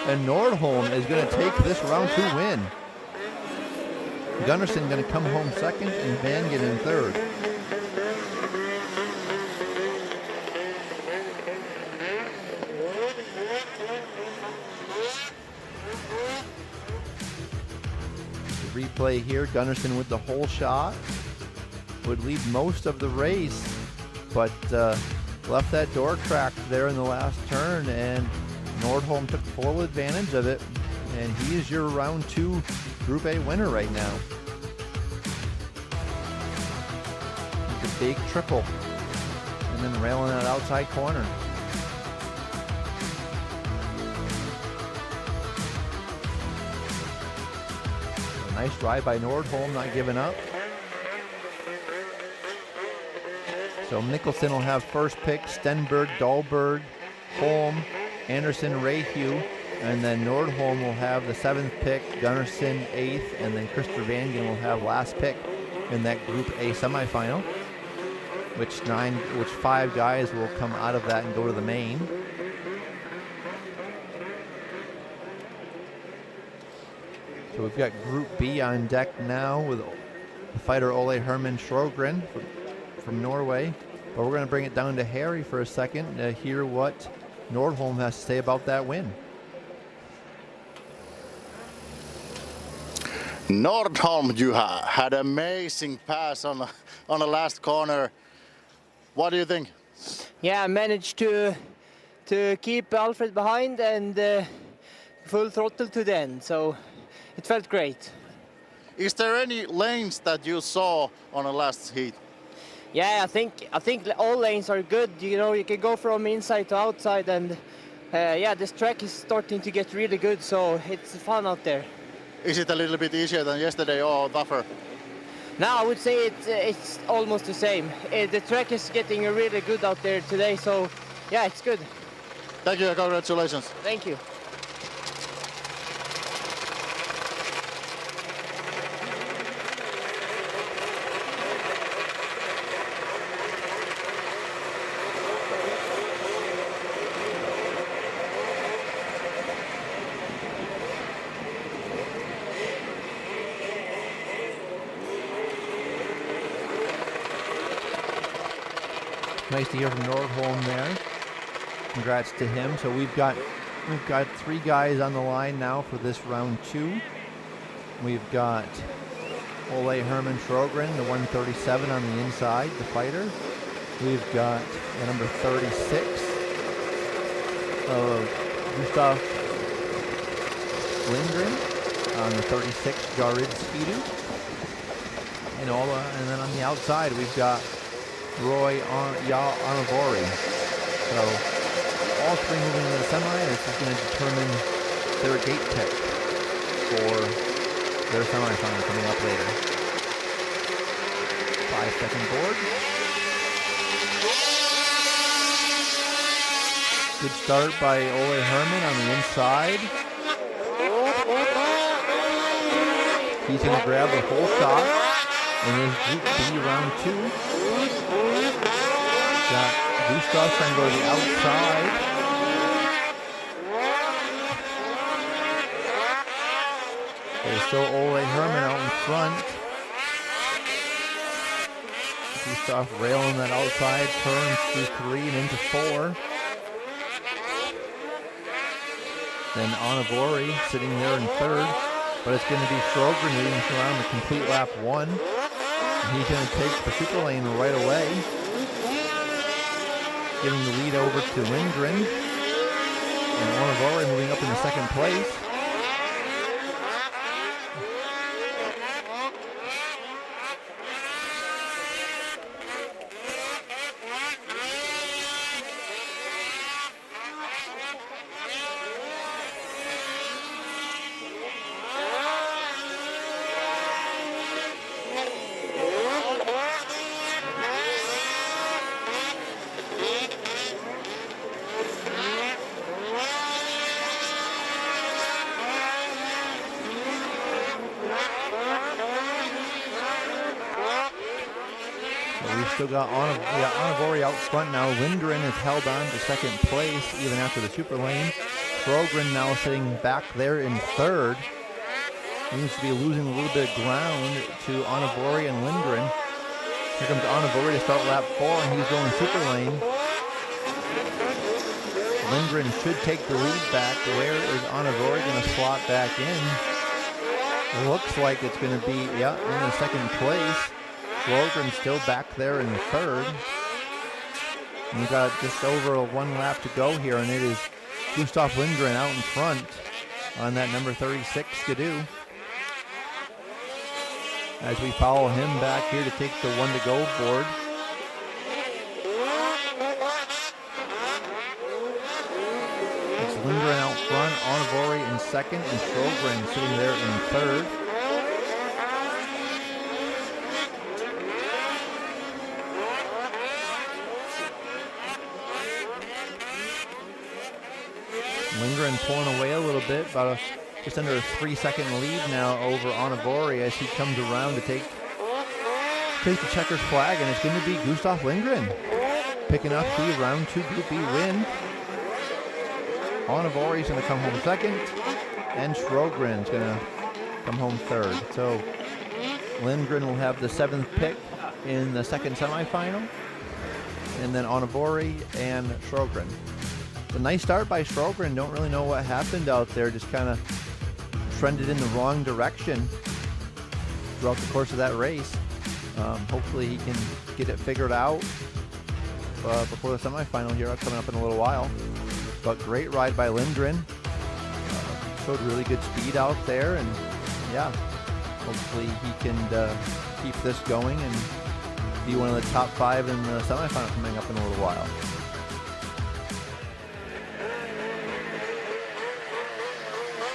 and Nordholm is going to take this round 2 win. Gunnarsson going to come home second, and Vangen in third. Replay here, Gunnarsson with the whole shot. Would lead most of the race, but left that door cracked there in the last turn, and Nordholm took full advantage of it, and he is your round 2 Group A winner right now. The big triple, and then railing that outside corner. Nice drive by Nordholm, not giving up. So Nicholson will have first pick, Stenberg, Dahlberg, Holm, Anderson, Rayhew, and then Nordholm will have the 7th pick, Gunnarsson 8th, and then Christopher Vangen will have last pick in that Group A semifinal, which 5 guys will come out of that and go to the main. So we've got Group B on deck now with the fighter Ole Herman Sjogren from Norway. But we're going to bring it down to Harri for a second to hear what Nordholm has to say about that win. Nordholm, you had amazing pass on the last corner. What do you think? Yeah, I managed to keep Alfred behind and full throttle to the end, so it felt great. Is there any lanes that you saw on the last heat? Yeah, I think all lanes are good. You know, you can go from inside to outside, and yeah, this track is starting to get really good, so it's fun out there. Is it a little bit easier than yesterday or tougher? No, I would say it's almost the same. The track is getting really good out there today, so yeah, it's good. Thank you and congratulations. Thank you. Nice to hear from Nordholm there. Congrats to him. So we've got 3 guys on the line now for this round 2. We've got Ole Herman Sjogren, the 137 on the inside, the fighter. We've got the number 36 of Gustav Lindgren on the 36 Jared Skidu. And then on the outside we've got Roy Anavori. So all 3 moving into the semi. This is going to determine their gate pick for their semifinal coming up later. 5-second board. Good start by Ole Herman on the inside. He's going to grab the whole shot in his Group B round 2. Got Gustav trying to go to the outside. There's still Ole Herman out in front. Gustav railing that outside, turns through 3 and into 4. Then Anavori sitting there in 3rd. But it's going to be Sjogren leading around the complete lap 1. And he's going to take the super lane right away, giving the lead over to Lindgren. And Anavori moving up in the 2nd place. Still got Anavori out front now. Lindgren is held on to 2nd place even after the super lane. Sjogren now sitting back there in 3rd. Seems to be losing a little bit of ground to Anavori and Lindgren. Here comes Anavori to start lap 4, and he's going super lane. Lindgren should take the lead back. Where is Anavori going to slot back in? Looks like it's going to be, in the 2nd place. Sjogren still back there in 3rd. And we've got just over 1 lap to go here, and it is Gustav Lindgren out in front on that number 36 Skidoo. As we follow him back here to take the 1 to go board. It's Lindgren out front, Anavori in 2nd, and Sjogren sitting there in 3rd. pulling away a little bit, about just under a 3-second lead now over Onivori as he comes around to take the checker's flag, and it's going to be Gustav Lindgren picking up the round 2 Group B win. Onivori's going to come home second, and Sjögren's going to come home third. So Lindgren will have the 7th pick in the second semifinal, and then Onivori and Sjögren. It's a nice start by Sjögren. Don't really know what happened out there. Just kind of trended in the wrong direction throughout the course of that race. Hopefully he can get it figured out before the semifinal here coming up in a little while. But great ride by Lindgren. Showed really good speed out there, and yeah, hopefully he can keep this going and be one of the top 5 in the semifinal coming up in a little while.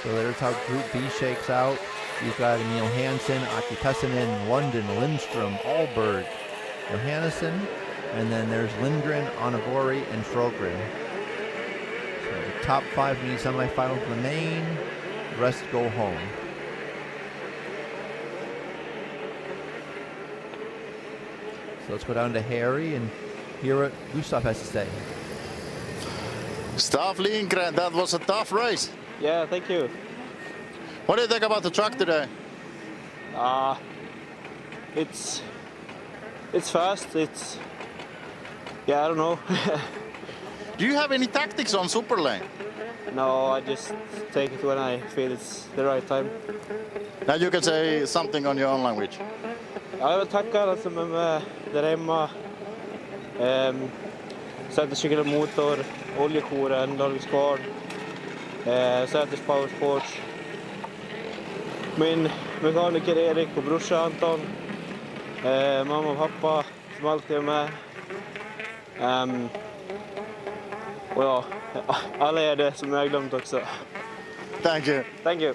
So there's how Group B shakes out. You've got Emil Hansen, Aki Pessinen, London, Lindstrom, Allberg, Johannesson, and then there's Lindgren, Onivori, and Sjögren. So the top 5 in the semifinal for the main, the rest go home. So let's go down to Harri and hear what Gustav has to say. Staff Lindgren, that was a tough race. Yeah, thank you. What do you think about the track today? It's fast. It's, yeah, I don't know. Do you have any tactics on Super Lane? No, I just take it when I feel it's the right time. Now you can say something on your own language. Jag vill tacka alla som är med där hemma. Säterscykel motor, oljejouren, LiveSports, Säters Power Sports, min mekaniker Erik och brorsa Anton, mamma och pappa som alltid är med. Och ja, alla är det som jag har glömt också. Thank you. Thank you.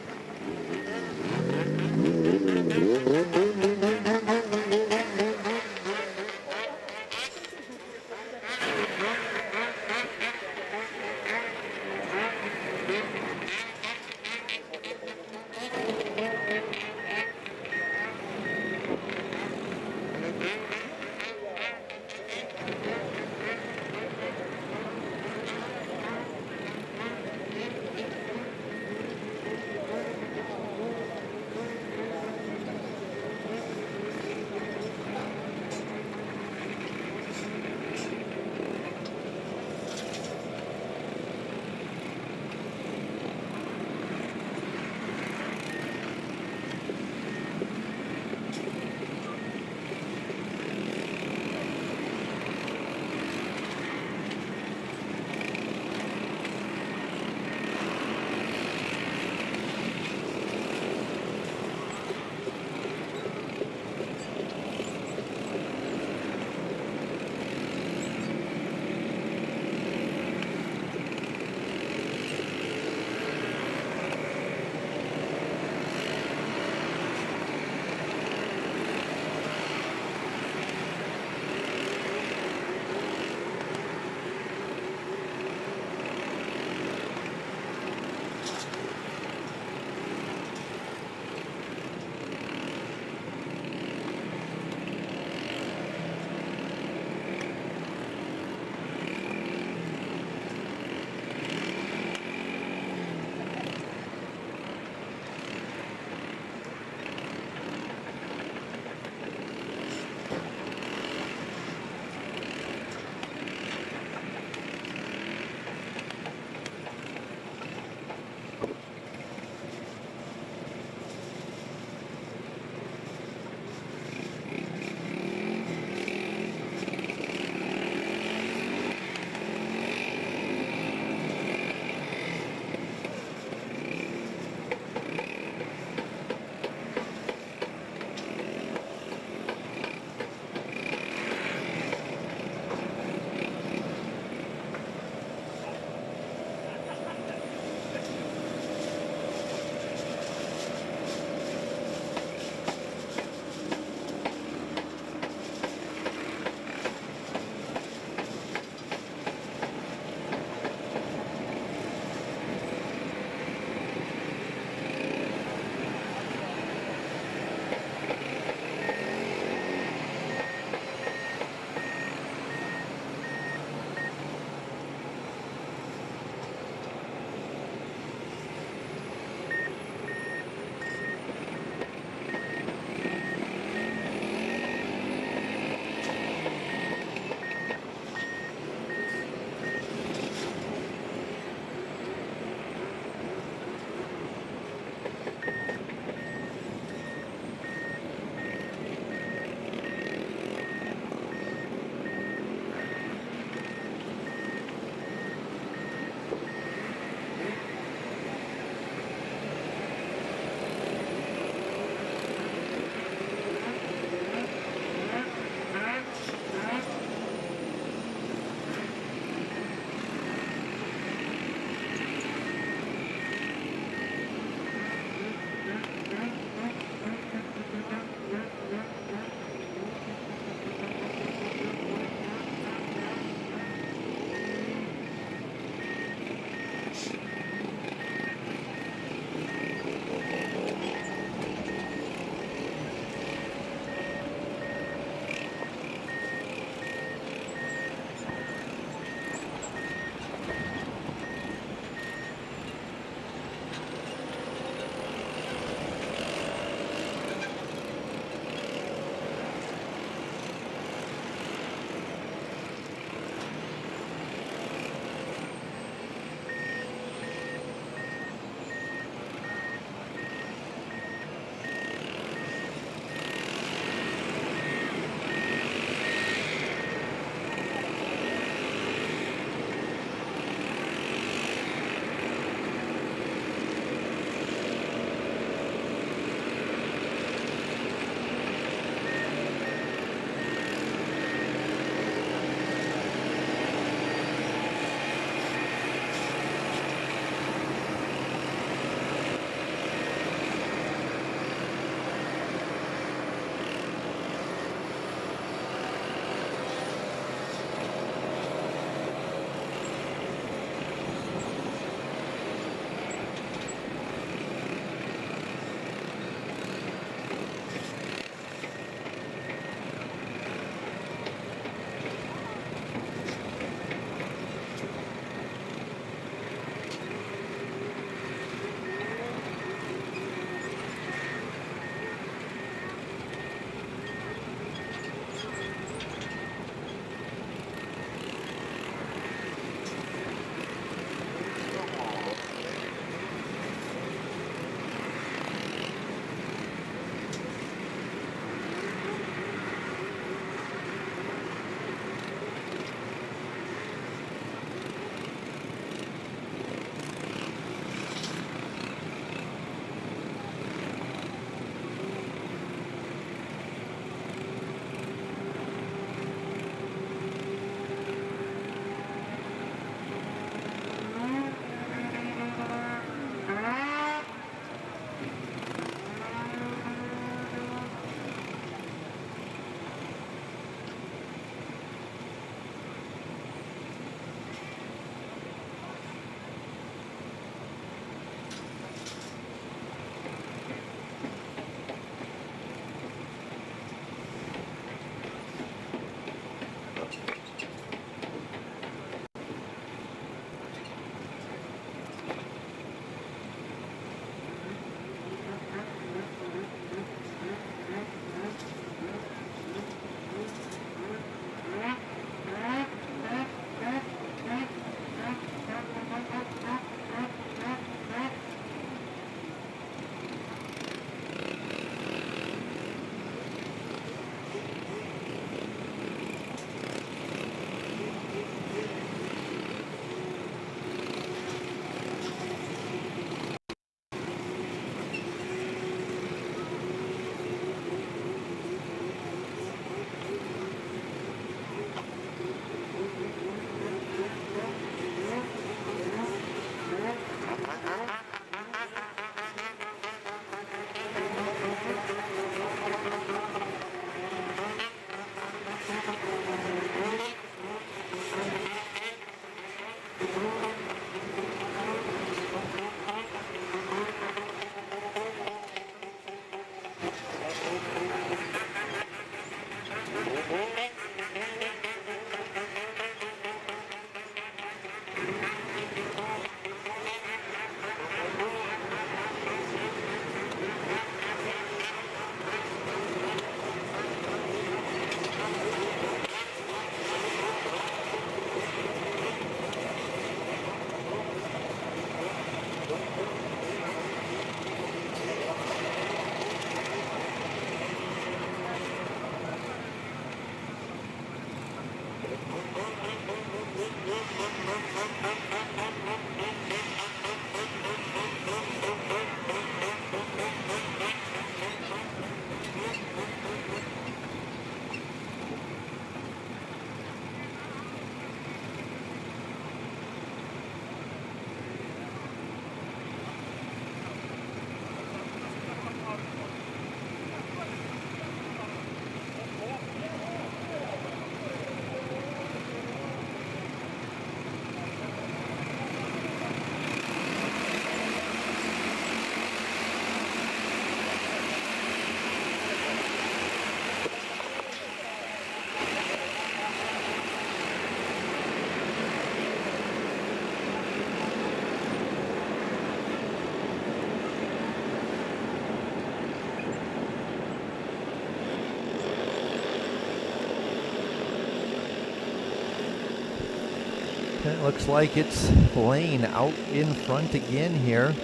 It looks like it's Lane out in front again here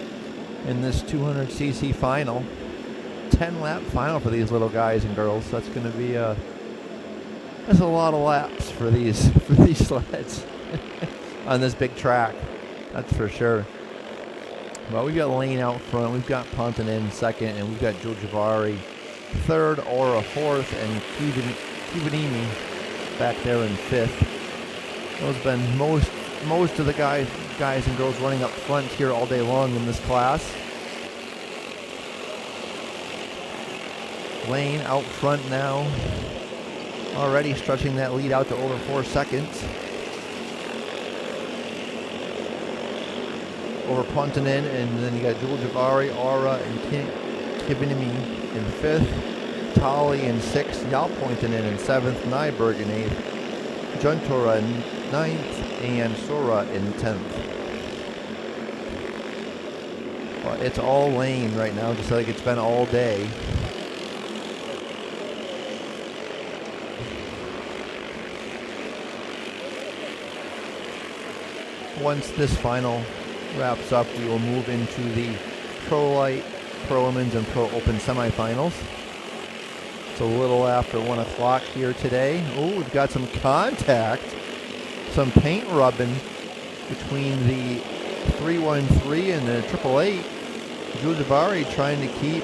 in this 200cc final. 10-lap final for these little guys and girls. That's going to be that's a lot of laps for these sleds on this big track. That's for sure. Well, we've got Lane out front, we've got Pontonen second, and we've got Joe Javari third, Aura fourth, and Kivanimi back there in fifth. Those have been most of the guys and girls running up front here all day long in this class. Lane out front now, already stretching that lead out to over 4 seconds. Over Pontonen, and then you got Joel Javari, Aura, and Kivanimi in fifth, Tali in sixth, Jalpointinen in seventh, Nyberg in eighth, Juntora in ninth, and Sora in 10th. Well, it's all Lane right now, just like it's been all day. Once this final wraps up, we will move into the Pro Lite, Pro Women's, and Pro Open semifinals. It's a little after 1 o'clock here today. Oh, we've got some contact, some paint rubbing between the 313 and the 888. Joe Javari trying to keep.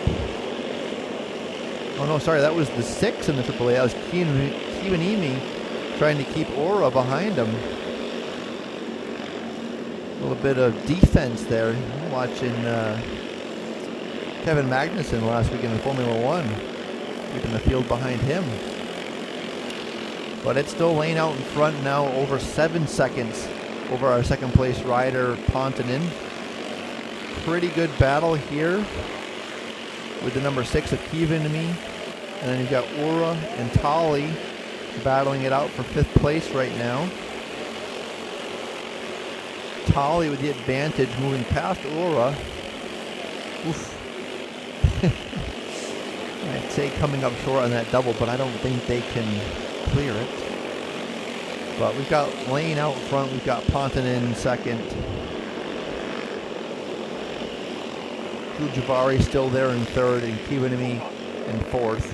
Oh no, sorry, that was the 6 in the 888. That was Kivanimi trying to keep Aura behind him. A little bit of defense there. Watching Kevin Magnussen last week in Formula One, keeping the field behind him. But it's still Lane out in front now, over 7 seconds over our second place rider Pontonen. Pretty good battle here with the number 6 of Kivanimi, and then you've got Aura and Tali battling it out for 5th place right now. Tali with the advantage, moving past Aura. Oof. I'd say coming up short on that double, but I don't think they can clear it. But we've got Lane out front, we've got Pontonen second. Javari still there in third, and Kivanimi in fourth.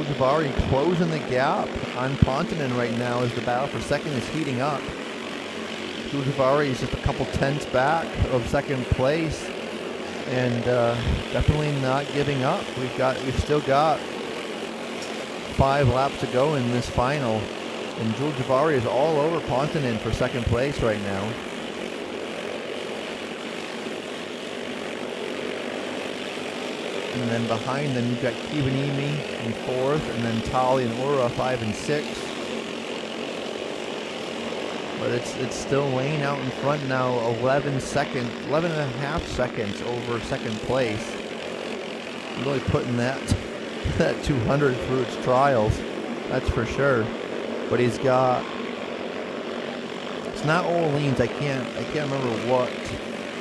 Javari closing the gap on Pontonen right now as the battle for second is heating up. Javari is just a couple tenths back of second place, and definitely not giving up. We've still got 5 laps to go in this final, and Joel Javari is all over Pontonen for second place right now. And then behind them, you've got Kivanimi in fourth, and then Tali and Aura 5 and 6. But it's still Lane out in front now, 11 and a half seconds over second place. Really putting that 200 through its trials, that's for sure. But he's got, it's not Orleans, I can't remember what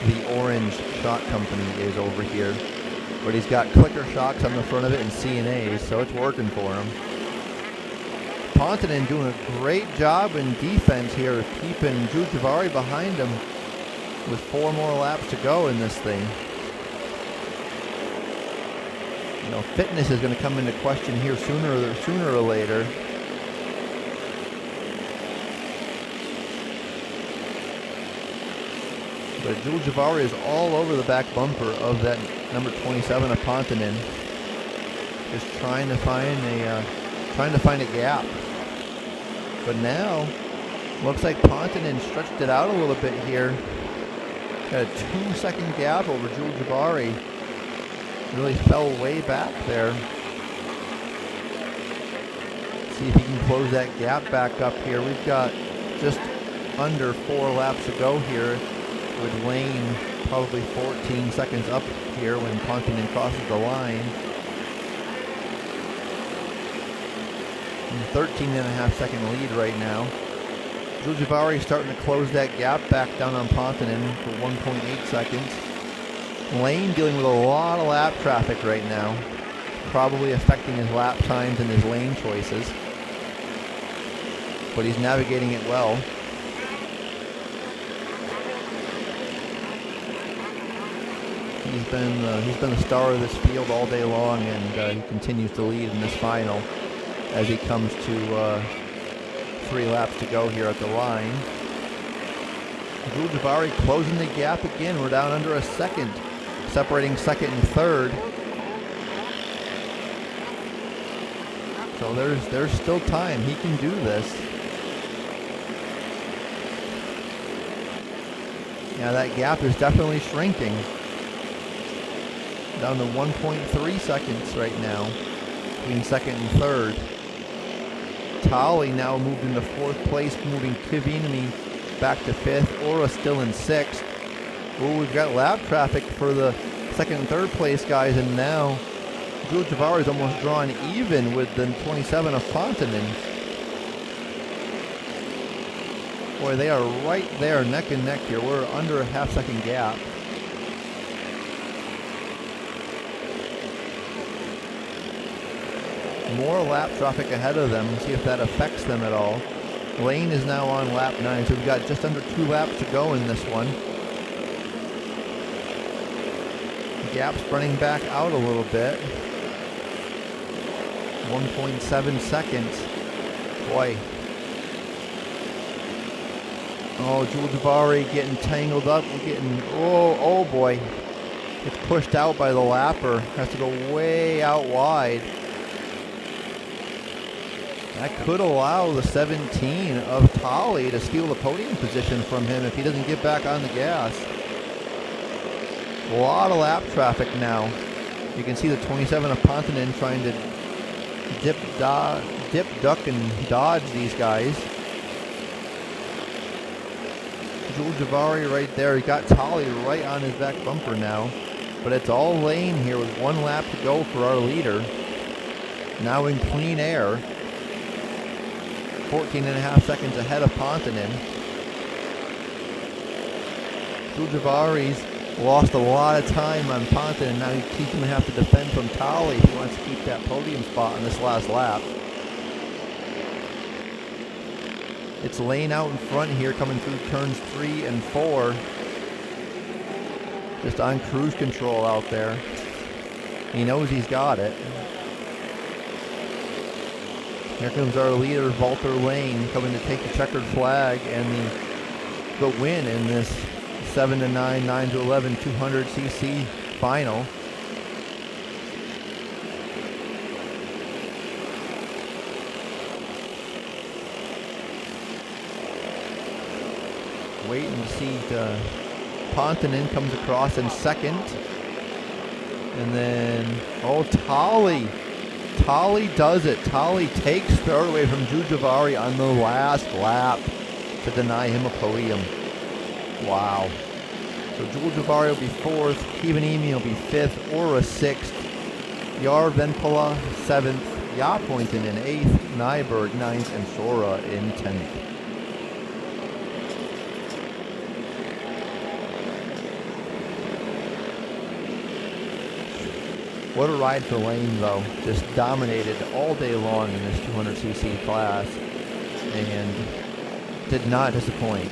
the orange shock company is over here. But he's got clicker shocks on the front of it and CNAs, so it's working for him. Pontonen doing a great job in defense here, keeping Joe Javari behind him with 4 more laps to go in this thing. You know, fitness is going to come into question here sooner or later. But Joel Javari is all over the back bumper of that number 27 of Pontonen, just trying to find a gap. But now, looks like Pontonen stretched it out a little bit here. Got a 2-second gap over Joel Javari. Really fell way back there. See if he can close that gap back up here. We've got just under 4 laps to go here, with Lane probably 14 seconds up here when Pontonen crosses the line. And 13.5 second lead right now. Joel Javari starting to close that gap back down on Pontonen for 1.8 seconds. Lane dealing with a lot of lap traffic right now, probably affecting his lap times and his lane choices, but he's navigating it well. He's been the star of this field all day long, and he continues to lead in this final as he comes to 3 laps to go here at the line. Brodify closing the gap again. We're down under a second, separating second and third. So there's still time. He can do this. Yeah, that gap is definitely shrinking. Down to 1.3 seconds right now between second and third. Tali now moved into 4th place, moving Kivinimi back to 5th. Ora still in 6th. Oh, we've got lap traffic for the 2nd and 3rd place guys, and now Brodify is almost drawn even with the 27 of Pontonen. Boy, they are right there, neck and neck here. We're under a half-second gap. More lap traffic ahead of them. See if that affects them at all. Lane is now on lap 9, so we've got just under 2 laps to go in this one. Gap spreading back out a little bit. 1.7 seconds. Boy. Oh, Brodify getting tangled up. We're getting, oh boy. Gets pushed out by the lapper. Has to go way out wide. That could allow the 17 of Tali to steal the podium position from him if he doesn't get back on the gas. A lot of lap traffic now. You can see the 27 of Pontonen trying to dip, duck, and dodge these guys. Brodify right there. He got Tali right on his back bumper now. But it's all Lane here with 1 lap to go for our leader. Now in clean air. 14.5 seconds ahead of Pontonen. Brodify's lost a lot of time on Pontonen. Now he's going to have to defend from Tali if he wants to keep that podium spot in this last lap. It's Lane out in front here, coming through turns 3 and 4. Just on cruise control out there. He knows he's got it. Here comes our leader, Walter Lane, coming to take the checkered flag and the win in this 7-9, 9-11, 200cc final. Wait and see. Pontonen comes across in second. And then, Tali does it. Tali takes third away from Brodify on the last lap to deny him a podium. Wow. So Brodify will be 4th, Kivinimi will be 5th, Ora 6th, Järvenpää 7th, Jaapointen in 8th, Nyberg 9th, and Sora in 10th. What a ride for Lane, though. Just dominated all day long in this 200cc class and did not disappoint.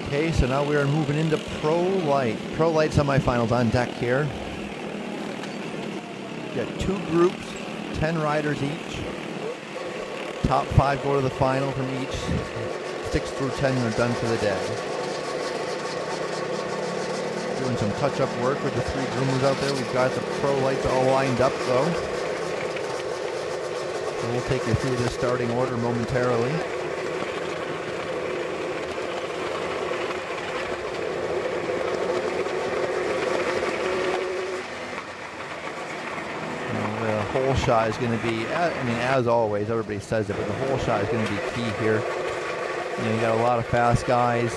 Okay, so now we are moving into Pro Lite. Pro Lite semifinals on deck here. We've got 2 groups, 10 riders each. Top 5 go to the final from each. 6 through 10 are done for the day. doing some touch-up work with the 3 groomers out there. We've got the pro lights all lined up, though. So we'll take you through this starting order momentarily. The hole shot is going to be, I mean, as always, everybody says it, but the hole shot is going to be key here. You know, you got a lot of fast guys.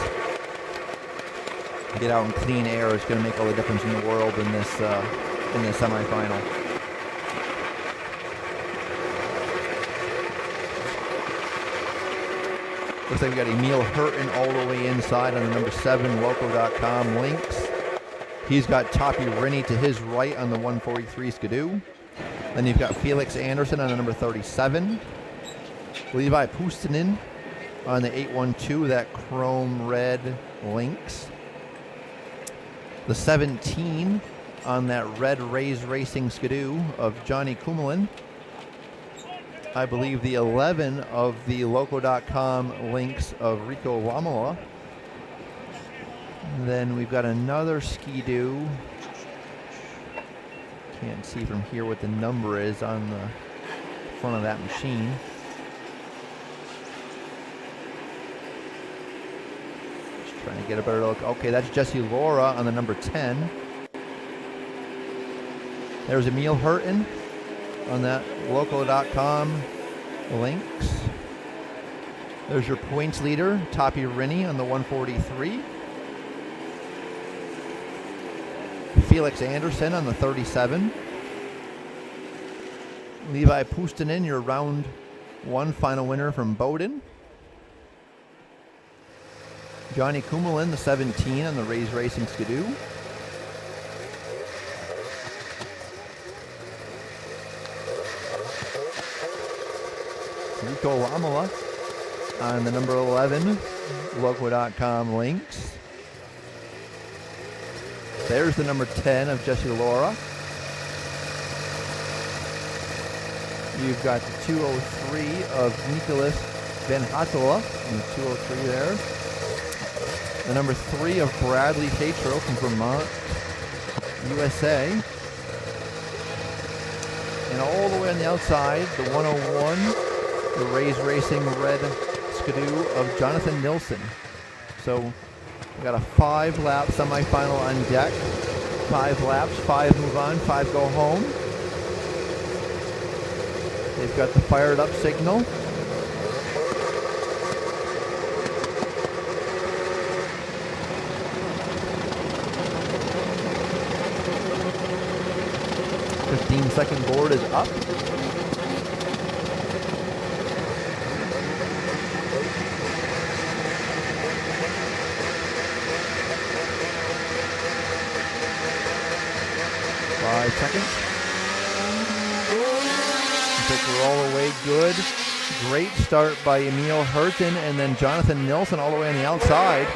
Get out in clean air is going to make all the difference in the world in this semifinal. Looks like we got Emil Hurton all the way inside on the number 7 Loco.com Lynx. He's got Topi Rinne to his right on the 143 Skidoo. Then you've got Felix Anderson on the number 37. Levi Pustinen on the 812, that chrome red Lynx. The 17 on that red Rays Racing Skidoo of Johnny Kummelin. I believe the 11 of the Loco.com Lynx of Rico Lamola. And then we've got another Skidoo. Can't see from here what the number is on the front of that machine. Just trying to get a better look. Okay, that's Jesse Laura on the number 10. There's Emil Hurton on that Loco.com Lynx. There's your points leader, Topi Rinne on the 143. Felix Anderson on the 37. Levi Pustinen, your round 1 final winner from Boden. Johnny Kummelin, the 17 on the Rays Racing Skidoo. Rico Lamola on the number 11 Loco.com Lynx. There's the number 10 of Jesse Laura. You've got the 203 of Nicholas Van Hattela in the 203 there. The number 3 of Bradley Tatro from Vermont, USA. And all the way on the outside, the 101, the Rays Racing red Skidoo of Jonathan Nilsson. So we got a 5-lap semifinal on deck. 5 laps, 5 move on, 5 go home. They've got the fired up signal. The 15-second board is up. Seconds. I think we're all the way good. Great start by Emil Hurton and then Jonathan Nilsson all the way on the outside.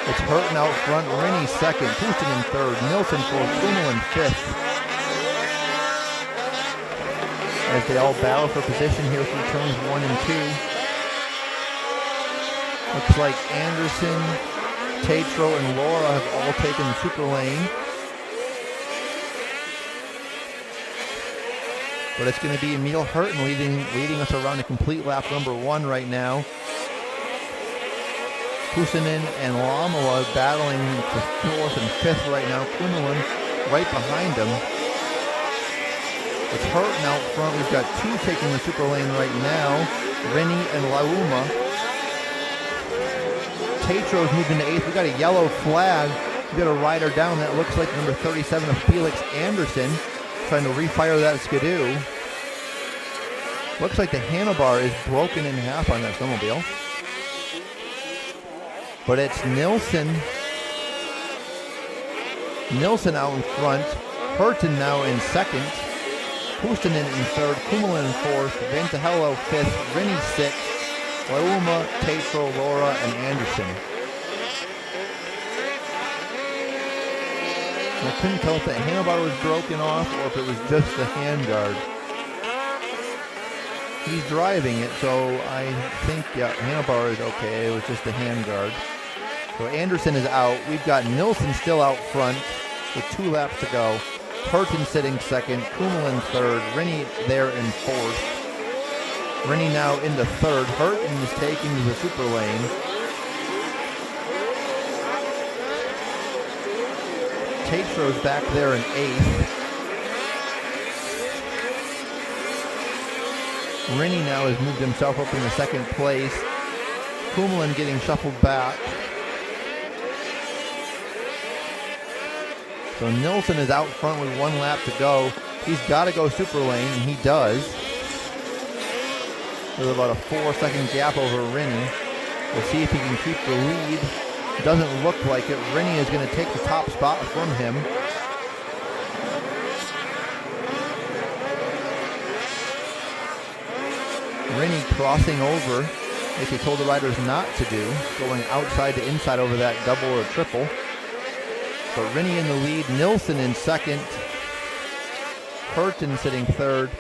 It's Hurton out front, Rinne second, Pustinen third, Nilsson fourth, Kummelin fifth. As they all battle for position here through turns 1 and 2. Looks like Anderson, Tatro and Laura have all taken the super lane. But it's going to be Emil Hurton leading us around a complete lap number 1 right now. Pustinen and Lamola battling for 4th and 5th right now. Kummelin right behind him. It's Hurton out front. We've got 2 taking the super lane right now. Rinne and Lauma. Tatro's moved into 8th. We got a yellow flag. We got a rider down. That looks like number 37 of Felix Anderson trying to refire that Skidoo. Looks like the handlebar is broken in half on that snowmobile. But it's Nilsson. Nilsson out in front. Hurton now in second. Pustinen in third. Kummelin in fourth. Vantahello fifth. Rinne sixth. Lauma, Tatro, Laura, and Anderson. I couldn't tell if the handlebar was broken off or if it was just the handguard. He's driving it, so I think, yeah, handlebar is okay. It was just the handguard. So Anderson is out. We've got Nilsson still out front with 2 laps to go. Hurton sitting second, Kummelin third, Rinne there in fourth. Rinne now into third. Hurton is taking the super lane. Tatero's back there in eighth. Rinne now has moved himself up into second place. Kummelin getting shuffled back. So Nilsson is out front with 1 lap to go. He's got to go super lane, and he does. There's about a 4-second gap over Rinne. We'll see if he can keep the lead. Doesn't look like it. Rinne is going to take the top spot from him. Rinne crossing over, like he told the riders not to do, going outside to inside over that double or triple. But Rinne in the lead, Nilsson in second, Hurton sitting third.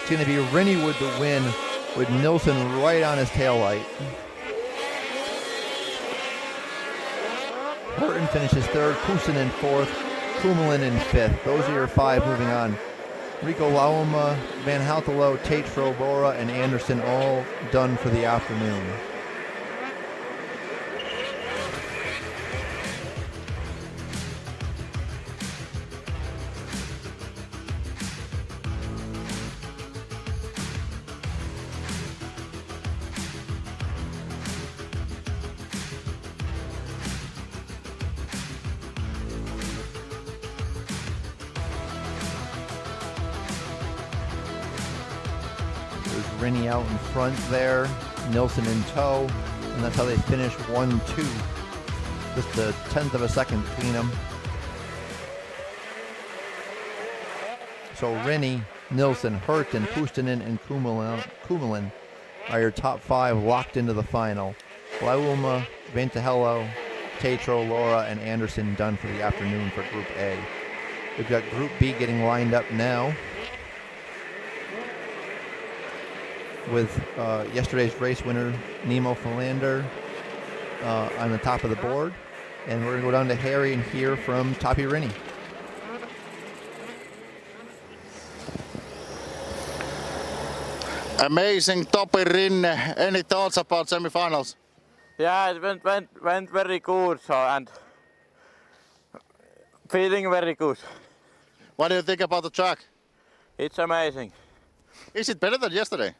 It's going to be Rinne with the win, with Nilsson right on his taillight. Hurton finishes third, Kuusen in fourth, Kummelin in fifth. Those are your 5 moving on. Rico Lauma, Van Haltelo, Tatro, Bora, and Anderson all done for the afternoon. Rinne out in front there, Nilsson in tow, and that's how they finish 1-2. Just a 1/10 of a second between them. So Rinne, Nilsson, Hurton, Puustinen, and Kummelin are your top 5 locked into the final. Lauma, Vantahello, Tatro, Laura, and Anderson done for the afternoon for Group A. We've got Group B getting lined up now, with yesterday's race winner, Nemo Philander, on the top of the board. And we're going to go down to Harri and hear from Tapi Rinne. Amazing, Tapi Rinne. Any thoughts about semifinals? Yeah, it went very good, so, and feeling very good. What do you think about the track? It's amazing. Is it better than yesterday?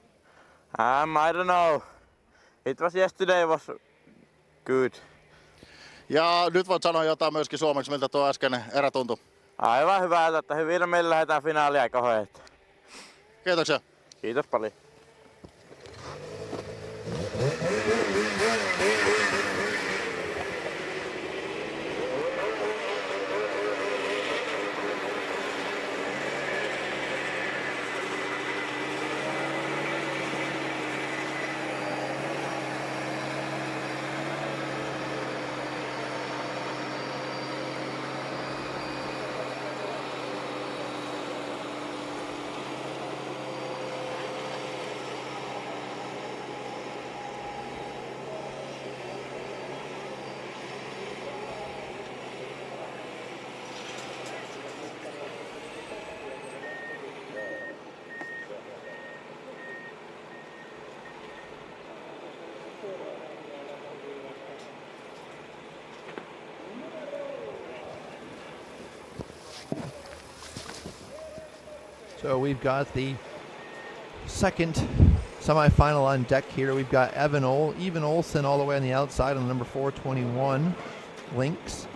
I don't know. It was yesterday was good. Ja nyt voit sanoa jotain myöskin suomeksi, miltä tuo äskeinen erä tuntui. Aivan hyvältä, että hyvin meillä lähdetään finaalia kohden. Kiitoksia. Kiitos paljon. So we've got the second semifinal on deck here. We've got Even Olsen all the way on the outside on number 421, Lynx.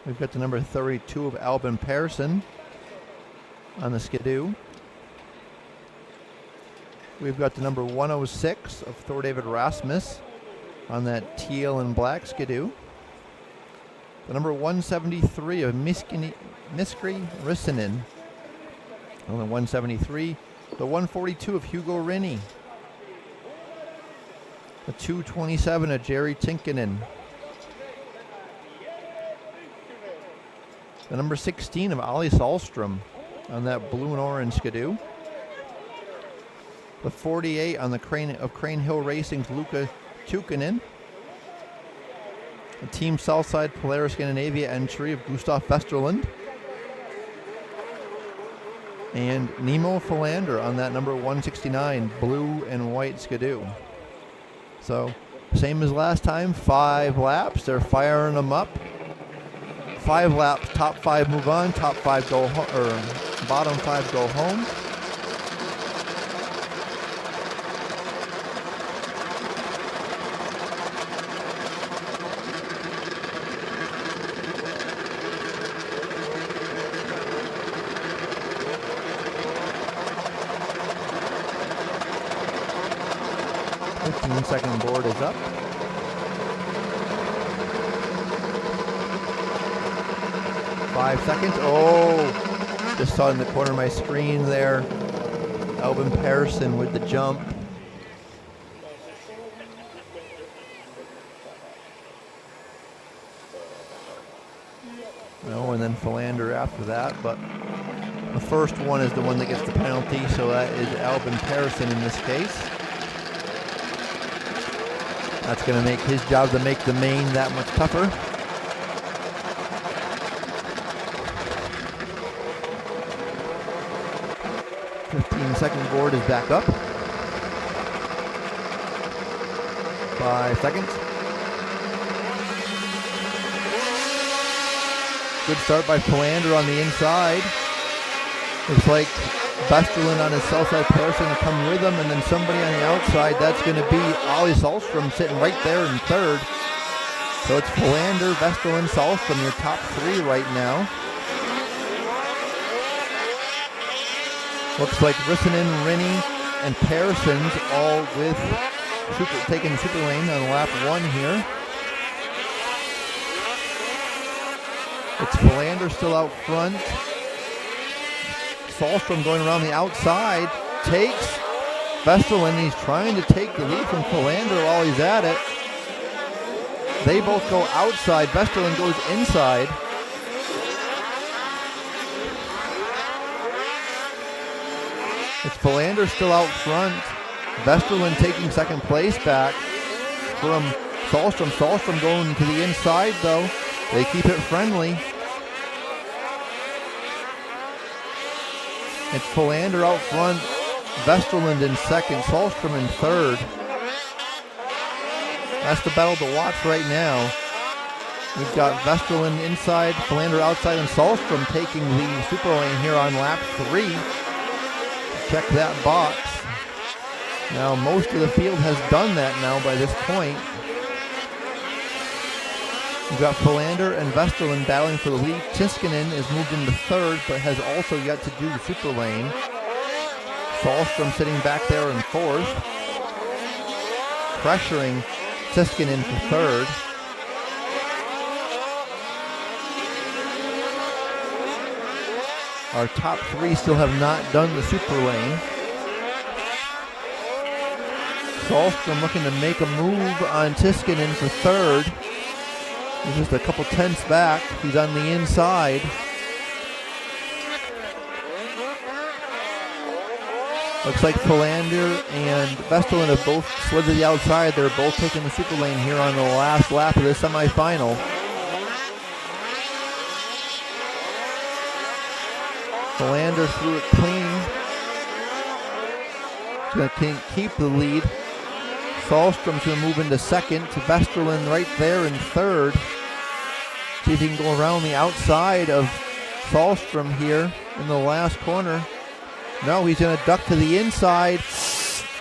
We've got the number 32 of Albin Persson on the Skidoo. We've got the number 106 of Thor David Rasmus on that teal and black Skidoo. The number 173 of Miskri Rissanen on the 173. The 142 of Hugo Rinne. The 227 of Jerry Tinkinen. The number 16 of Ali Sahlstrom on that blue and orange Skidoo. The 48 on the Crane Hill Racing's Luca Tukkanen. The Team Southside Polaris Scandinavia entry of Gustav Vesterlund. And Nemo Philander on that number 169, blue and white Skidoo. So, same as last time, 5 laps. They're firing them up. 5 laps, top 5 move on, top 5 go or bottom 5 go home. Second board is up. Five seconds. Oh, just saw in the corner of my screen there. Albin Persson with the jump. No, and then Philander after that, but the first one is the one that gets the penalty, so that is Albin Persson in this case. That's going to make his job to make the main that much tougher. Second board is back up. 5 seconds. Good start by Philander on the inside. Looks like Vesterlund on his south side person to come with him, and then somebody on the outside. That's going to be Ollie Salstrom sitting right there in third. So it's Philander, Vesterlund, Salstrom, your top 3 right now. Looks like Rissanen, Rinne, and Pearson's all with taking super lane on lap 1 here. It's Philander still out front. Salstrom going around the outside, takes Vesterlund. He's trying to take the lead from Philander while he's at it. They both go outside. Vesterlund goes inside. It's Philander still out front. Vesterlund taking second place back from Salstrom. Salstrom going to the inside though. They keep it friendly. It's Philander out front, Vesterlund in second, Salstrom in third. That's the battle to watch right now. We've got Vesterlund inside, Philander outside, and Salstrom taking the super lane here on lap 3. Check that box. Now most of the field has done that now by this point. We've got Philander and Vesterlund battling for the lead. Tiskinen is moved into third, but has also yet to do the super lane. Salstrom sitting back there in fourth, pressuring Tiskinen for third. Our top 3 still have not done the super lane. Salstrom looking to make a move on Tiskinen for third. He's just a couple tenths back. He's on the inside. Looks like Philander and Vesterlund have both slid to the outside. They're both taking the super lane here on the last lap of the semifinal. Philander threw it clean. He's going to keep the lead. Salstrom's going to move into second. Vesterlund right there in third. See if he can go around the outside of Salstrom here in the last corner. No, he's going to duck to the inside.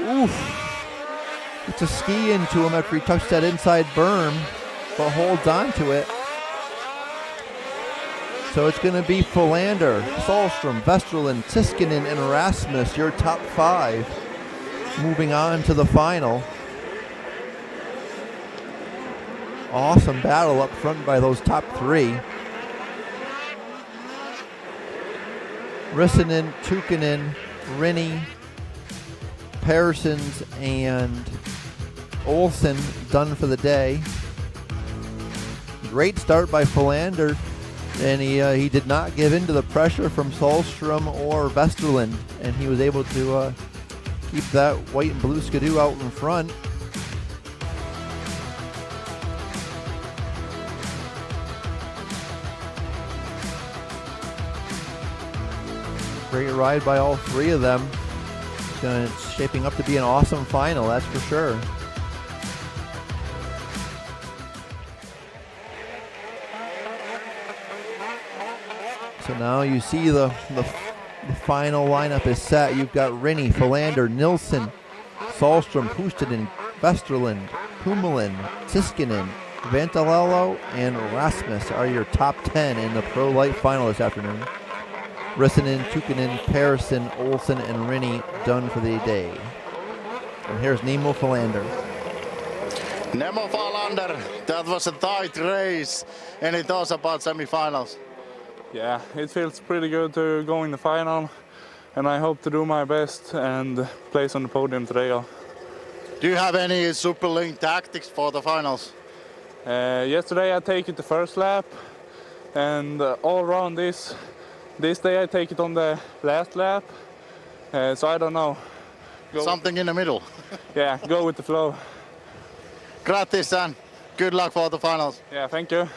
Oof. It's a ski into him after he touched that inside berm, but holds on to it. So it's going to be Philander, Salstrom, Vesterlund, Tiskinen, and Rasmus, your top 5, moving on to the final. Awesome battle up front by those top 3. Rissanen, Tukkanen, Rinne, Pearsons, and Olsen done for the day. Great start by Philander, and he did not give in to the pressure from Salstrom or Vesterlund, and he was able to keep that white and blue skidoo out in front. Great ride by all three of them. It's shaping up to be an awesome final, that's for sure. So now you see the final lineup is set. You've got Rinne, Philander, Nilsson, Sahlstrom, Huustinen, Westerlund, Kummelin, Tiskinen, Vantalello, and Rasmus are your top 10 in the Pro Lite final this afternoon. Rissanen, Tukinen, Persson, Olsen, and Rinne done for the day. And here's Nemo Philander. Nemo Philander, that was a tight race. Any thoughts about semifinals? Yeah, it feels pretty good to go in the final, and I hope to do my best and place on the podium today. Do you have any Super League tactics for the finals? Yesterday I take it the first lap, and all around this day I take it on the last lap, so I don't know. Something in the middle. Yeah, go with the flow. Gratis and good luck for the finals. Yeah, thank you.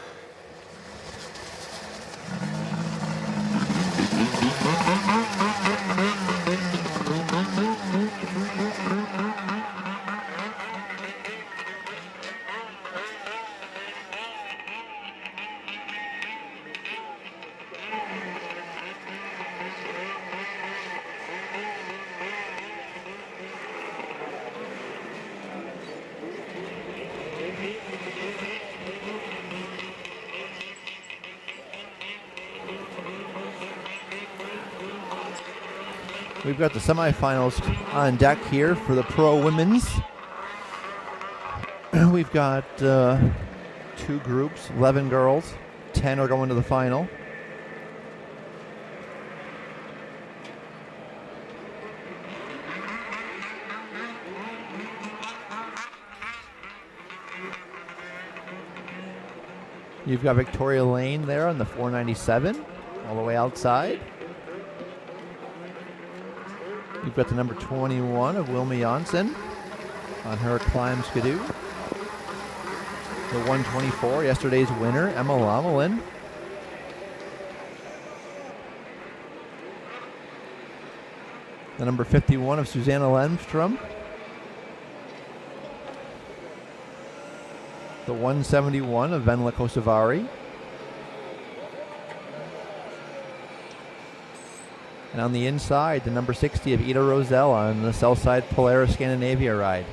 We've got the semifinals on deck here for the Pro Women's. We've got 2 groups, 11 girls, 10 are going to the final. You've got Victoria Lane there on the 497, all the way outside. You've got the number 21 of Wilma Janssen on her climb skidoo. The 124, yesterday's winner, Emma Lamelin. The number 51 of Susanna Lundström. The 171 of Venla Kosovari. And on the inside, the number 60 of Ida Rosell on the Southside Polaris Scandinavia ride.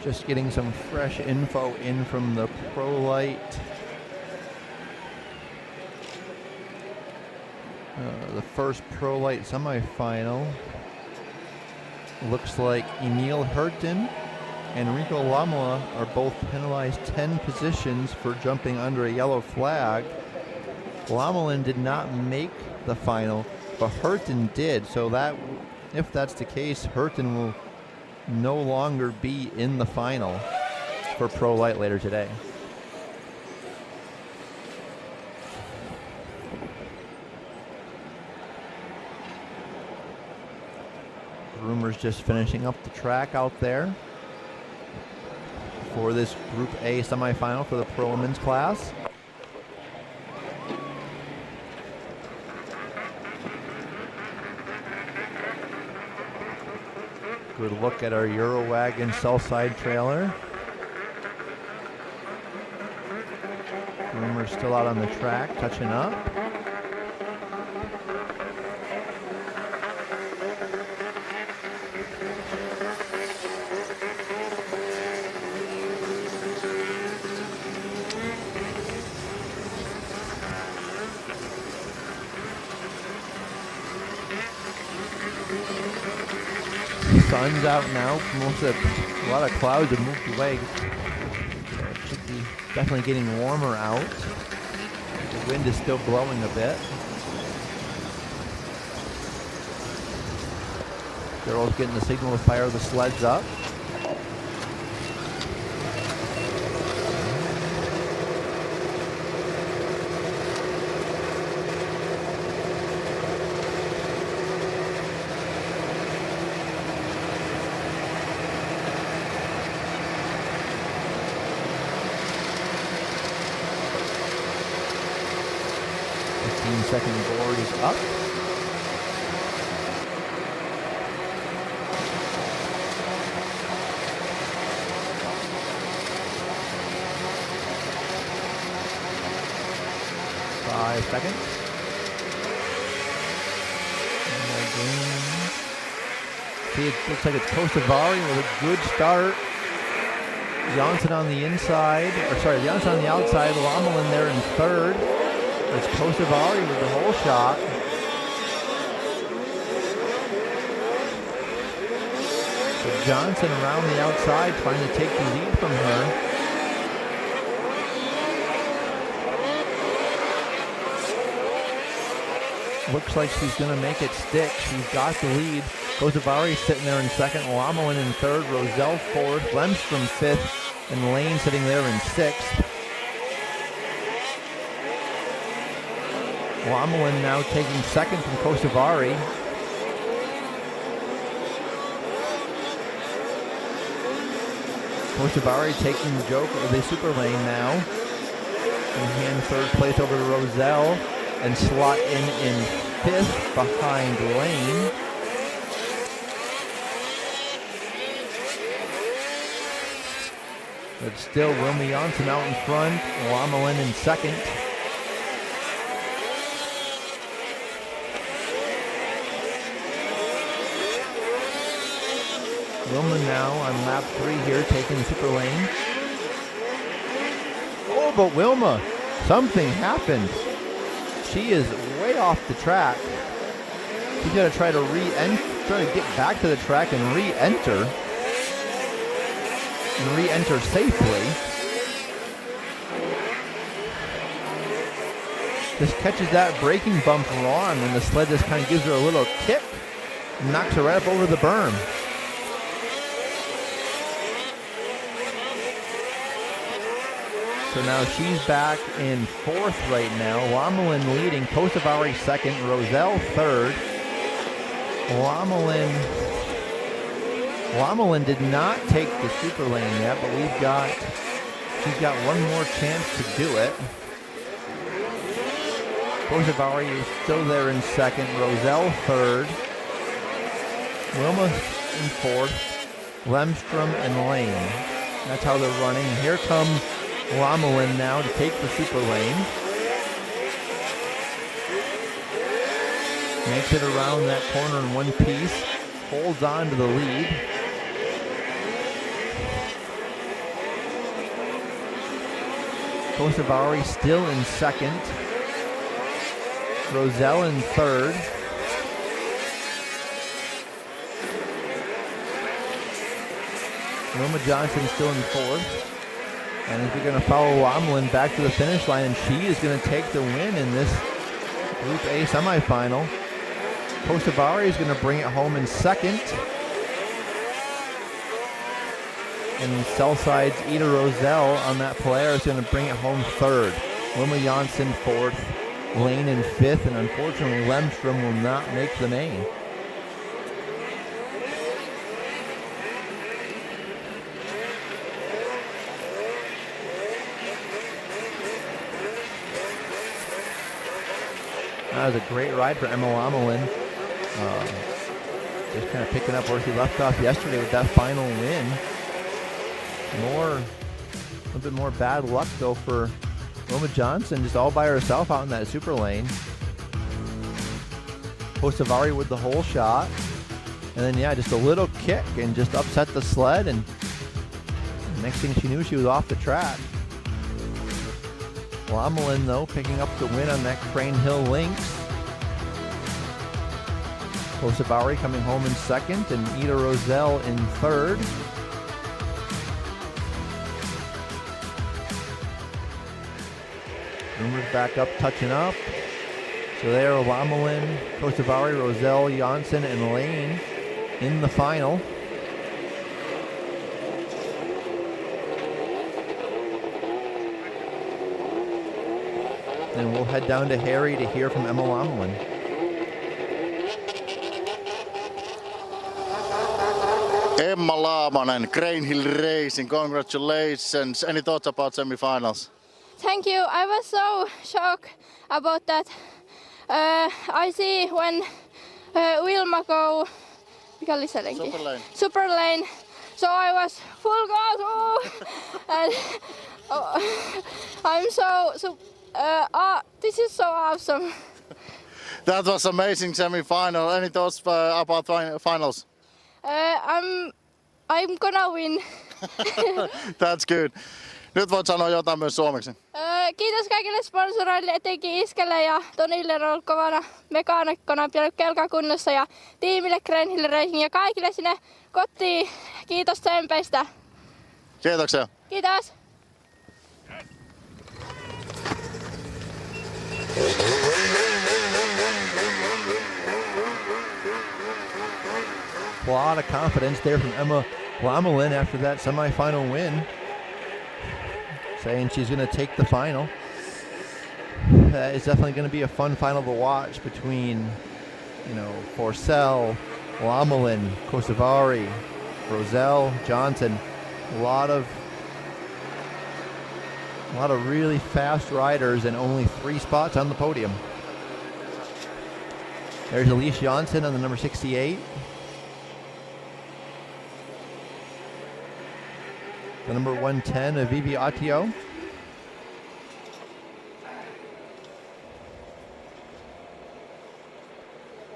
Just getting some fresh info in from the Pro Lite. The first Pro Lite semifinal. Looks like Emil Hurton and Rico Lamola are both penalized 10 positions for jumping under a yellow flag. Lamelin did not make the final, but Hurton did. So that, if that's the case, Hurton will no longer be in the final for Pro Lite later today. Groomers just finishing up the track out there for this Group A semifinal for the Pro Women's class. Good look at our Eurowagon Southside trailer. Groomer's still out on the track, touching up. sun's out now. A lot of clouds have moved away. Should be definitely getting warmer out. The wind is still blowing a bit. Daryl's getting the signal to fire the sleds up. Second board is up. Five seconds. See, it looks like it's Kostavari with a good start. Johnson on the inside, Johnson on the outside. Lamelin there in third. It's Kostavari with the whole shot. So Johnson around the outside trying to take the lead from her. Looks like she's going to make it stick. She's got the lead. Kostavari sitting there in second. Lamelin in third. Roselle fourth. Lemstrom fifth. And Lane sitting there in sixth. Lamelin now taking second from Kostavari. Kostavari taking the super lane now. And hand third place over to Roselle. And slot in fifth behind Lane. But still Wilma Janssen out in front. Lamelin in second. Wilma now on lap 3 here, taking the super lane. Oh, but Wilma, something happened. She is way off the track. She's got to try to get back to the track and re-enter. And re-enter safely. Just catches that braking bump wrong, and the sled just kind of gives her a little kick and knocks her right up over the berm. So now she's back in fourth right now. Lamelin leading, Kostavari second, Roselle third. Lamelin did not take the super lane yet, but she's got one more chance to do it. Kostavari is still there in second, Roselle third. Wilma in fourth, Lemstrom and Lane. That's how they're running. Here comes Lamelin now to take the super lane. Makes it around that corner in one piece. Holds on to the lead. Kostavari still in second. Roselle in third. Wilma Johnson still in fourth. And if we're going to follow Lamelin back to the finish line, and she is going to take the win in this Group A semifinal. Kostavari is going to bring it home in second. And Cellside's Ida Roselle on that Polaris is going to bring it home third. Wilma Janssen fourth, Lane in fifth, and unfortunately Lemstrom will not make the main. That was a great ride for Emma Lamelin. Just kind of picking up where she left off yesterday with that final win. A little bit more bad luck though for Wilma Johnson, just all by herself out in that super lane. Kostavari with the whole shot. And then just a little kick and just upset the sled, and next thing she knew she was off the track. Lamelin though picking up the win on that Crane Hill Lynx. Kosavari coming home in second, and Ida Roselle in third. Numbers back up, touching up. So there, Lamelin, Kosavari, Roselle, Janssen, and Lane in the final. Then we'll head down to Harri to hear from Emma Lamelin. Emma Laamanen, Crane Hill Racing, congratulations. Any thoughts about semifinals? Thank you. I was so shocked about that. I see when Wilma go Super Lane. So I was full gas. And I'm so this is so awesome. That was amazing semi-final. Any thoughts about finals? I'm gonna win. That's good. Nyt voit sanoa jotain myös suomeksi. Kiitos kaikille sponsoreille, etenkin Iskelle ja Tonille on ollut kovana mekaanikkona, pitänyt kelkan kunnossa ja tiimille Crane Hill Racing ja kaikille sinne kotiin. Kiitos tsempeistä. Kiitoksia. Kiitos. A lot of confidence there from Emma Lamelin after that semifinal win. Saying she's going to take the final. It's definitely going to be a fun final to watch between, Forsell, Lamelin, Kosavari, Roselle, Johnson. A lot of really fast riders and only 3 spots on the podium. There's Elise Johnson on the number 68. The number 110 of Vivi Attio.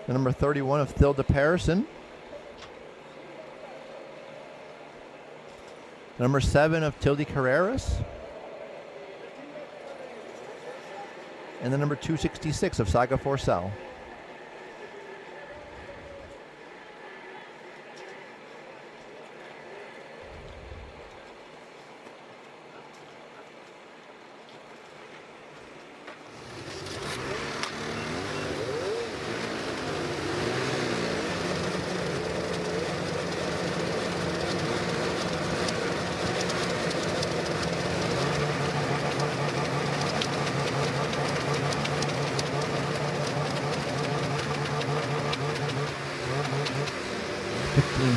The number 31 of Thilda Persson. The number 7 of Tilde Carreras. And the number 266 of Saga Forsell.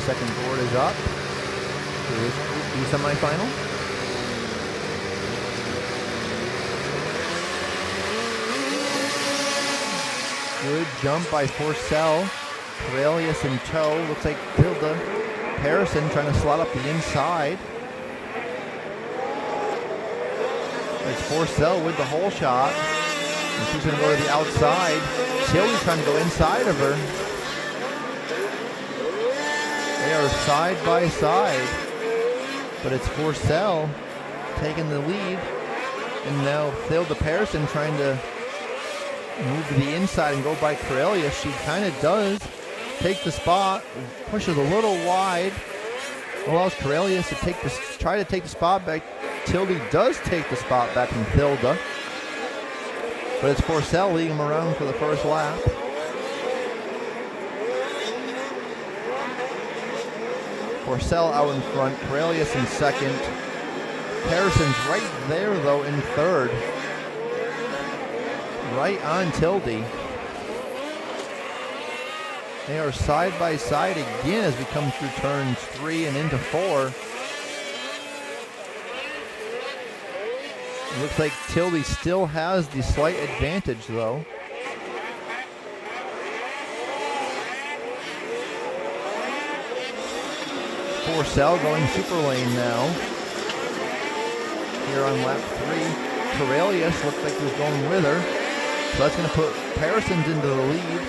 Second board is up. Here's the semifinal. Good jump by Forsell. Corellius in tow. Looks like Tilda Persson trying to slot up the inside. It's Forsell with the hole shot. And she's going to go to the outside. Tilly's trying to go inside of her. They are side by side, but it's Forsell taking the lead, and now Thilda Persson trying to move to the inside and go by Corellius. She kind of does take the spot, pushes a little wide, allows Corellius to try to take the spot back. Tilde does take the spot back from Thilda, but it's Forsell leading him around for the first lap. Forsell out in front, Corellius in second. Person's right there, though, in third. Right on Tilde. They are side by side again as we come through turns 3 and into 4. It looks like Tilde still has the slight advantage, though. Forsell going super lane now. Here on lap 3. Corellius looks like he's going with her. So that's going to put Persson into the lead.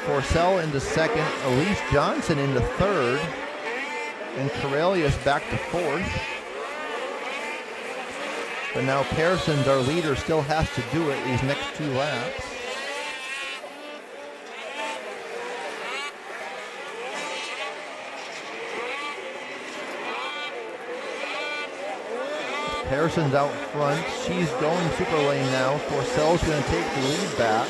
Forsell into second. Elise Johnson into third. And Corellius back to fourth. But now Persson's our leader, still has to do it these next 2 laps. Harrison's out front. She's going super lane now. Forcell's going to take the lead back.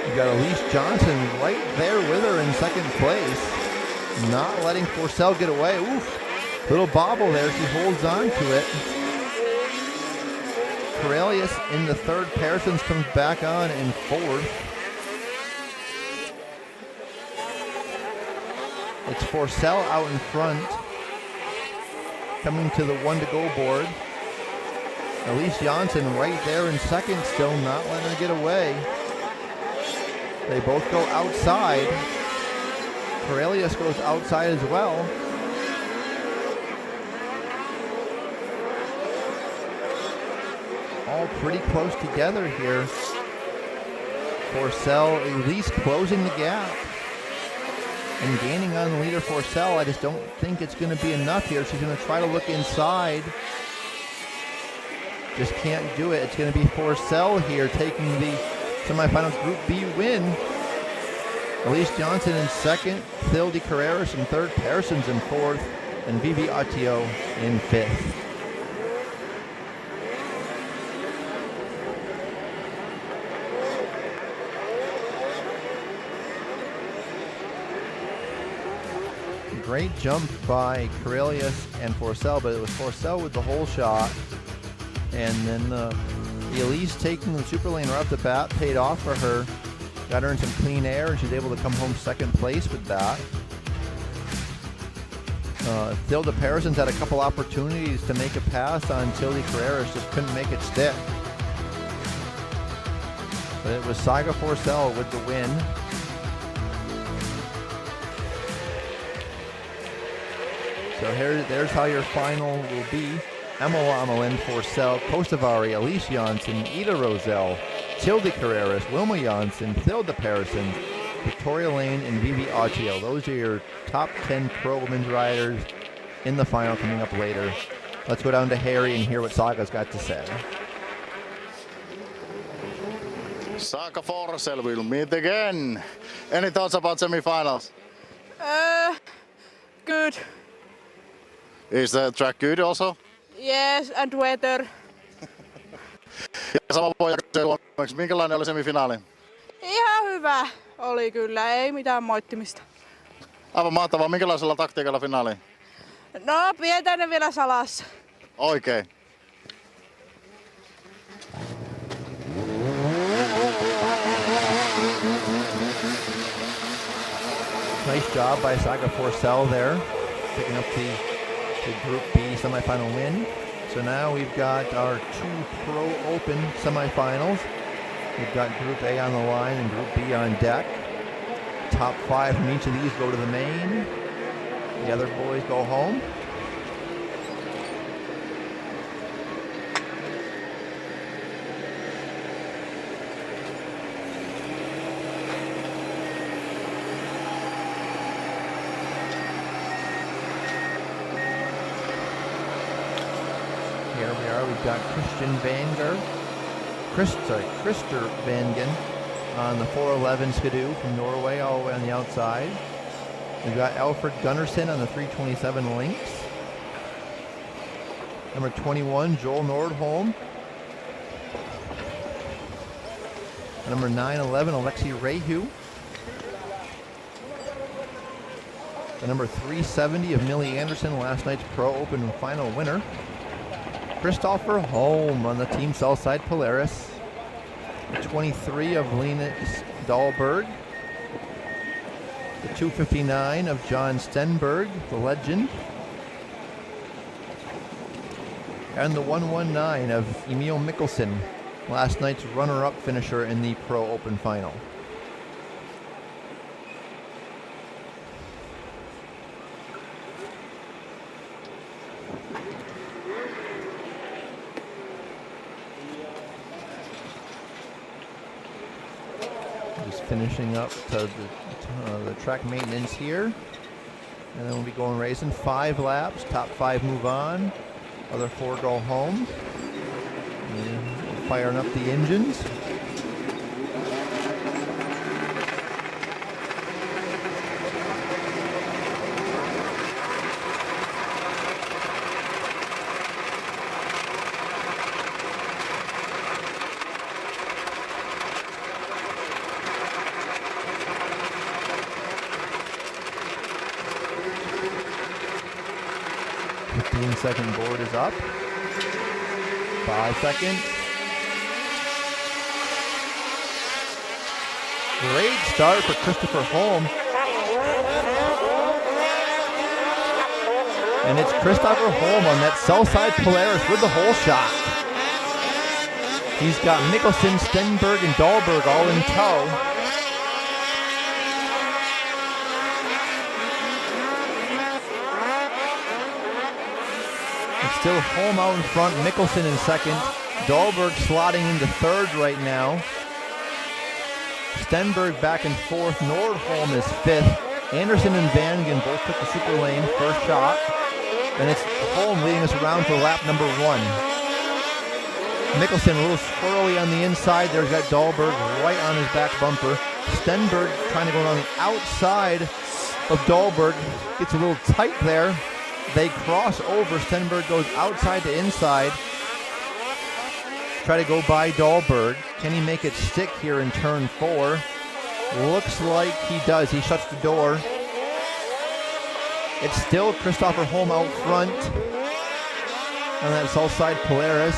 You got Elise Johnson right there with her in second place. Not letting Forcell get away. Oof. Little bobble there. She holds on to it. Corellius in the third. Parsons comes back on in fourth. It's Forcell out in front. Coming to the 1-to-go board. Elise Johnson right there in second, still not letting her get away. They both go outside. Corellius goes outside as well. All pretty close together here. Forcell at least closing the gap. And gaining on the leader Forcell. I just don't think it's going to be enough here. She's going to try to look inside. Just can't do it. It's going to be Forcell here taking the semifinal Group B win. Elise Johnson in second, Thilde Carreras in third, Parsons in fourth, and Vivi Atio in fifth. Great jump by Corellius and Forcell, but it was Forcell with the whole shot. And then the Elise taking the super lane right off the bat paid off for her. Got her in some clean air, and she's able to come home second place with that. Thilde Parsons had a couple opportunities to make a pass on Thilde Carreras, just couldn't make it stick. But it was Saga Forcell with the win. So there's how your final will be. Emma Lamelin, Forcell, Kostavari, Elise Janssen, Ida Rosell, Thilde Carreras, Wilma Janssen, Thilde Parsons, Victoria Lane, and Vivi Atio. Those are your top 10 pro women's riders in the final coming up later. Let's go down to Harri and hear what Saga's got to say. Saga Forcell will meet again. Any thoughts about semifinals? Good. Is the track good also? Yes, and weather. Ja sama voi kysyä suomeksi. Minkälainen oli semifinaali? Ihan hyvä oli kyllä, ei mitään moittimista. Aivan mahtavaa. Minkälaisella taktiikalla finaali? No, pidetään ne vielä salassa. Oikein. Nice job by Saga Forcell there, picking up the Group B semifinal win. So now we've got our 2 Pro Open semifinals. We've got Group A on the line and Group B on deck. Top 5 from each of these go to the main. The other boys go home. Here we are, we've got Christer Vangen on the 411 Skidoo from Norway all the way on the outside. We've got Alfred Gunnarsson on the 327 Lynx. Number 21, Joel Nordholm. Number 911, Alexei Rehu. The number 370 of Millie Anderson, last night's Pro Open final winner. Christopher Holm on the Team Southside Polaris. The 23 of Linus Dahlberg. The 259 of John Stenberg, the legend. And the 119 of Emil Mikkelsen, last night's runner-up finisher in the Pro Open final. Finishing up to the track maintenance here, and then we'll be going racing 5 laps. Top 5 move on, other 4 go home. And firing up the engines. 15-second board is up. 5 seconds. Great start for Christopher Holm. And it's Christopher Holm on that south-side Polaris with the hole shot. He's got Mikkelsen, Stenberg, and Dahlberg all in tow. It's still Holm out in front, Mikkelsen in second. Dahlberg slotting into third right now. Stenberg back and fourth. Nordholm is fifth. Anderson and Vangen both took the super lane, first shot. And it's Holm leading us around for lap number 1. Mikkelsen a little squirrely on the inside. There's got Dahlberg right on his back bumper. Stenberg trying to go on the outside of Dahlberg. Gets a little tight there. They cross over. Stenberg goes outside to inside. Try to go by Dahlberg. Can he make it stick here in turn 4? Looks like he does. He shuts the door. It's still Christopher Holm out front on that south side Polaris.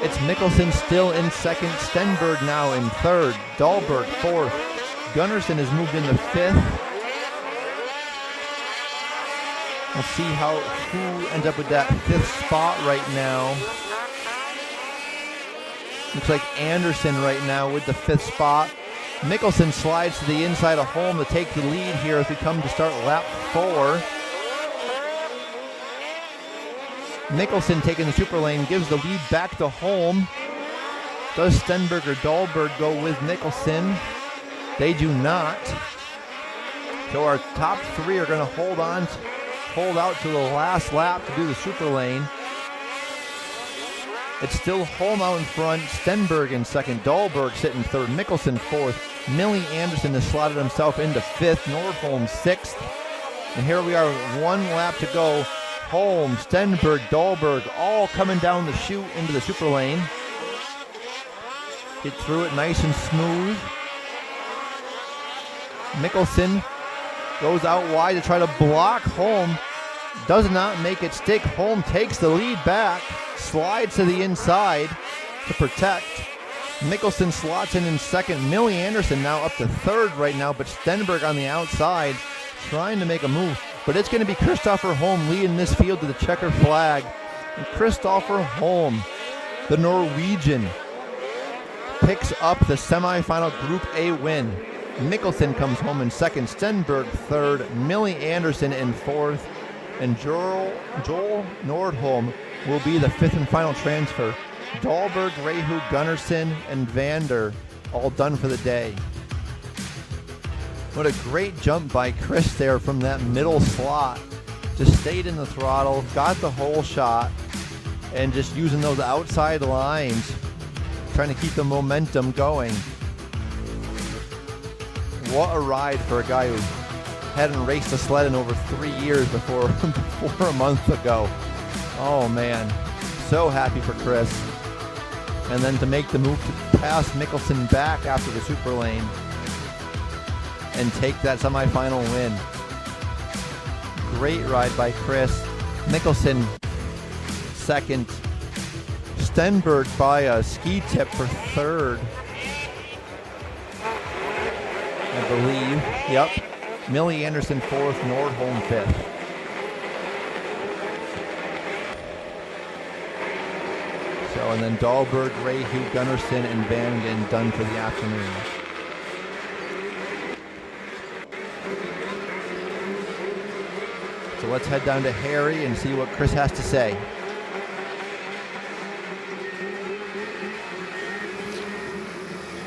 It's Mikkelsen still in second. Stenberg now in third. Dahlberg fourth. Gunnarsson has moved into fifth. Let's see who ends up with that fifth spot right now. Looks like Anderson right now with the fifth spot. Mikkelsen slides to the inside of Holm to take the lead here as we come to start lap 4. Mikkelsen taking the super lane, gives the lead back to Holm. Does Stenberg or Dahlberg go with Mikkelsen? They do not. So our top 3 are going to hold out to the last lap to do the super lane. It's still Holm out in front, Stenberg in second, Dahlberg sitting third, Mikkelsen fourth. Millie Anderson has slotted himself into fifth, Nordholm sixth. And here we are, 1 lap to go. Holm, Stenberg, Dahlberg, all coming down the chute into the super lane. Get through it nice and smooth. Mikkelsen goes out wide to try to block Holm. Does not make it stick. Holm takes the lead back, slides to the inside to protect. Mikkelsen slots in second. Millie Anderson now up to third right now, but Stenberg on the outside trying to make a move. But it's going to be Christopher Holm leading this field to the checkered flag. And Christopher Holm, the Norwegian, picks up the semifinal Group A win. Mikkelsen comes home in second, Stenberg third, Millie Anderson in fourth, and Joel Nordholm will be the fifth and final transfer. Dahlberg, Rehu, Gunnarsson, and Vander all done for the day. What a great jump by Chris there from that middle slot. Just stayed in the throttle, got the hole shot, and just using those outside lines, trying to keep the momentum going. What a ride for a guy who hadn't raced a sled in over 3 years before a month ago. Oh man, so happy for Chris. And then to make the move to pass Mikkelsen back after the super lane and take that semifinal win. Great ride by Chris. Mikkelsen second. Stenberg by a ski tip for third, I believe. Yep. Millie Anderson fourth, Nordholm fifth. So, and then Dahlberg, Rehu, Gunnarsson, and Vangen done for the afternoon. So let's head down to Harri and see what Chris has to say.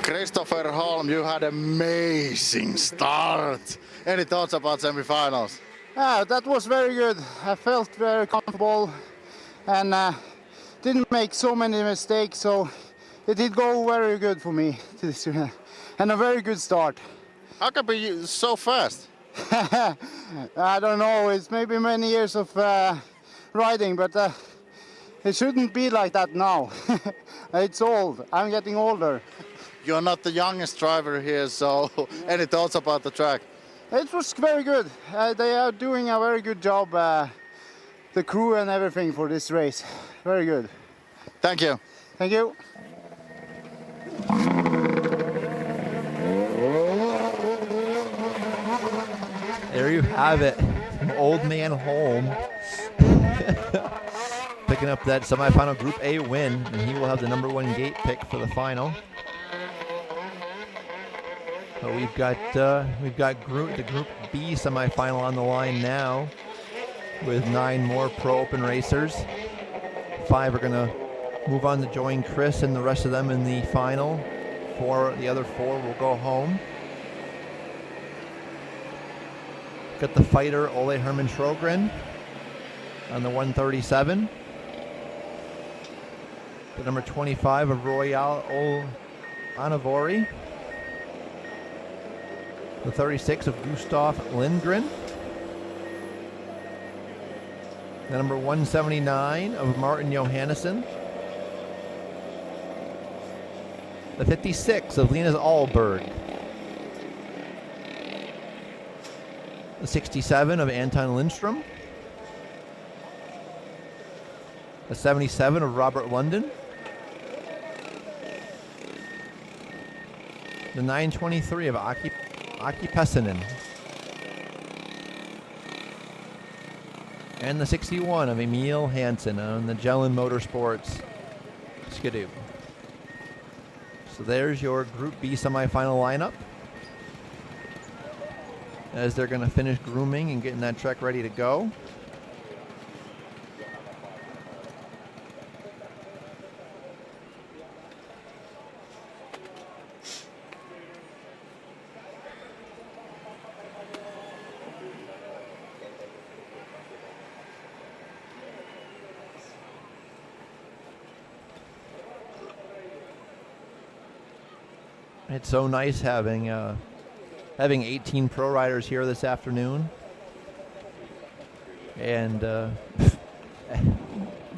Christopher Holm, you had an amazing start. Any thoughts about semifinals? That was very good. I felt very comfortable and didn't make so many mistakes, so it did go very good for me this year. And a very good start. How come you so fast? I don't know, it's maybe many years of riding, but it shouldn't be like that now. It's old, I'm getting older. You're not the youngest driver here, so any thoughts about the track? It was very good. They are doing a very good job the crew and everything for this race. Very good. Thank you. Thank you. There you have it. Old man Holm picking up that semifinal Group A win, and he will have the #1 gate pick for the final. So we've got the Group B semifinal on the line now, with 9 more Pro Open racers. 5 are going to move on to join Chris and the rest of them in the final. The other 4 will go home. Got the fighter Ole Herman Sjögren on the 137. The number 25 of Royal Anavori. The 36 of Gustav Lindgren. The number 179 of Martin Johannesson. The 56 of Linus Ahlberg. The 67 of Anton Lindström. The 77 of Robert London. The 923 of Aki Pessinen. And the 61 of Emil Hansen on the Jelen Motorsports Skidoo. So there's your Group B semifinal lineup, as they're going to finish grooming and getting that trek ready to go. It's so nice having 18 pro riders here this afternoon, and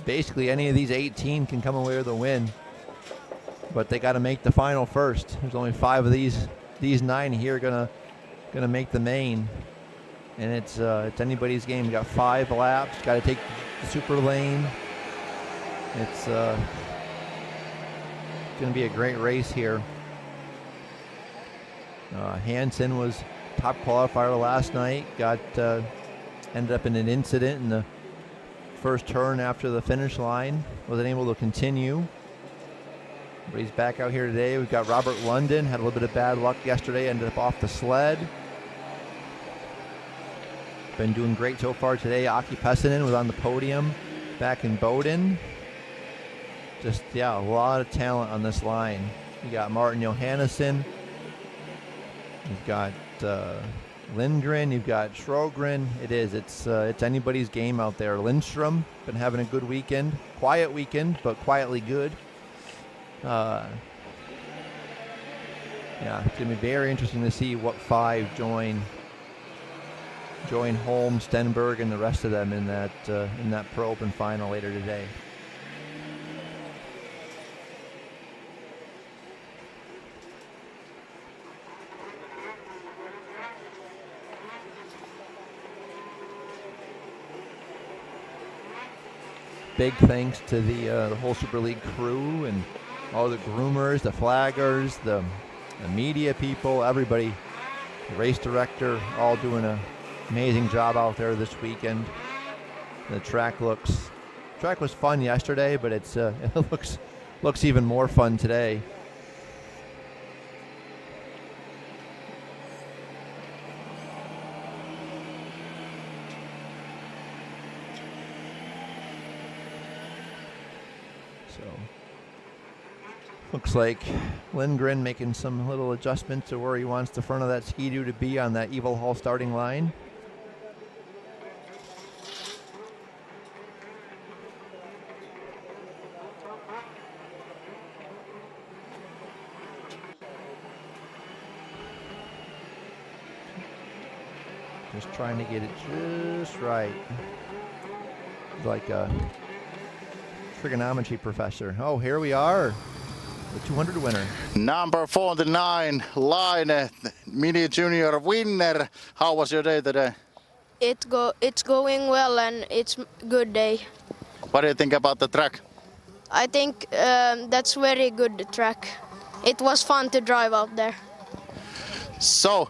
basically any of these 18 can come away with a win, but they got to make the final first. There's only 5 of these 9 here gonna make the main, and it's anybody's game. You got 5 laps, got to take the super lane. It's gonna be a great race here. Hansen was top qualifier last night. Ended up in an incident in the first turn after the finish line. Wasn't able to continue. But he's back out here today. We've got Robert London. Had a little bit of bad luck yesterday. Ended up off the sled. Been doing great so far today. Aki Pessinen was on the podium back in Boden. Just, a lot of talent on this line. You got Martin Johannesson. You've got Lindgren, you've got Sjögren. It's anybody's game out there. Lindström, been having a good weekend. Quiet weekend, but quietly good. It's going to be very interesting to see what 5 join Holm, Stenberg, and the rest of them in that Pro Open final later today. Big thanks to the whole Super League crew and all the groomers, the flaggers, the media people, everybody, the race director, all doing an amazing job out there this weekend. The track was fun yesterday, but it looks even more fun today. Looks like Lindgren making some little adjustments to where he wants the front of that Ski-Doo to be on that Evil Hall starting line. Just trying to get it just right. Like a trigonometry professor. Oh, here we are. The 200 winner. Number 49, Line, Mini Junior winner. How was your day today? It's going well and it's good day. What do you think about the track? I think that's very good track. It was fun to drive out there. So,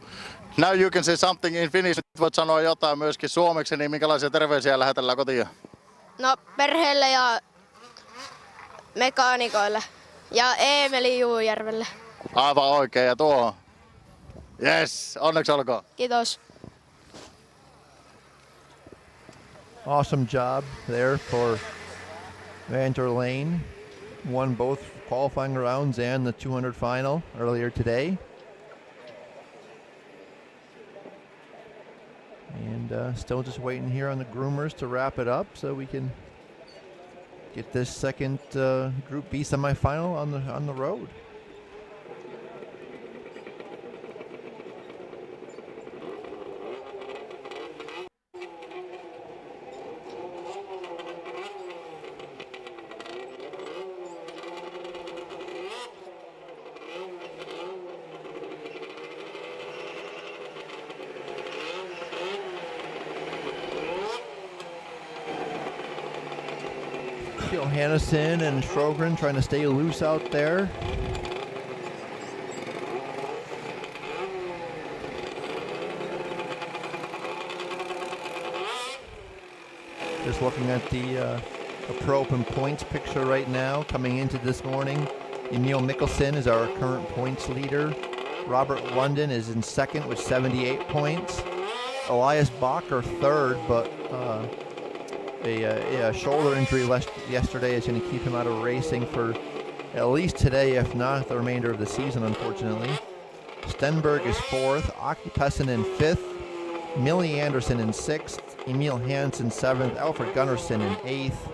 now you can say something in Finnish. Voit sanoa jotain myöskin suomeksi, niin minkälaisia terveisiä lähetellään kotiin? No perheelle ja mekaanikoille ja Eemeli Juujärvelle. Aivan oikein, ja tuohon. Yes, onneksi olkoon. Kiitos. Awesome job there for Van der Lane. Won both qualifying rounds and the 200 final earlier today. And still just waiting here on the groomers to wrap it up so we can get this second Group B semifinal on the road. Johannesson and Strogren trying to stay loose out there. Just looking at the Pro Open points picture right now coming into this morning. Emil Mikkelsen is our current points leader. Robert London is in second with 78 points. Elias Bacher third, but a shoulder injury yesterday is going to keep him out of racing for at least today, if not the remainder of the season, unfortunately. Stenberg is fourth, Aki Pessinen fifth, Millie Anderson in sixth, Emil Hansen seventh, Alfred Gunnarsson in eighth,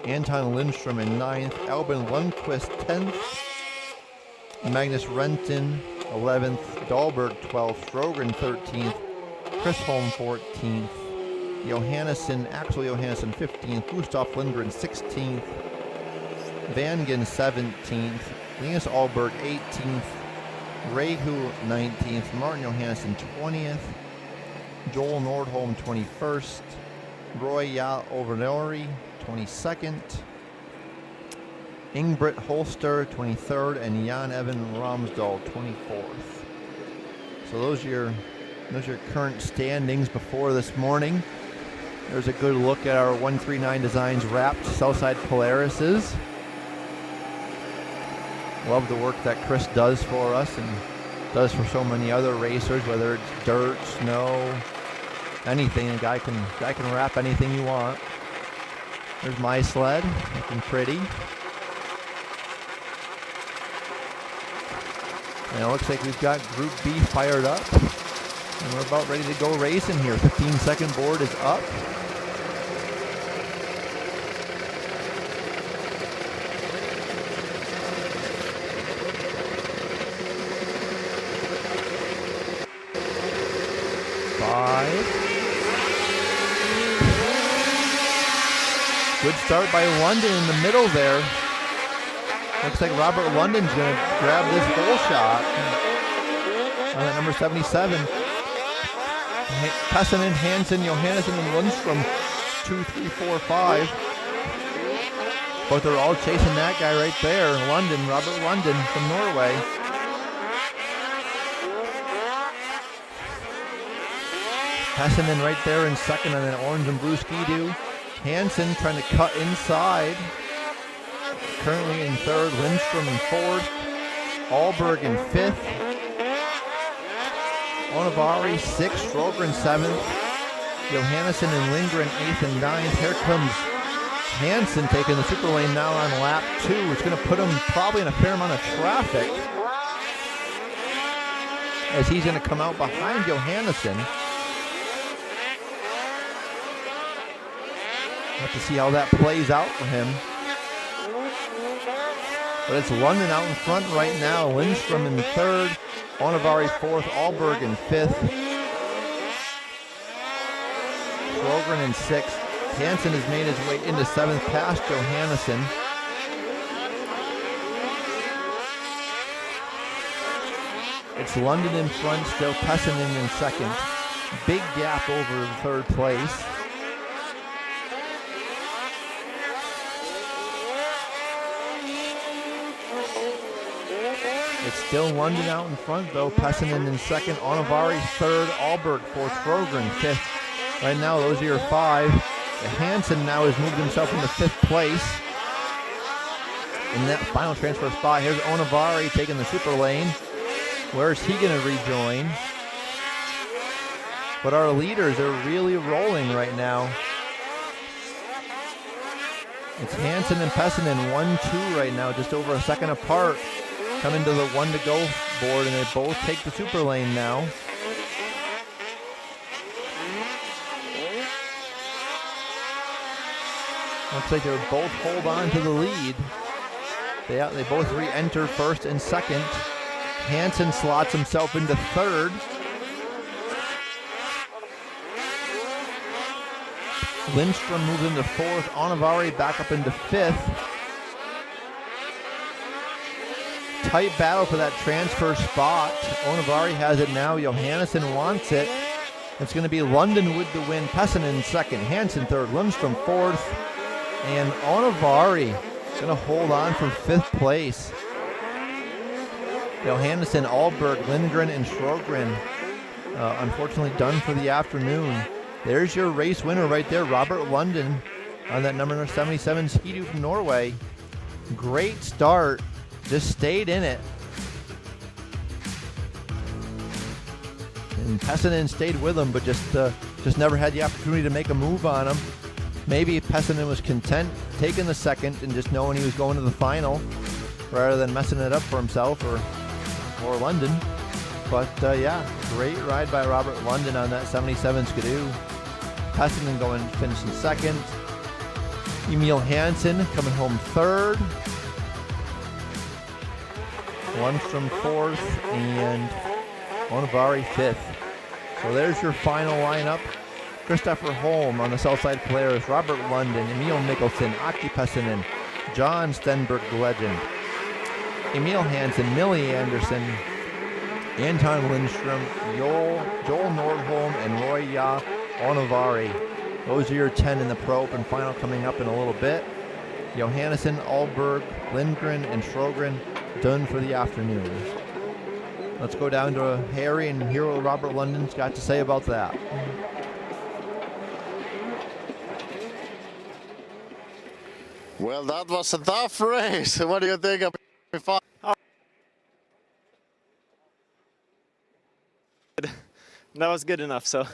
Anton Lindstrom in ninth, Albin Lundqvist 10th, Magnus Renton 11th, Dahlberg 12th, Strogren 13th, Chris Holm 14th, Axel Johannesson 15th, Gustav Lindgren 16th, Vangen 17th, Linus Ahlberg 18th, Rehu 19th, Martin Johansson 20th, Joel Nordholm 21st, Roy Overnori 22nd, Ingbrit Holster 23rd, and Jan Evan Ramsdahl 24th. So those are your current standings before this morning. There's a good look at our 139 Designs wrapped Southside Polarises. Love the work that Chris does for us and does for so many other racers, whether it's dirt, snow, anything. A guy can wrap anything you want. There's my sled, looking pretty. And it looks like we've got Group B fired up. And we're about ready to go racing here. 15-second board is up. Good start by London in the middle there. Looks like Robert London's going to grab this whole shot on that number 77. Pessinen, Hansen, Johannesson, and Lundstrom 2, 3, 4, 5. But they're all chasing that guy right there. London, Robert London from Norway. Pessinen right there in second on that orange and blue ski-doo. Hansen trying to cut inside. Currently in third, Lindstrom in fourth, Ahlberg in fifth, Onavari sixth, Strogren seventh, Johannesson and Lindgren eighth and ninth. Here comes Hansen taking the super lane now on lap 2. It's going to put him probably in a fair amount of traffic as he's going to come out behind Johannesson. Have to see how that plays out for him. But it's London out in front right now. Lindstrom in third, Onavari fourth, Ahlberg in fifth, Strogren in sixth. Hansen has made his way into seventh past Johannesson. It's London in front, still Pessinen in second. Big gap over the third place. It's still London out in front though. Pessinen in second, Onavari third, Alberg fourth, Frogren fifth. Right now, those are your five. Hansen now has moved himself into fifth place. In that final transfer spot, here's Onavari taking the super lane. Where's he going to rejoin? But our leaders are really rolling right now. It's Hansen and Pessinen 1-2 right now, just over a second apart. Coming to the 1-to-go board, and they both take the super lane now. Looks like they both hold on to the lead. They both re-enter first and second. Hansen slots himself into third. Lindstrom moves into fourth. Onavari back up into fifth. Tight battle for that transfer spot. Onavari has it now. Johannesson wants it. It's going to be London with the win. Pessinen second. Hansen third. Lindstrom fourth. And Onavari is going to hold on for fifth place. Johannesson, Alberg, Lindgren, and Shrogren unfortunately done for the afternoon. There's your race winner right there, Robert London, on that number 77 Ski-Doo from Norway. Great start. Just stayed in it. And Pessinen stayed with him, but just never had the opportunity to make a move on him. Maybe Pessinen was content taking the second and just knowing he was going to the final rather than messing it up for himself or London. But yeah, great ride by Robert London on that 77 Ski-Doo. Pessinen finishing second. Emil Hansen coming home third. Lundstrom fourth and Onavari fifth. So there's your final lineup. Christopher Holm on the Southside Polaris, Robert London, Emil Mikkelsen, Aki Pessinen, John Stenberg, the legend, Emil Hansen, Millie Anderson, Anton Lindstrom, Joel Nordholm, and Roy Ya Onavari. Those are your 10 in the Pro Open final coming up in a little bit. Johannesson, Alberg, Lindgren, and Shrogren done for the afternoon. Let's go down to Harri and hear what Robert London's got to say about that. Well, that was a tough race. What do you think of it? That was good enough, so.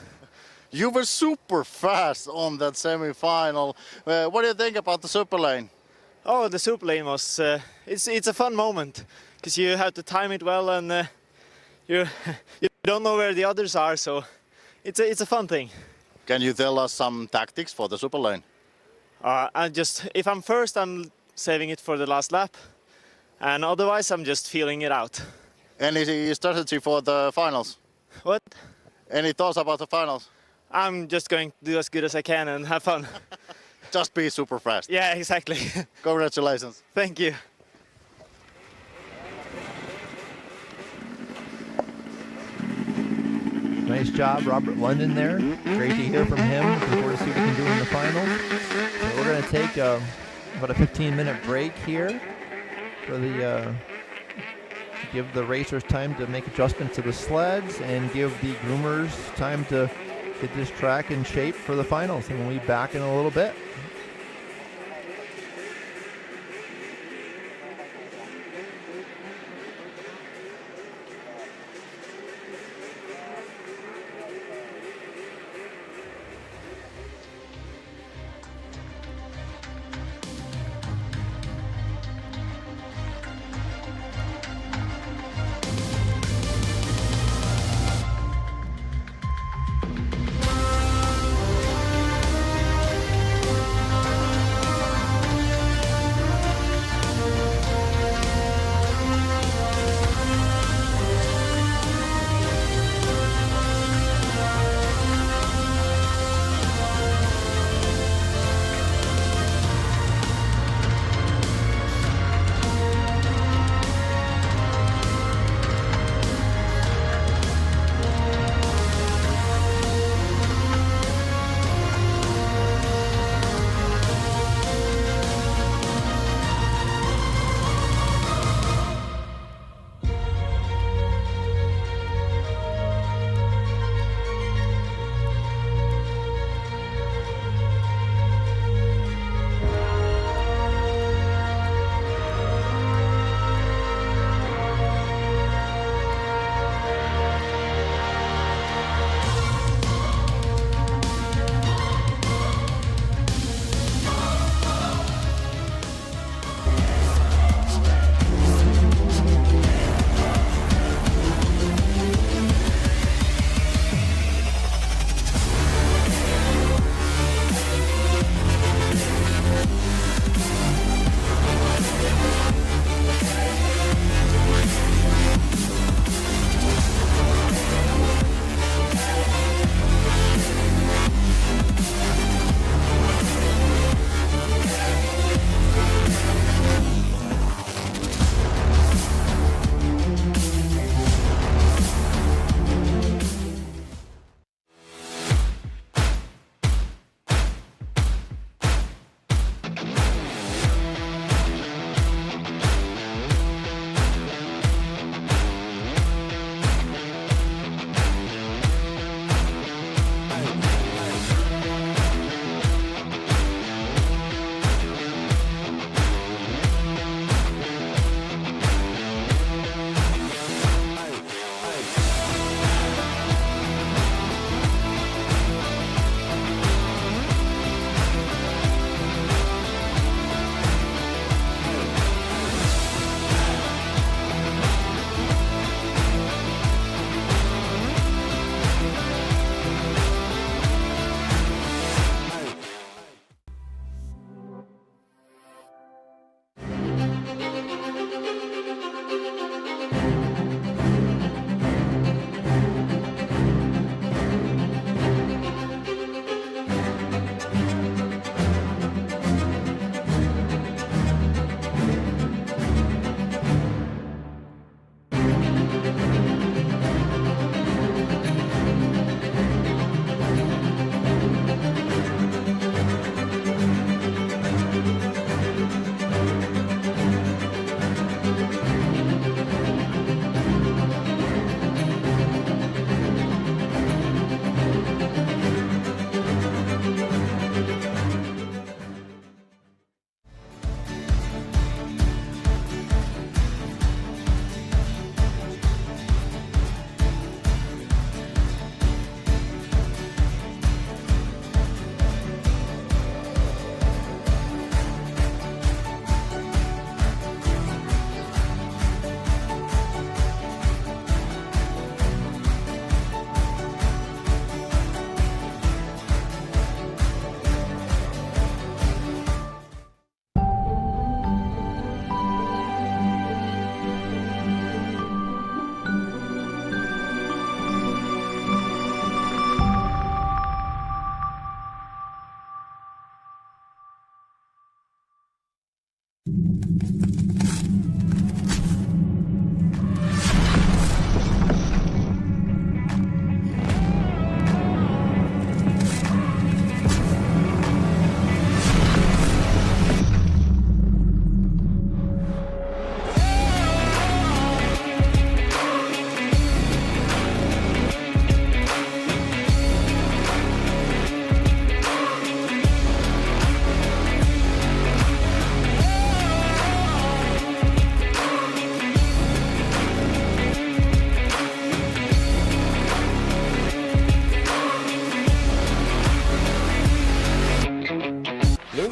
You were super fast on that semi-final. What do you think about the super lane? Oh, the super lane was, it's a fun moment because you have to time it well and you don't know where the others are, so it's a fun thing. Can you tell us some tactics for the super lane? If I'm first, I'm saving it for the last lap, and otherwise I'm just feeling it out. Any strategy for the finals? What? Any thoughts about the finals? I'm just going to do as good as I can and have fun. Just be super fast. Yeah, exactly. Congratulations. Thank you. Nice job, Robert London there. Great to hear from him. Looking forward to see what he can do in the finals. So we're going to take about a 15-minute break here for give the racers time to make adjustments to the sleds and give the groomers time to get this track in shape for the finals. And we'll be back in a little bit.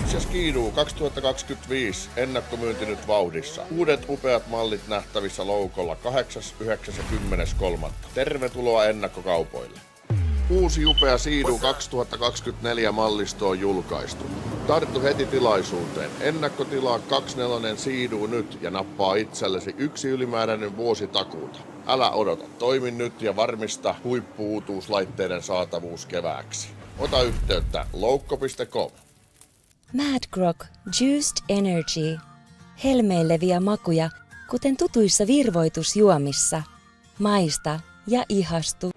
Lynx ja Skidoo 2025 ennakkomyynti nyt vauhdissa. Uudet upeat mallit nähtävissä loukolla 8., 9. ja 10.3. Tervetuloa ennakkokaupoille. Uusi upea Skidoo 2024 mallisto on julkaistu. Tarttu heti tilaisuuteen. Ennakkotilaa 24 Skidoo nyt ja nappaa itsellesi 1 ylimääräinen vuosi takuuta. Älä odota. Toimi nyt ja varmista huippu-uutuuslaitteiden saatavuus kevääksi. Ota yhteyttä loukko.com. Mad Grog Juiced Energy. Helmeileviä makuja, kuten tutuissa virvoitusjuomissa. Maista ja ihastu.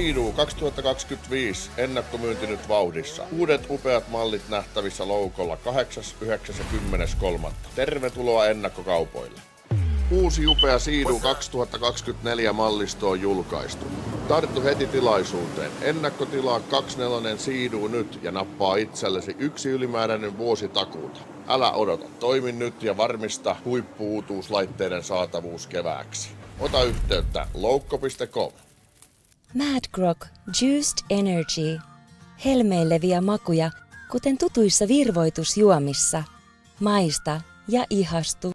Skidoo 2025 ennakkomyynti nyt vauhdissa. Uudet upeat mallit nähtävissä loukolla 8., 9. ja 10.3. Tervetuloa ennakkokaupoille. Uusi upea Skidoo 2024 mallisto on julkaistu. Tarttu heti tilaisuuteen. Ennakkotilaa 24 Skidoo nyt ja nappaa itsellesi 1 ylimääräinen vuosi takuuta. Älä odota, toimi nyt ja varmista huippu-uutuuslaitteiden saatavuus kevääksi. Ota yhteyttä loukko.com. Mad Grog Juiced Energy. Helmeilevia makuja, kuten tutuissa virvoitusjuomissa. Maista ja ihastu.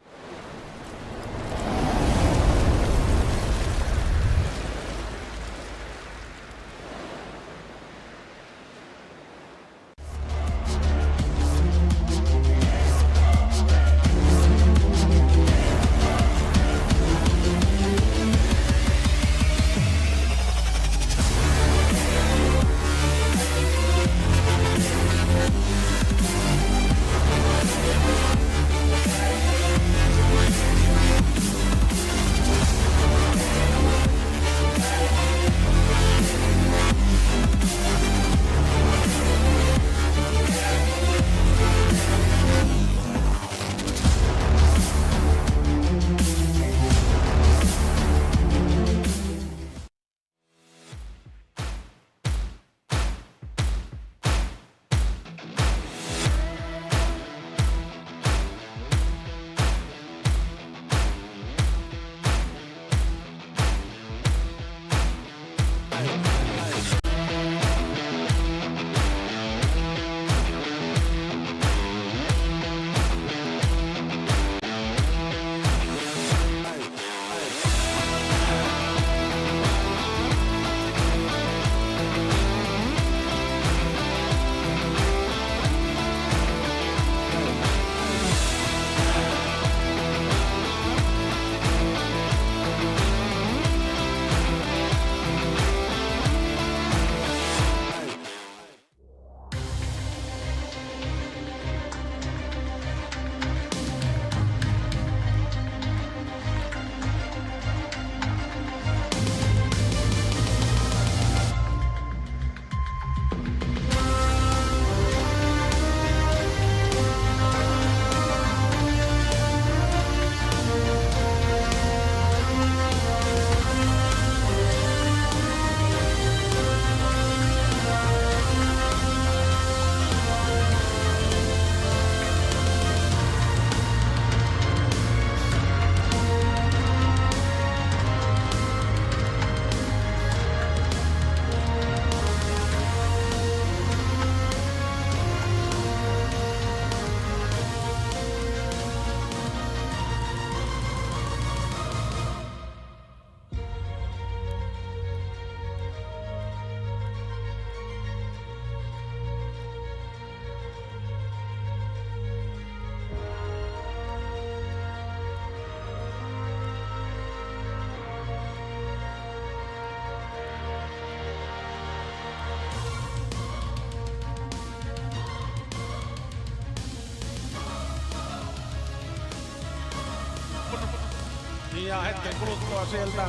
Ja hetken kuluttua sieltä,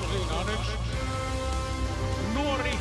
no siinä on yksi nuori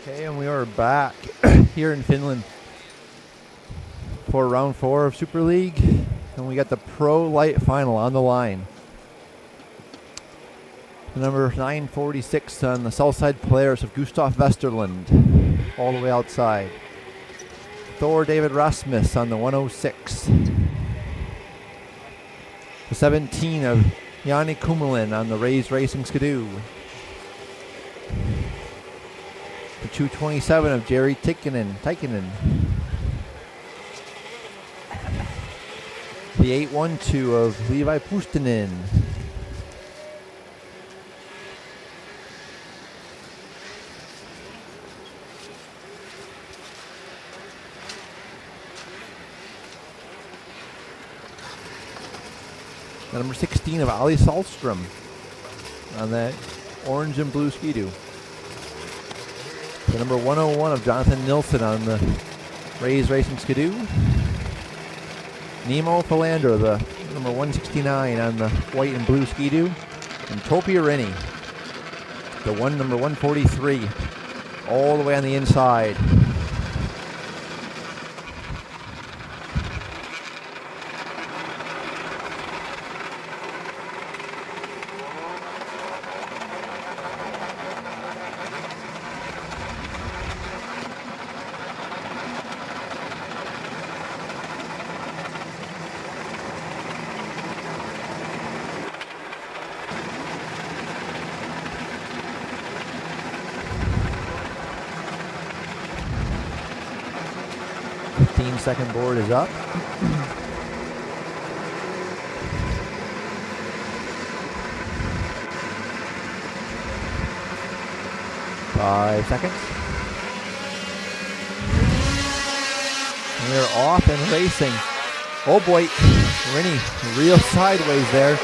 Okay, and we are back here in Finland for round 4 of Super League. And we got the Pro Lite final on the line. The number 946 on the south side players of Gustav Westerlund, all the way outside. Thor David Rasmus on the 106. The 17 of Jani Kummelin on the Rays Racing Skidoo. The 227 of Jerry Tikkanen. The 812 of Levi Pustinen. The number 16 of Ali Salstrom on that orange and blue Skidoo. The number 101 of Jonathan Nilsson on the Rays Racing Skidoo. Nemo Philander, the number 169 on the white and blue Skidoo. And Topi Rennie, the number 143, all the way on the inside. Second board is up. 5 seconds. And we're off and racing. Oh boy, Rennie real sideways there.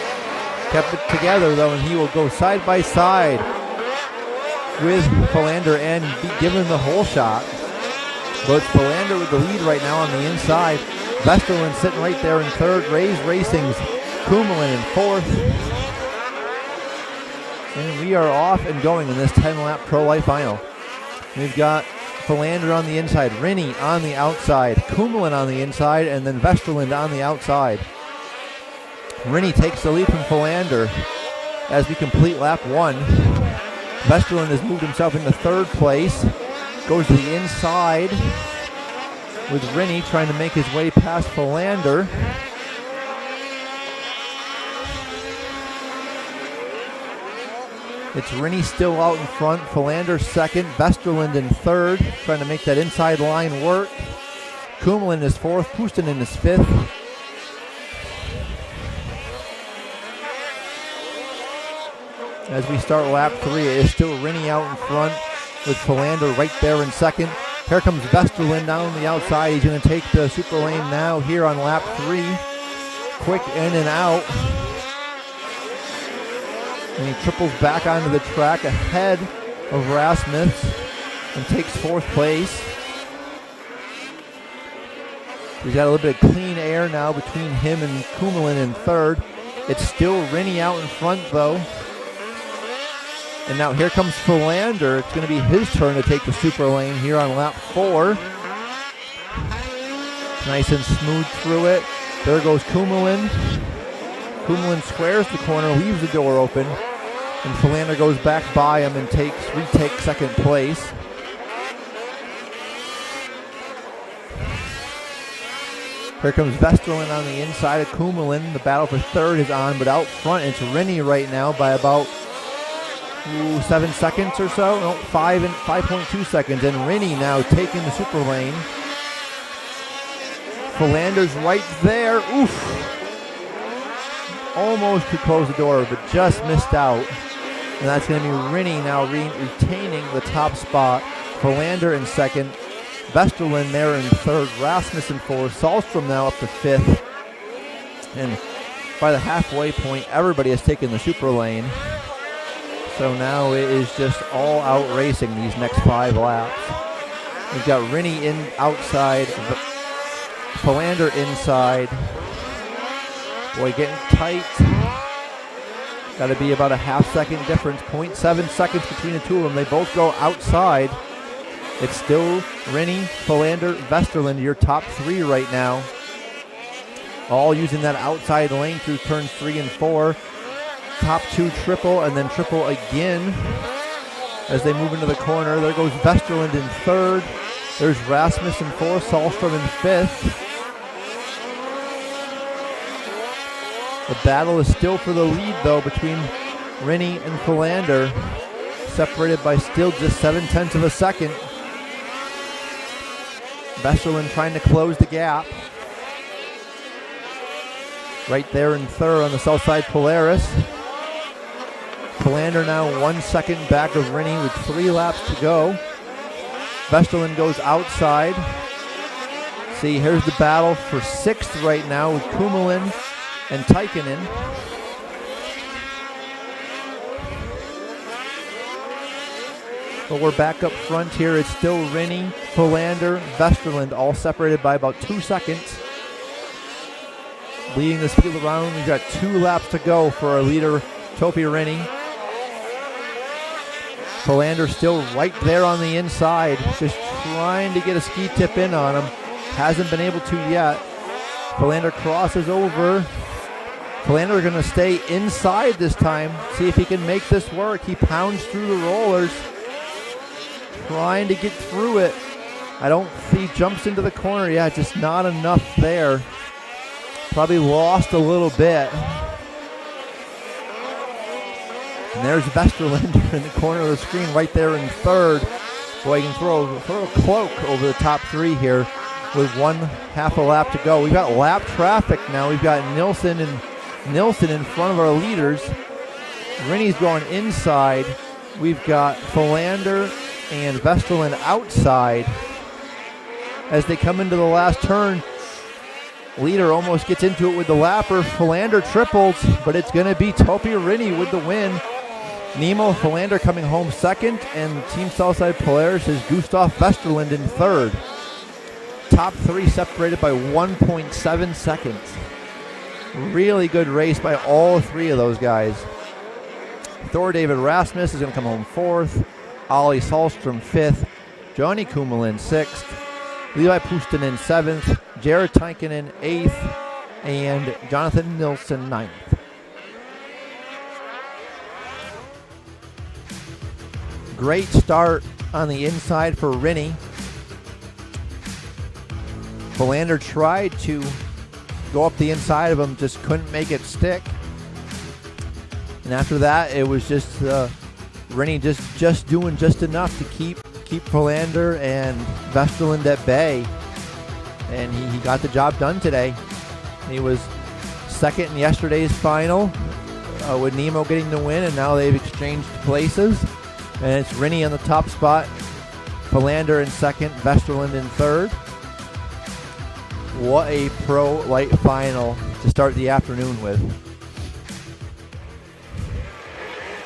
Kept it together though, and he will go side by side with Philander and be given the whole shot. But it's Philander with the lead right now on the inside. Westerlund sitting right there in third. Rays Racing's Kummelin in fourth. And we are off and going in this 10-lap Pro Lite final. We've got Philander on the inside, Rennie on the outside, Kummelin on the inside, and then Westerlund on the outside. Rennie takes the lead from Philander as we complete lap 1. Westerlund has moved himself into third place. Goes to the inside with Rennie trying to make his way past Philander. It's Rennie still out in front, Philander second, Westerlund in third, trying to make that inside line work. Kummelin is fourth, Pustinen is fifth. As we start lap 3, it is still Rennie out in front with Philander right there in second. Here comes Westerlund down the outside. He's going to take the super lane now here on lap 3. Quick in and out. And he triples back onto the track ahead of Rasmus and takes fourth place. He's got a little bit of clean air now between him and Kummelin in third. It's still Rennie out in front though. And now here comes Philander. It's going to be his turn to take the super lane here on lap 4. Nice and smooth through it. There goes Kummelin. Kummelin squares the corner, leaves the door open, and Philander goes back by him and retakes second place. Here comes Westerlund on the inside of Kummelin. The battle for third is on, but out front it's Rennie right now by about 7 seconds or so. No, 5.2 seconds. And Rennie now taking the super lane. Philander's right there. Oof. Almost could close the door, but just missed out. And that's going to be Rennie now retaining the top spot. Philander in second. Westerlund there in third. Rasmus in fourth. Salstrom now up to fifth. And by the halfway point, everybody has taken the super lane. So now it is just all out racing these next 5 laps. We've got Rennie in outside, Philander inside. Boy, getting tight. Got to be about a half second difference, 0.7 seconds between the two of them. They both go outside. It's still Rinne, Philander, Vesterland, your top three right now. All using that outside lane through turns 3 and 4. Top two triple and then triple again as they move into the corner. There goes Vesterland in third. There's Rasmus in fourth, Sahlstrom in fifth. The battle is still for the lead though between Rinne and Philander, separated by still just 0.7 of a second. Vesterland trying to close the gap. Right there in third on the south side, Polaris. Philander now 1 second back of Rinne with 3 laps to go. Vesterland goes outside. See, here's the battle for 6th right now with Kummelin and Tykkänen. But we're back up front here. It's still Rinne, Philander, Vesterland, all separated by about 2 seconds. Leading this field around, we've got 2 laps to go for our leader, Topi Rinne. Philander still right there on the inside, just trying to get a ski tip in on him. Hasn't been able to yet. Philander crosses over. Philander going to stay inside this time, see if he can make this work. He pounds through the rollers, trying to get through it. I don't see, jumps into the corner. Yeah, just not enough there. Probably lost a little bit. And there's Vesterland in the corner of the screen right there in third. Boy, he can throw a cloak over the top 3 here with 1/2 a lap to go. We've got lap traffic now. We've got Nilsson in front of our leaders. Rinne's going inside. We've got Philander and Vesterland outside. As they come into the last turn, leader almost gets into it with the lapper. Philander triples, but it's going to be Topi Rinne with the win. Nemo Philander coming home second, and Team Southside Polaris is Gustav Vesterland in third. Top 3 separated by 1.7 seconds. Really good race by all 3 of those guys. Thor David Rasmus is going to come home 4th. Ollie Sahlstrom 5th. Johnny Kummelin 6th. Levi Puustinen 7th. Jared Tykkänen 8th. And Jonathan Nilsson 9th. Great start on the inside for Rinne. Philander tried to go up the inside of him, just couldn't make it stick. And after that, it was just Rinne just doing just enough to keep Philander and Vesterland at bay. And he got the job done today. He was second in yesterday's final with Nemo getting the win, and now they've exchanged places. And it's Rinne on the top spot, Philander in second, Vesterland in third. What a pro light final to start the afternoon with.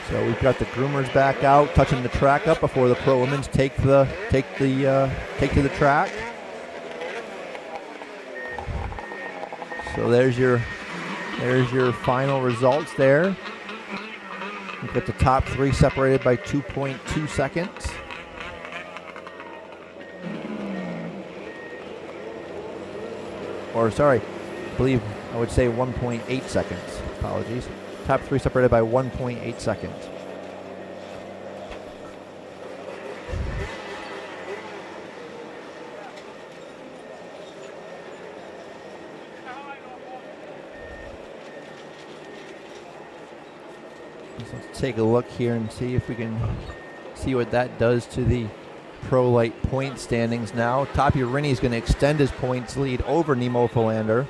So we've got the groomers back out, touching the track up before the pro women's take to the track. So there's your final results there. We've got the top 3 separated by 2.2 seconds. Or sorry, I believe I would say 1.8 seconds. Apologies. Top 3 separated by 1.8 seconds. Let's take a look here and see if we can see what that does to the Pro Light point standings now. Topi Rinne is going to extend his points lead over Nemo Philander.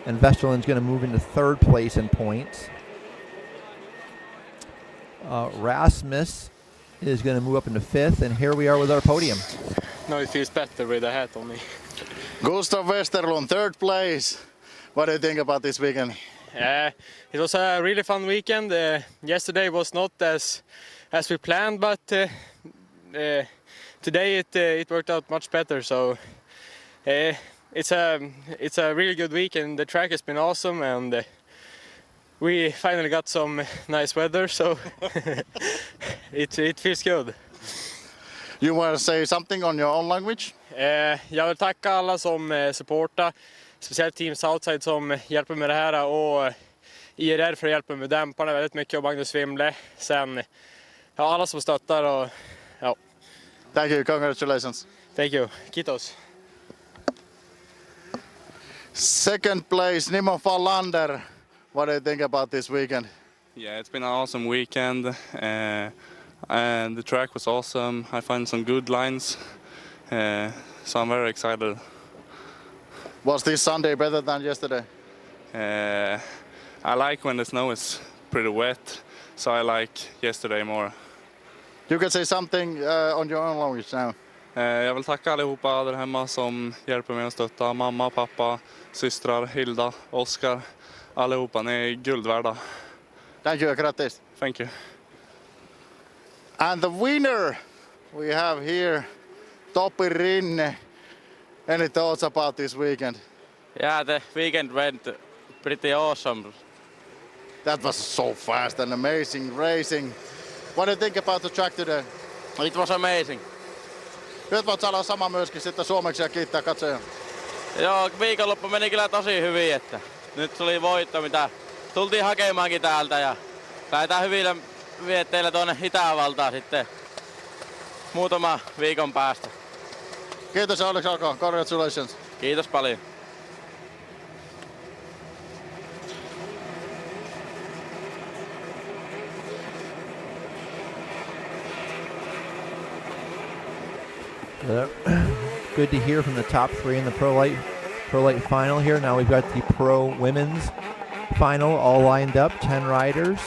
And Vesterland's going to move into third place in points. Rasmus is going to move up into fifth, and here we are with our podium. No, it feels better with a hat on me. Gustav Westerlund, third place. What do you think about this weekend? It was a really fun weekend. Yesterday was not as we planned, but today it worked out much better. So it's a really good weekend. The track has been awesome, and we finally got some nice weather. So it feels good. You want to say something on your own language? Jag vill tacka alla som supportar, speciellt Team Southside som hjälper med det här och IRR för att hjälpa med dämparna väldigt mycket och Magnus Wimle. Sen alla som stöttar och ja. Thank you, congratulations. Thank you, kiitos. Second place, Nimo Fallander. What do you think about this weekend? Yeah, it's been an awesome weekend. And the track was awesome. I found some good lines. So I'm very excited. Was this Sunday better than yesterday? I like when the snow is pretty wet. So I like yesterday more. You can say something on your own language now. Jag vill tacka allihopa där hemma som hjälper mig att stötta. Mamma, pappa, systrar, Hilda, Oskar. Allihopa, ni är guld värda. Thank you, grattis. Thank you. And the winner we have here, Topi Rinne. Any thoughts about this weekend? Yeah, the weekend went pretty awesome. That was so fast and amazing racing. What do you think about the track today? It was amazing. Nyt voit sanoa sama myöskin sitten suomeksi ja kiittää katsojaa. Joo, viikonloppu meni kyllä tosi hyvin, että nyt tuli voitto, mitä tultiin hakemaankin täältä ja lähdetään hyvillä vietteillä tuonne Itävaltaan sitten muutama viikon päästä. Kiitos ja onneksi olkoon. Congratulations. Kiitos paljon. Good to hear from the top three in the Pro Lite final here. Now we've got the Pro Women's final all lined up, 10 riders.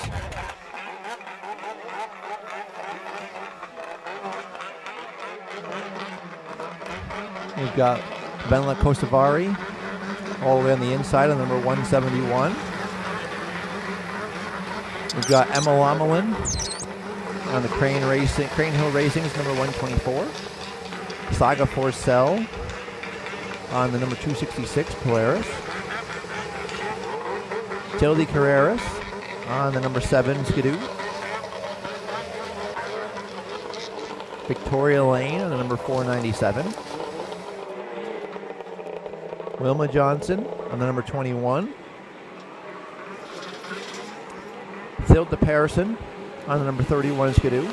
We've got Venla Kostavari all the way on the inside on number 171. We've got Emma Lamelin on the Crane Hill Racing's number 124. Saga Forcell on the number 266 Polaris. Tildy Carreras on the number 7 Skidoo. Victoria Lane on the number 497. Wilma Johnson on the number 21. Thilda Persson on the number 31 Skidoo.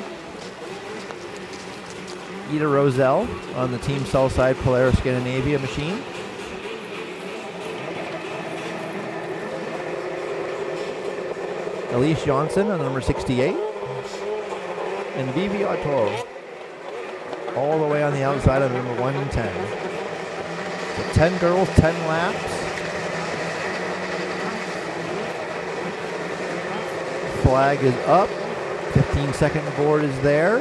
Ida Roselle on the Team Southside Polaris Scandinavia machine. Elise Johnson on the number 68. And Vivi Arturo all the way on the outside of number 110. So 10 girls, 10 laps. Flag is up. 15-second board is there.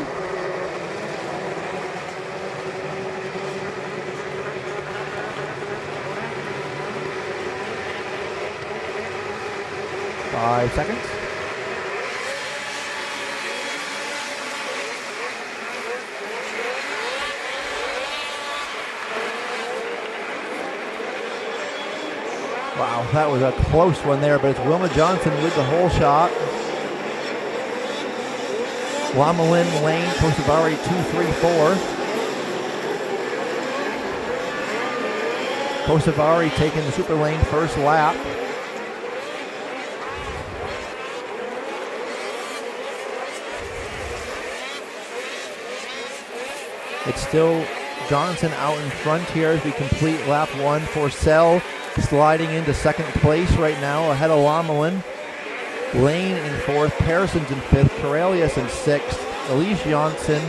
Five seconds. Wow, that was a close one there, but it's Wilma Johnson with the whole shot. Lamelin, Lane, Kosovari 2-3-4. Kosovari taking the super lane first lap. It's still Johnson out in front here as we complete lap 1. Forcell sliding into second place right now ahead of Lamelin. Lane in 4th, Pearson's in 5th, Corralius in 6th, Elise Johnson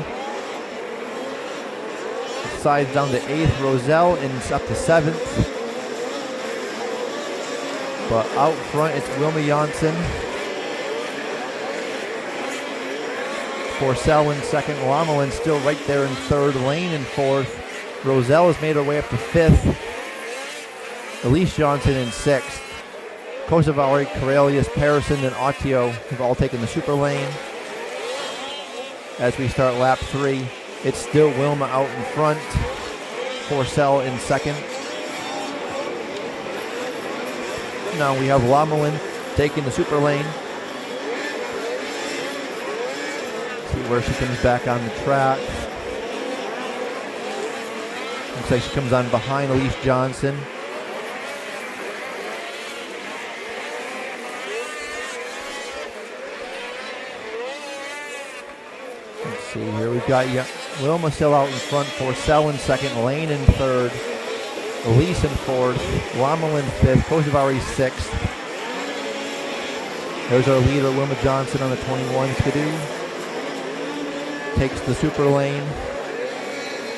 sides down to 8th, Roselle is up to 7th. But out front it's Wilma Johnson. Forcell in 2nd, Lamelin still right there in 3rd, Lane in 4th. Roselle has made her way up to 5th. Elise Johnson in 6th. Kosovari, Corralius, Persson, and Ottio have all taken the super lane. As we start lap 3, it's still Wilma out in front. Forcell in 2nd. Now we have Lamelin taking the super lane. See where she comes back on the track. Looks like she comes on behind Elise Johnson. Let's see here. We've got Wilma still out in front. Forsell in second. Lane in third. Elise in fourth. Lamelin fifth. Kosovari sixth. There's our leader, Wilma Johnson, on the 21 Skidoo. Takes the super lane.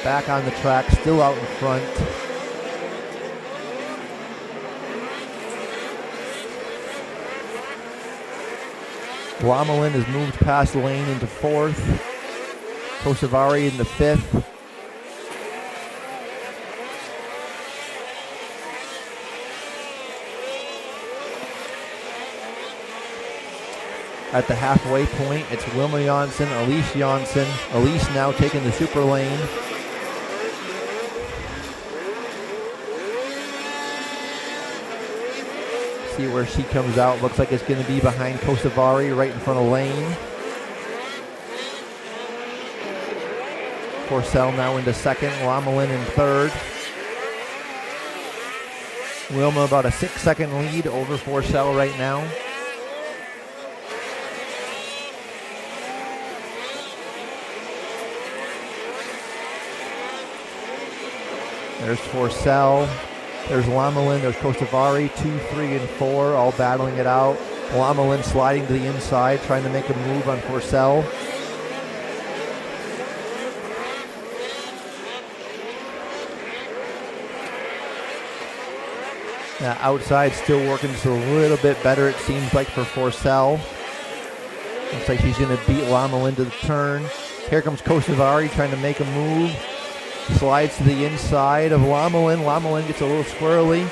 Back on the track, still out in front. Lamelin has moved past Lane into fourth. Kosovari into fifth. At the halfway point, it's Wilma Janssen, Elise Janssen. Elise now taking the super lane. See where she comes out. Looks like it's going to be behind Kosovari, right in front of Lane. Forsell now into second. Lamelin in third. Wilma about a 6-second lead over Forsell right now. There's Forsell. There's Lamelin. There's Kosovari. 2, 3, and 4 all battling it out. Lamelin sliding to the inside, trying to make a move on Forsell. Outside still working just a little bit better, it seems like, for Forsell. Looks like she's going to beat Lamelin to the turn. Here comes Kosovari trying to make a move. Slides to the inside of Lamelin. Lamelin gets a little squirrely.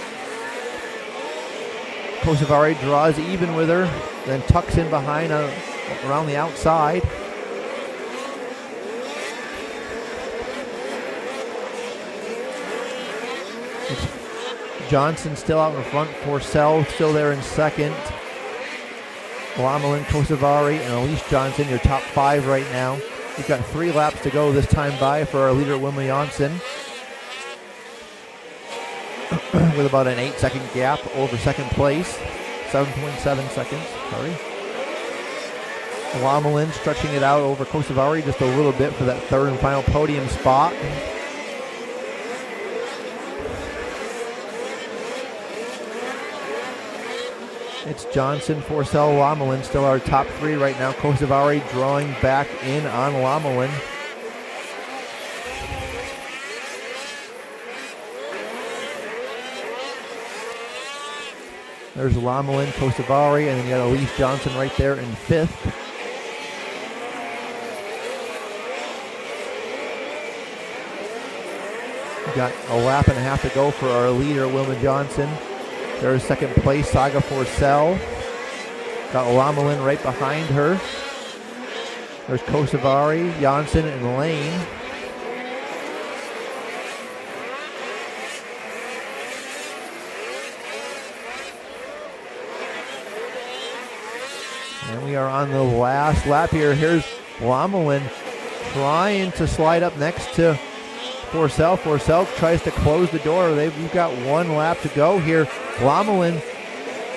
Kosovari draws even with her, then tucks in behind around the outside. Johnson still out in front. Forsell still there in second. Lamelin, Kosovari, and Elise Johnson, your top 5 right now. We've got 3 laps to go this time by for our leader, Wilma Janssen. With about an 8-second gap over second place. 7.7 seconds, sorry. Lamelin stretching it out over Kosovari just a little bit for that third and final podium spot. It's Johnson, Forsell, Lamelin, still our top 3 right now. Kosovari drawing back in on Lamelin. There's Lamelin, Kosovari, and then you got Elise Johnson right there in 5th. We've got a lap and a half to go for our leader, Wilma Johnson. There's second place, Saga Forsell. Got Lamelin right behind her. There's Kosovari, Janssen, and Lane. And we are on the last lap here. Here's Lamelin trying to slide up next to Forsell. Forsell tries to close the door. We've got 1 lap to go here. Lamelin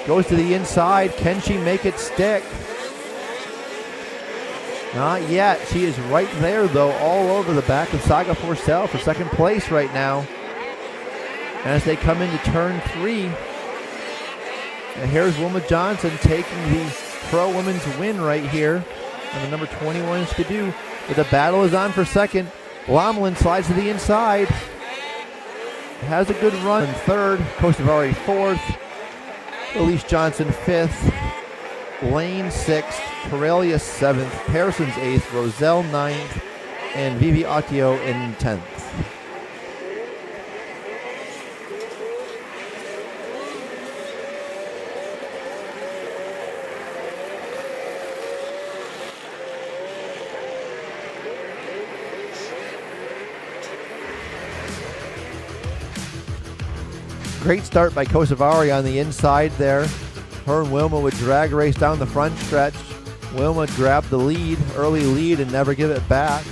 goes to the inside. Can she make it stick? Not yet. She is right there, though, all over the back of Saga Forsell for second place right now. As they come into turn 3. And here's Wilma Johnson taking the Pro Women's win right here on the number 21 Skidoo. But the battle is on for second. Lamelin slides to the inside. Has a good run in third. Kosovari 4th. Elise Johnson 5th. Lane 6th. Karelia 7th. Parsons 8th. Roselle 9th. And Vivi Attio in 10th. Great start by Kosovari on the inside there. Her and Wilma would drag race down the front stretch. Wilma grabbed the lead, early lead, and never give it back.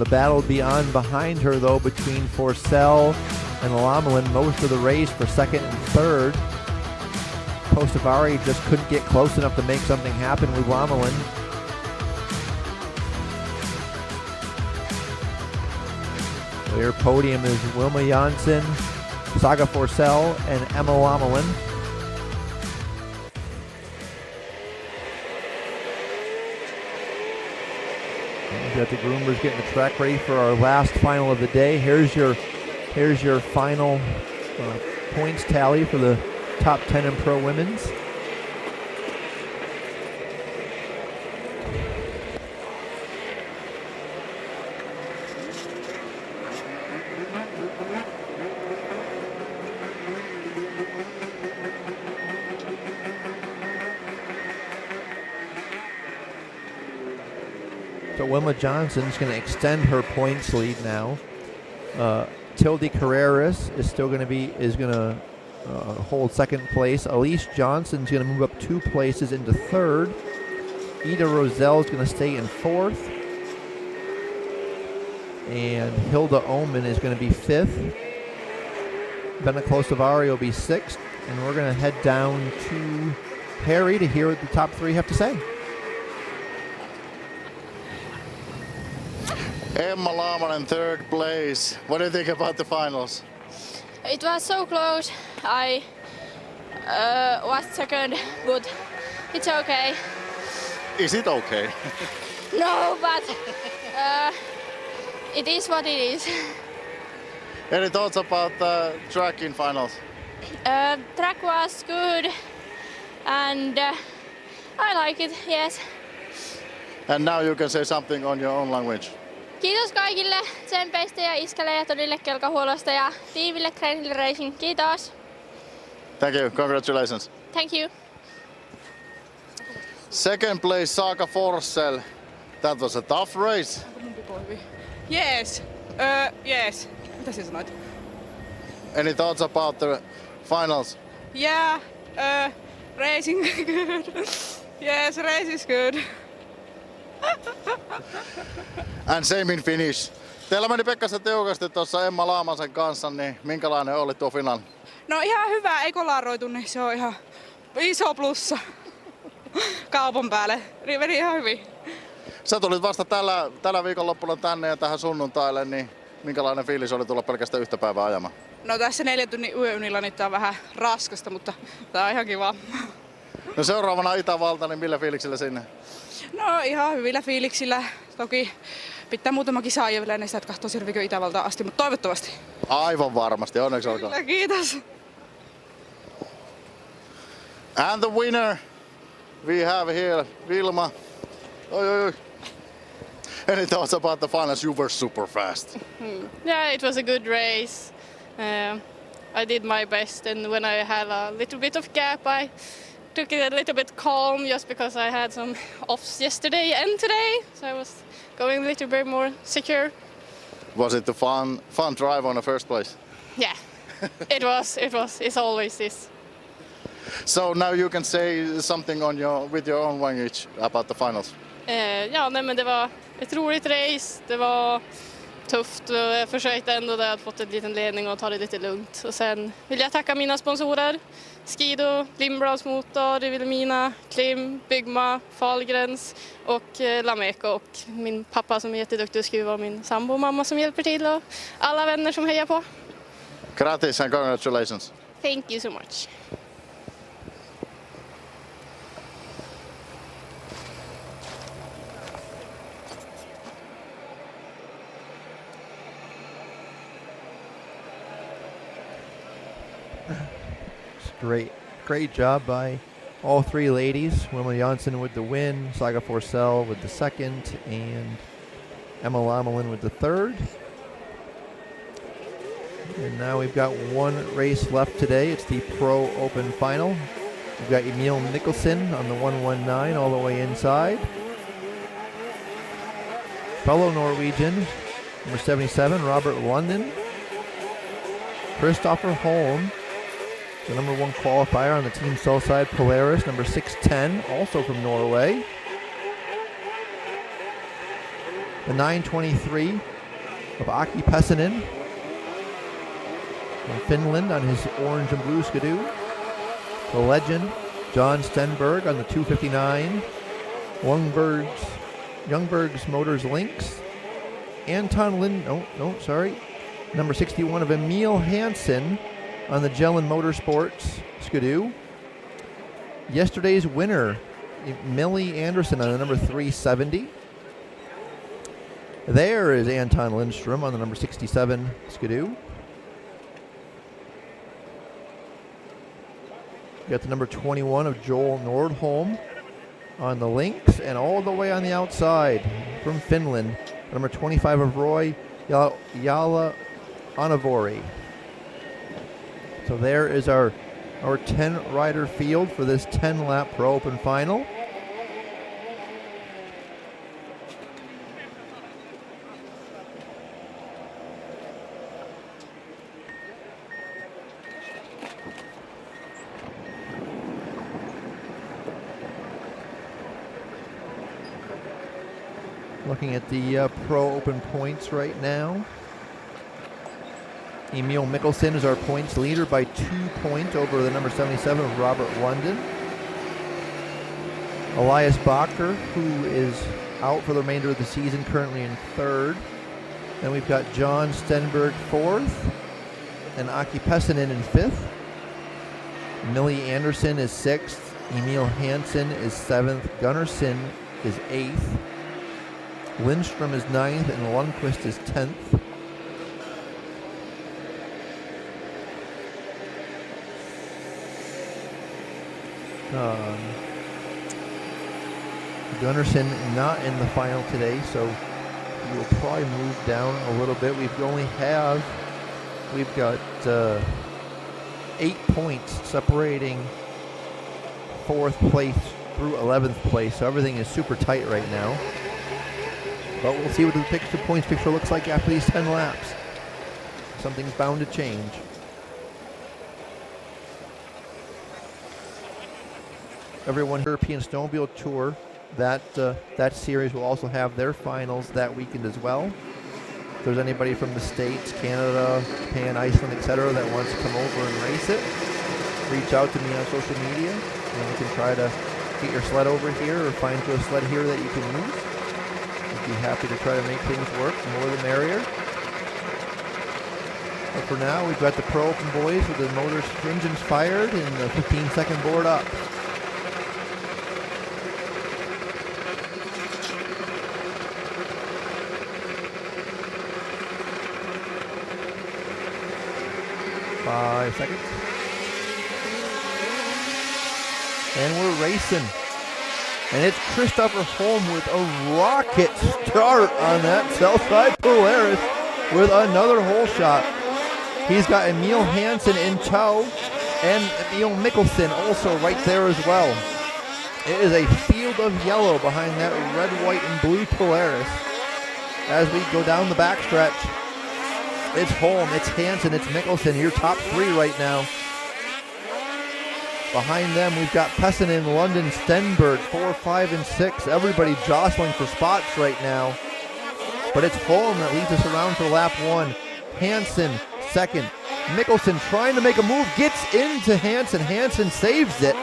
The battle will be on behind her, though, between Forsell and Lamelin most of the race for second and third. Kostavari just couldn't get close enough to make something happen with Lamelin. Their podium is Wilma Janssen, Saga Forsell, and Emma Lamelin. We've got the groomers getting the track ready for our last final of the day. Here's your final points tally for the top 10 in Pro Women's. So Wilma Johnson's going to extend her points lead now. Tilde Carreras is still going to hold second place. Elise Johnson's going to move up 2 places into third. Ida Roselle is going to stay in fourth. And Hilda Oman is going to be fifth. Benna Klosavari will be sixth. And we're going to head down to Harri to hear what the top 3 have to say. Emma Lamelin, third place. What do you think about the finals? It was so close. I was second, but it's okay. Is it okay? No, but it is what it is. Any thoughts about the track in finals? Track was good and I like it, yes. And now you can say something on your own language. Kiitos kaikille tsempeistä ja Iskelle ja Tonille kelkahuollosta ja tiimille Green Hill Racing. Kiitos. Thank you. Congratulations. Thank you. Second place, Saga Forsell. That was a tough race. Yes. Yes. Mitä sinä sanoit? Any thoughts about the finals? Yeah. Racing good. Yes, race is good. And same in Finnish. Teillä meni Pekkasen tiukasti tuossa Emma Laamasen kanssa, niin minkälainen oli tuo finaali? No ihan hyvä, ei kolaroitu, niin se on ihan iso plussa kaupan päälle. Meni ihan hyvin. Sä tulit vasta tällä viikonloppuna tänne ja tähän sunnuntaille, niin minkälainen fiilis oli tulla pelkästään yhtä päivää ajamaan? No tässä 4 tunnin yöunilla niin tää on vähän raskasta, mutta tää on ihan kiva. No seuraavana Itävalta, niin millä fiiliksillä sinne? No ihan hyvillä fiiliksillä. Toki pitää muutama kisa ajaa vielä ennen sitä, että katsoo selviikö Itävaltaan asti, mutta toivottavasti. Aivan varmasti, onneksi olkoon. Kyllä, kiitos. And the winner we have here, Vilma. Oi. Any thoughts about the finals? You were super fast. Yeah, it was a good race. I did my best, and when I had a little bit of gap, I took it a little bit calm just because I had some offs yesterday and today, so I was going a little bit more secure. Was it a fun drive on the first place? Yeah, it was. It's always this. So now you can say something with your own language about the finals. Men det var ett roligt race. Det var tufft och jag försökte ändå där att fått en liten ledning och ta det lite lugnt. Och sen vill jag tacka mina sponsorer. Skido, Lindblads Motor, Vilhelmina, Klim, Byggma, Fahlgrens och Lameco och min pappa som är jätteduktig att skruva och min sambo och mamma som hjälper till och alla vänner som hejar på. Gratis and congratulations. Thank you so much. Great job by all 3 ladies. Wilma Janssen with the win, Saga Forsell with the second, and Emma Lamelin with the third. And now we've got 1 race left today. It's the Pro Open Final. We've got Emil Nicholson on the 119 all the way inside. Fellow Norwegian, number 77, Robert London. Christopher Holm, the number 1 qualifier on the Team Cell side. Polaris, number 610, also from Norway. The 923 of Aki Pessanen from Finland on his orange and blue Skidoo. The legend, John Stenberg on the 259. Youngberg's Motors Lynx. Number 61 of Emil Hansen on the Jelen Motorsports Skidoo. Yesterday's winner, Millie Anderson on the number 370. There is Anton Lindstrom on the number 67 Skidoo. Got the number 21 of Joel Nordholm on the Lynx, and all the way on the outside from Finland, number 25 of Roy Jala Anavori. So there is our 10-rider field for this 10-lap Pro Open final. Looking at the Pro Open points right now. Emil Mikkelsen is our points leader by 2 points over the number 77 of Robert London. Elias Bacher, who is out for the remainder of the season, currently in 3rd. Then we've got John Stenberg 4th and Aki Pessanen in 5th. Millie Anderson is 6th. Emil Hansen is 7th. Gunnarsson is 8th. Lindstrom is 9th and Lundqvist is 10th. Gunnarsson not in the final today, so he will probably move down a little bit. We've got 8 points separating 4th place through 11th place, so everything is super tight right now. But we'll see what the points picture looks like after these 10 laps. Something's bound to change. Everyone European Snowmobile Tour, that series will also have their finals that weekend as well. If there's anybody from the States, Canada, Japan, Iceland, etc. that wants to come over and race it, reach out to me on social media and we can try to get your sled over here or find you a sled here that you can use. I'd be happy to try to make things work, the more the merrier. But for now, we've got the Pro Open boys with the motor engines fired and the 15-second board up. Seconds. And we're racing. And it's Christopher Holm with a rocket start on that Southside Polaris with another hole shot. He's got Emil Hansen in tow and Emil Mikkelsen also right there as well. It is a field of yellow behind that red, white, and blue Polaris as we go down the backstretch. It's Holm, it's Hansen, it's Mikkelsen, your top 3 right now. Behind them, we've got Pessanen, London, Stenberg, 4, 5, and 6. Everybody jostling for spots right now. But it's Holm that leads us around for lap 1. Hansen, 2nd. Mikkelsen trying to make a move, gets into Hansen. Hansen saves it.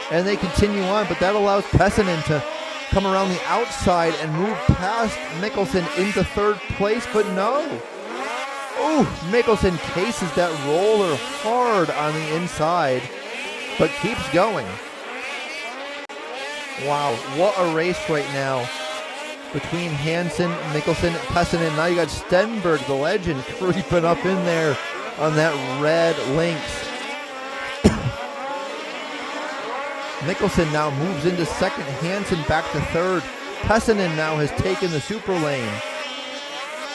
And they continue on, but that allows Pessanen to come around the outside and move past Mikkelsen into 3rd place, but no. Ooh, Mikkelsen cases that roller hard on the inside, but keeps going. Wow, what a race right now between Hansen, Mikkelsen, Pessanen. Now you got Stenberg, the legend, creeping up in there on that red Lynx. Mikkelsen now moves into 2nd, Hansen back to 3rd. Pessanen now has taken the super lane.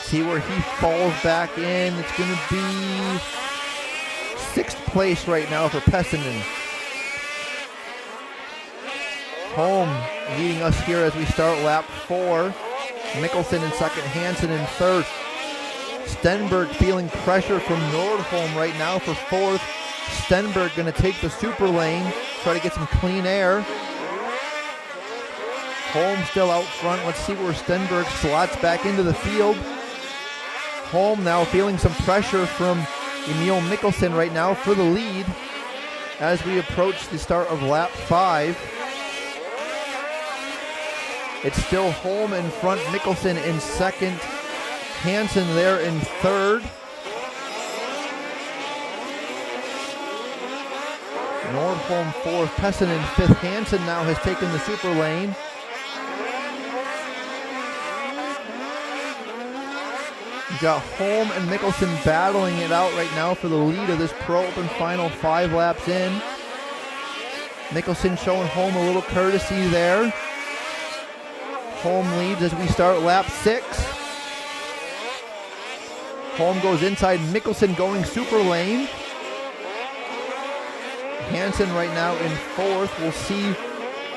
See where he falls back in. It's going to be 6th place right now for Pessanen. Holm leading us here as we start lap 4. Mikkelsen in 2nd, Hansen in 3rd. Stenberg feeling pressure from Nordholm right now for 4th. Stenberg going to take the super lane, try to get some clean air. Holm still out front. Let's see where Stenberg slots back into the field. Holm now feeling some pressure from Emil Mikkelsen right now for the lead as we approach the start of lap 5. It's still Holm in front, Mikkelsen in second, Hansen there in third. Nordholm fourth, Pessinen fifth. Hansen now has taken the super lane. You've got Holm and Mikkelsen battling it out right now for the lead of this Pro Open final 5 laps in. Mikkelsen showing Holm a little courtesy there. Holm leads as we start lap 6. Holm goes inside, Mikkelsen going super lane. Hansen right now in fourth. We'll see.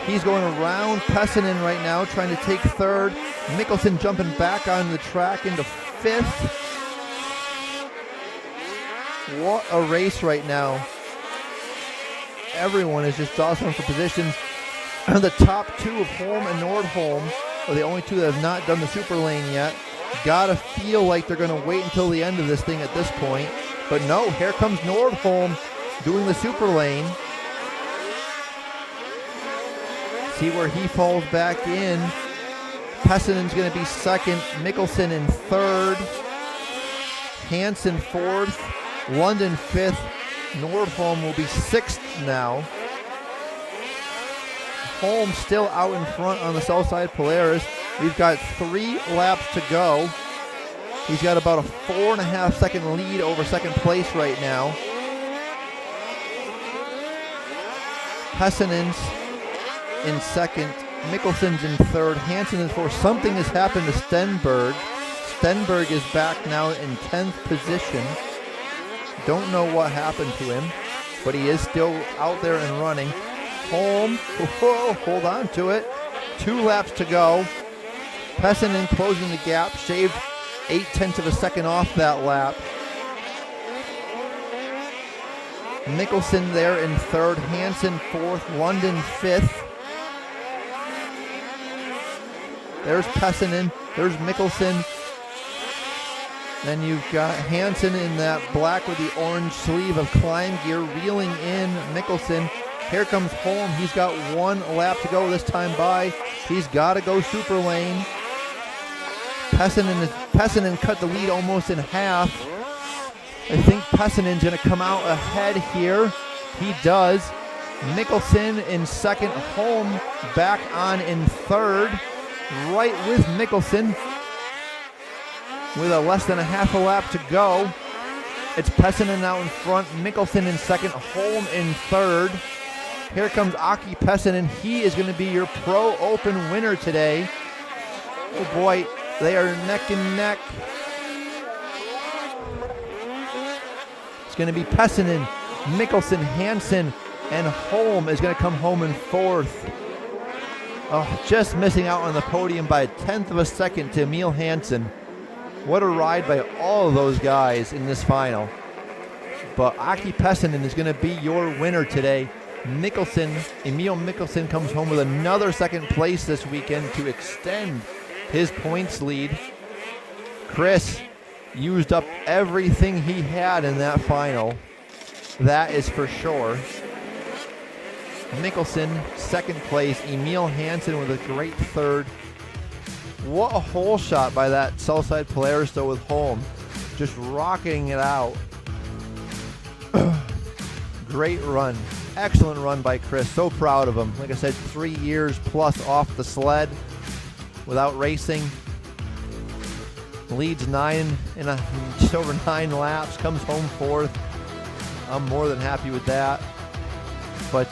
He's going around Pessinen right now, trying to take third. Mikkelsen jumping back on the track into fifth. What a race right now. Everyone is just jostling for positions. The top 2 of Holm and Nordholm are the only 2 that have not done the super lane yet. Gotta feel like they're gonna wait until the end of this thing at this point. But no, here comes Nordholm doing the super lane. See where he falls back in. Pessinen's going to be second. Mikkelsen in third. Hansen fourth. London fifth. Nordholm will be sixth now. Holm still out in front on the south side Polaris. We've got 3 laps to go. He's got about a 4.5 second lead over second place right now. Pessinen's in second, Mikkelsen's in third, Hansen in fourth. Something has happened to Stenberg. Stenberg is back now in 10th position. Don't know what happened to him, but he is still out there and running. Holm, hold on to it. 2 laps to go. Pessinen closing the gap, shaved 0.8 of a second off that lap. Mikkelsen there in third, Hansen fourth, London fifth. There's Pessinen, there's Mikkelsen. Then you've got Hansen in that black with the orange sleeve of climb gear, reeling in Mikkelsen. Here comes Holm, he's got 1 lap to go this time by. He's got to go super lane. Pessinen cut the lead almost in half. I think Pessinen's going to come out ahead here. He does. Mikkelsen in second. Holm back on in third. Right with Mikkelsen. With a less than a half a lap to go. It's Pessinen out in front. Mikkelsen in second. Holm in third. Here comes Aki Pessinen. He is going to be your Pro Open winner today. Oh boy, they are neck and neck. It's going to be Pessinen, Mikkelsen, Hansen, and Holm is going to come home in fourth. Oh, just missing out on the podium by 1/10 of a second to Emil Hansen. What a ride by all of those guys in this final. But Aki Pessinen is going to be your winner today. Emil Mikkelsen comes home with another second place this weekend to extend his points lead. Chris used up everything he had in that final. That is for sure. Mikkelsen, second place. Emil Hansen with a great third. What a hole shot by that Southside Polaris though with Holm. Just rocketing it out. Great run. Excellent run by Chris. So proud of him. Like I said, 3 years plus off the sled without racing. Leads just over 9 laps. Comes home fourth. I'm more than happy with that. But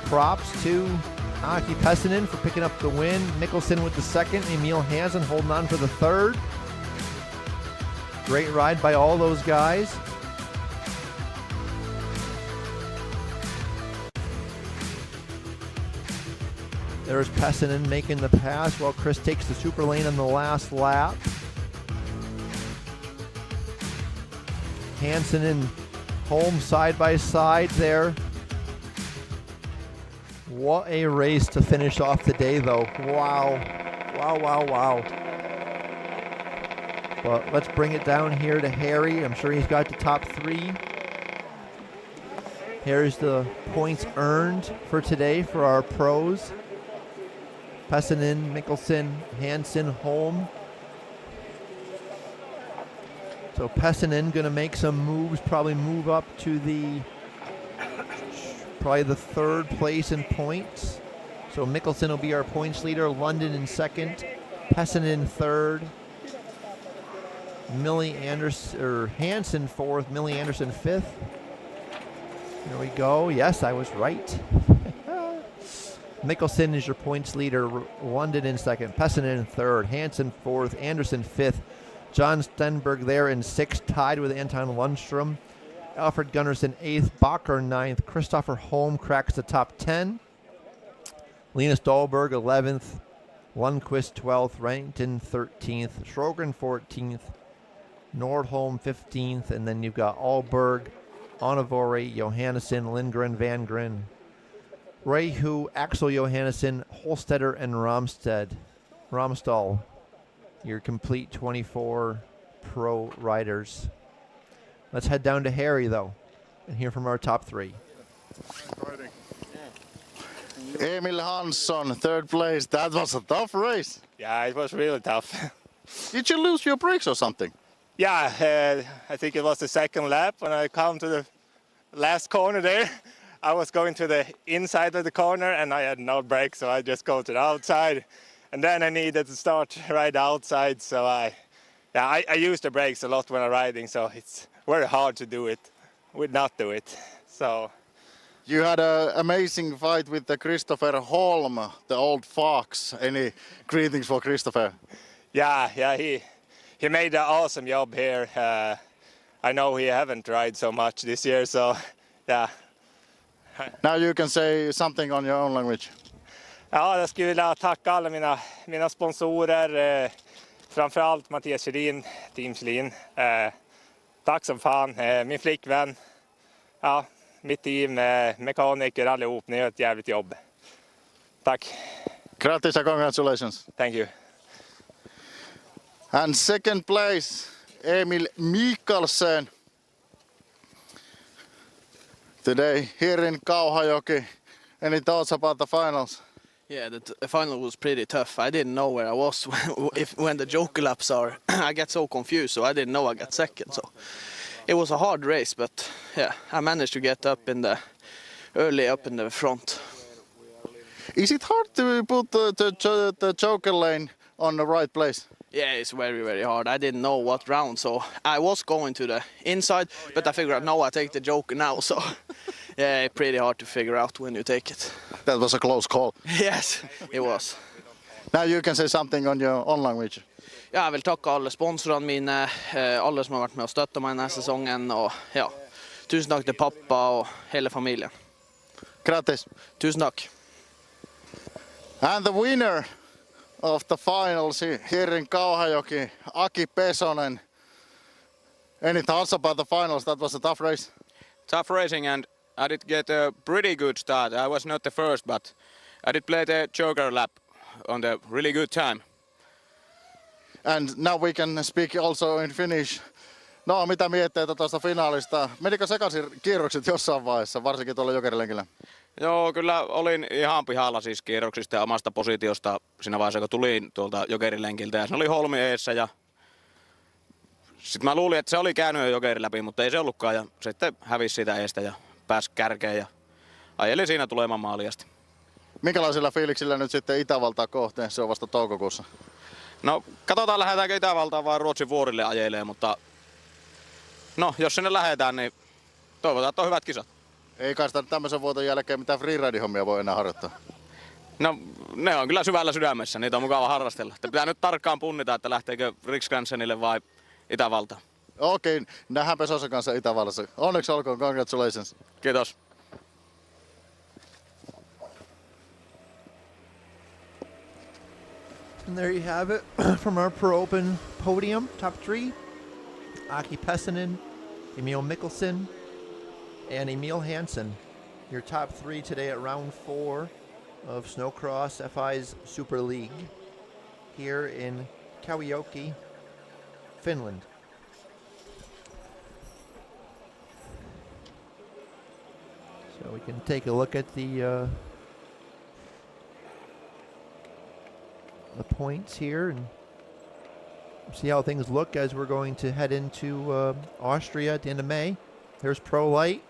props to Aki Pessinen for picking up the win. Mikkelsen with the second. Emil Hansen holding on for the third. Great ride by all those guys. There's Pessinen making the pass while Chris takes the super lane on the last lap. Hansen and Holm side by side there. What a race to finish off the day, though. Wow. Wow, wow, wow. But let's bring it down here to Harri. I'm sure he's got the top 3. Here's the points earned for today for our pros. Pessinen, Mikkelsen, Hansen, Holm. So Pessinen going to make some moves, probably move up to the 3rd place in points. So Mikkelsen will be our points leader, London in 2nd, Pessinen 3rd, Hansen 4th, Millie Anderson 5th. There we go. Yes, I was right. Mikkelsen is your points leader, London in 2nd, Pessinen in 3rd, Hansen 4th, Anderson 5th, John Stenberg there in 6th, tied with Anton Lundstrom. Alfred Gunnarsson 8th, Bacher 9th, Christopher Holm cracks the top 10. Linus Dahlberg 11th, Lundqvist 12th, Rankin 13th, Sjogren 14th, Nordholm 15th, and then you've got Ahlberg, Onivore, Johannesson, Lindgren, Van Gren, Reihu, Axel Johannesson, Holstetter, and Romstall. Your complete 24 pro riders. Let's head down to Harri, though, and hear from our top 3. Emil Hansson, 3rd place. That was a tough race. Yeah, it was really tough. Did you lose your brakes or something? Yeah, I think it was the 2nd lap when I come to the last corner there. I was going to the inside of the corner and I had no brakes, so I just go to the outside. And then I needed to start right outside, so I use the brakes a lot when I'm riding, so it's very hard to do it, would not do it. So you had an amazing fight with the Christopher Holm, the old fox. Any greetings for Christopher? Yeah, he made an awesome job here. I know he haven't tried so much this year, so yeah. Now you can say something on your own language. Ja, jag skulle vilja tacka alla mina sponsorer, framförallt Mattias Kjellin, Team Kjellin. Tack som fan, min flickvän, ja, mitt team, mekaniker, allihop. Ni gör ett jävligt jobb. Tack. Grattis and congratulations. Thank you. And 2nd place, Emil Mikkelsen. Today here in Kauhajoki. Any thoughts about the finals? Yeah, the final was pretty tough. I didn't know where I was when the joker laps are. I get so confused, so I didn't know I got 2nd. So it was a hard race, but yeah, I managed to get up in the front. Is it hard to put the joker lane on the right place? Yeah, it's very, very hard. I didn't know what round, so I was going to the inside, but I figured out, no, I take the joker now, so yeah, it's pretty hard to figure out when you take it. That was a close call. Yes, it was. Now you can say something on your own language. Ja, jag vill tacka alla sponsorerna mina, alla som har varit med och stöttat mig den här säsongen, och ja, tusen tack till pappa och hela familjen. Grattis. Tusen tack. And the winner of the finals here in Kauhajoki, Aki Pesonen. Any thoughts about the finals? That was a tough race. Tough racing, and I did get a pretty good start. I was not the first, but I did play the joker lap on the really good time. And now we can speak also in Finnish. No, mitä mietteitä tuosta finaalista? Menikö sekaisin kierrokset jossain vaiheessa, varsinkin tuolla jokerilenkillä? Joo, kyllä olin ihan pihalla siis kierroksista ja omasta positiosta siinä vaiheessa, kun tulin tuolta jokerilenkiltä. Ja se oli Holmi eessä ja sitten mä luulin, että se oli käynyt jo jokeri läpi, mutta ei se ollutkaan. Ja sitten hävisi siitä eestä ja pääsi kärkeen ja ajeli siinä tulemaan maaliin asti. Minkälaisilla fiiliksillä nyt sitten Itävaltaa kohteen? Se on vasta toukokuussa. No, katsotaan lähdetäänkö Itävaltaan vai Ruotsin vuorille ajelee, mutta no, jos sinne lähdetään, niin toivotaan, että on hyvät kisat. Ei kai sitä tämmöisen vuoton jälkeen mitään freeride-hommia voi enää harjoittaa. No, ne on kyllä syvällä sydämessä, niitä on mukava harrastella. Pitää nyt tarkkaan punnita, että lähteekö Riksgränsenille vai Itävaltaan. Okei, nähdään Pesosen kanssa Itävallassa. Onneksi olkoon, congratulations. Kiitos. And there you have it from our Pro Open podium, top 3. Aki Pesonen, Emil Mikkelsen, and Emil Hansen. your top 3 today at round 4 of Snowcross FI's Super League here in Kauhajoki, Finland. So we can take a look at the points here and see how things look as we're going to head into Austria at the end of May. There's Pro Lite.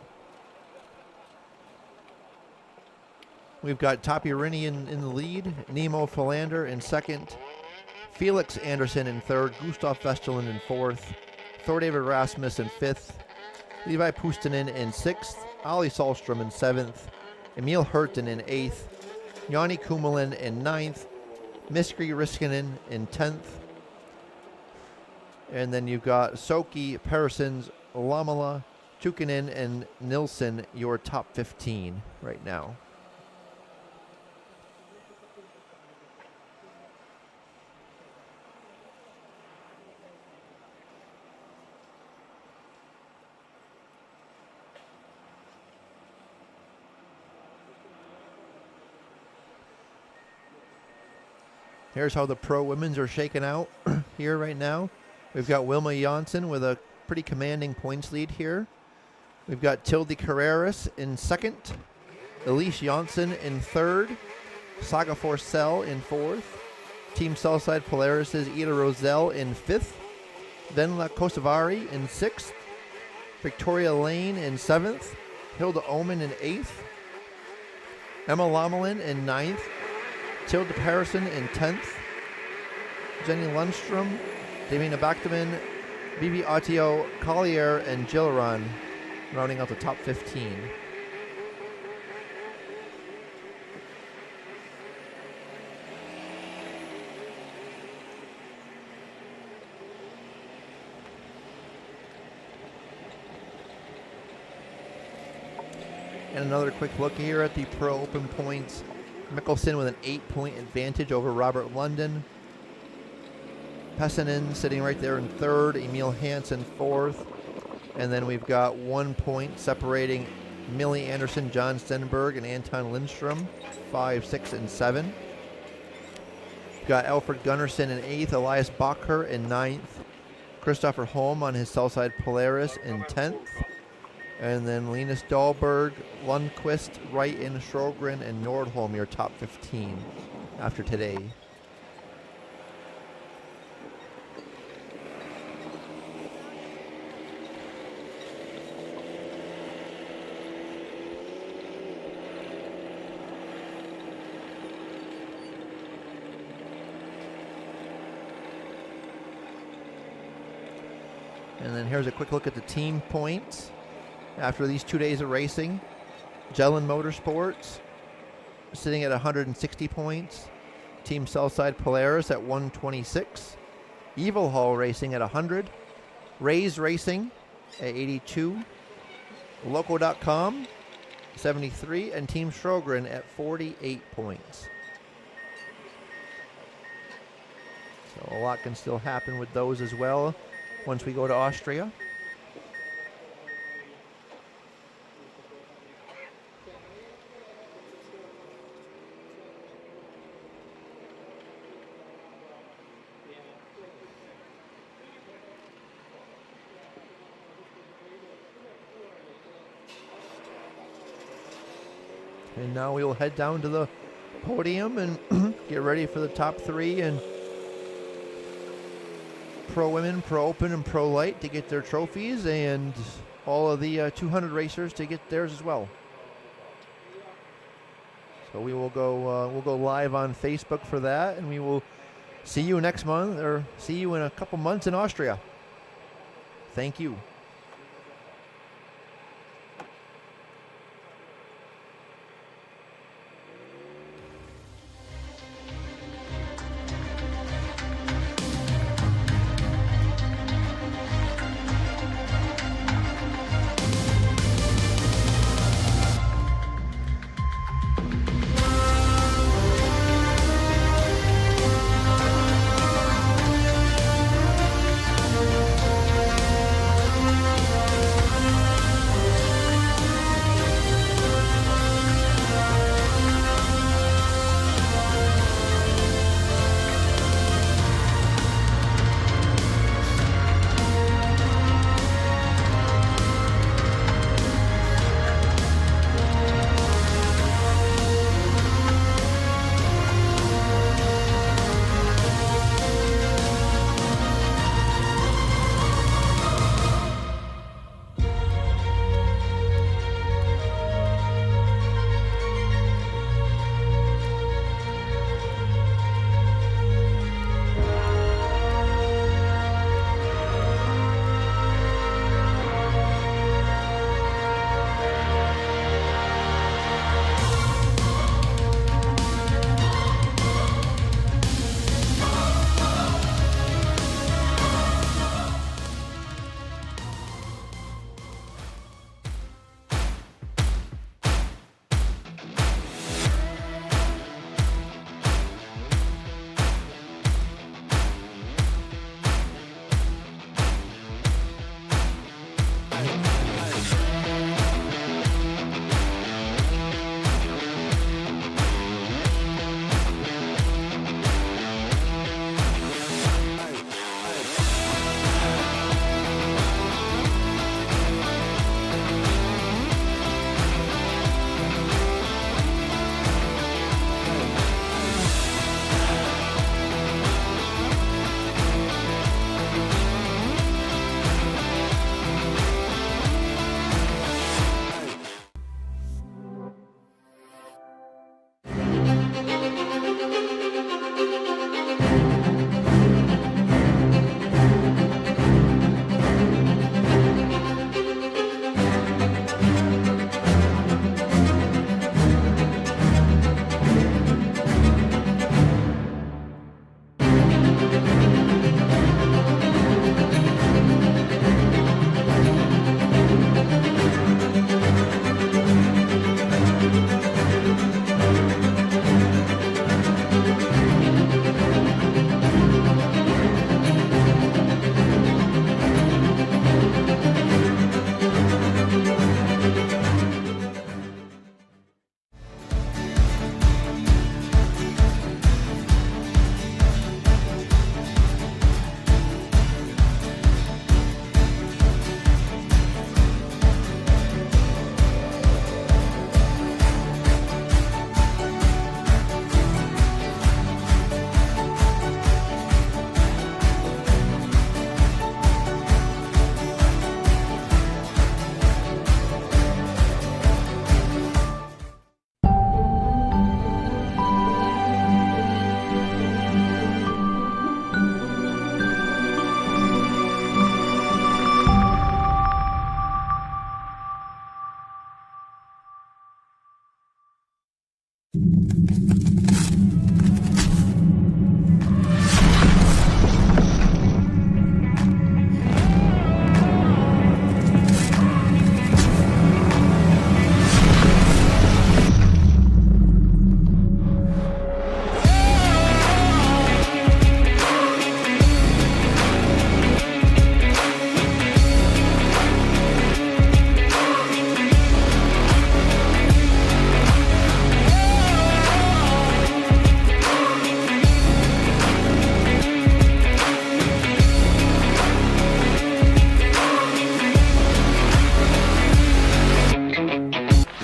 We've got Tapi Rini in the lead, Nemo Philander in second, Felix Anderson in third, Gustav Vesterlund in fourth, Thor David Rasmus in fifth, Levi Puustinen in sixth, Olli Salstrom in seventh, Emil Hurten in eighth, Jani Kummelin in ninth, Miskri Riskinen in 10th, and then you've got Soki, Persons, Lamala, Tukinen, and Nilsson, your top 15 right now. Here's how the pro women's are shaken out here right now. We've got Wilma Janssen with a pretty commanding points lead here. We've got Tilde Carreras in second, Elise Janssen in third, Saga Forcell in fourth, Team Southside Polaris' Ida Roselle in fifth, Venla Kosovari in sixth, Victoria Lane in seventh, Hilda Omen in eighth, Emma Lamelin in ninth, Tilda Persson in 10th, Jenny Lundstrom, Davina Bachterman, Bibi Atio, Collier, and Gilleron rounding out the top 15. And another quick look here at the Pro Open points. Mikkelsen with an 8-point advantage over Robert London. Pessinen sitting right there in third. Emil Hansen fourth. And then we've got 1 point separating Millie Anderson, John Stenberg, and Anton Lindstrom, 5, 6, and 7. We've got Alfred Gunnarsson in 8th, Elias Bacher in 9th, Christopher Holm on his Southside Polaris in 10th. And then Linus Dahlberg, Lundqvist, Wright, and Sjogren, and Nordholm, your top 15 after today. And then here's a quick look at the team points. After these 2 days of racing, Jelen Motorsports sitting at 160 points. Team Southside Polaris at 126. Evil Hall Racing at 100. Rays Racing at 82. Loco.com 73. And Team Sjogren at 48 points. So a lot can still happen with those as well once we go to Austria. And now we will head down to the podium and get ready for the top 3 and Pro Women, Pro Open, and Pro Lite to get their trophies, and all of the 200 racers to get theirs as well. So we will go. We'll go live on Facebook for that, and we will see you next month, or see you in a couple months in Austria. Thank you.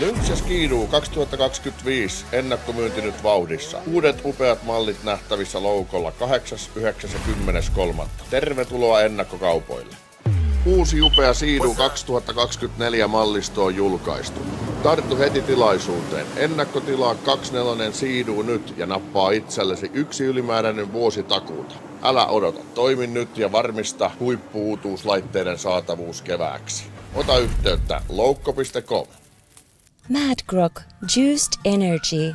Lynx ja Skidoo 2025 ennakkomyynti nyt vauhdissa. Uudet upeat mallit nähtävissä loukolla 8., 9. ja 10.3. Tervetuloa ennakkokaupoille. Uusi upea Skidoo 2024 mallisto on julkaistu. Tarttu heti tilaisuuteen. Ennakkotilaa 24 Skidoo nyt ja nappaa itsellesi 1 ylimääräinen vuosi takuuta. Älä odota, toimi nyt ja varmista huippu-uutuuslaitteiden saatavuus kevääksi. Ota yhteyttä loukko.com. Mad Grog Juiced Energy.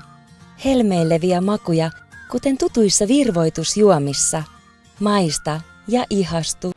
Helmeileviä makuja, kuten tutuissa virvoitusjuomissa. Maista ja ihastu.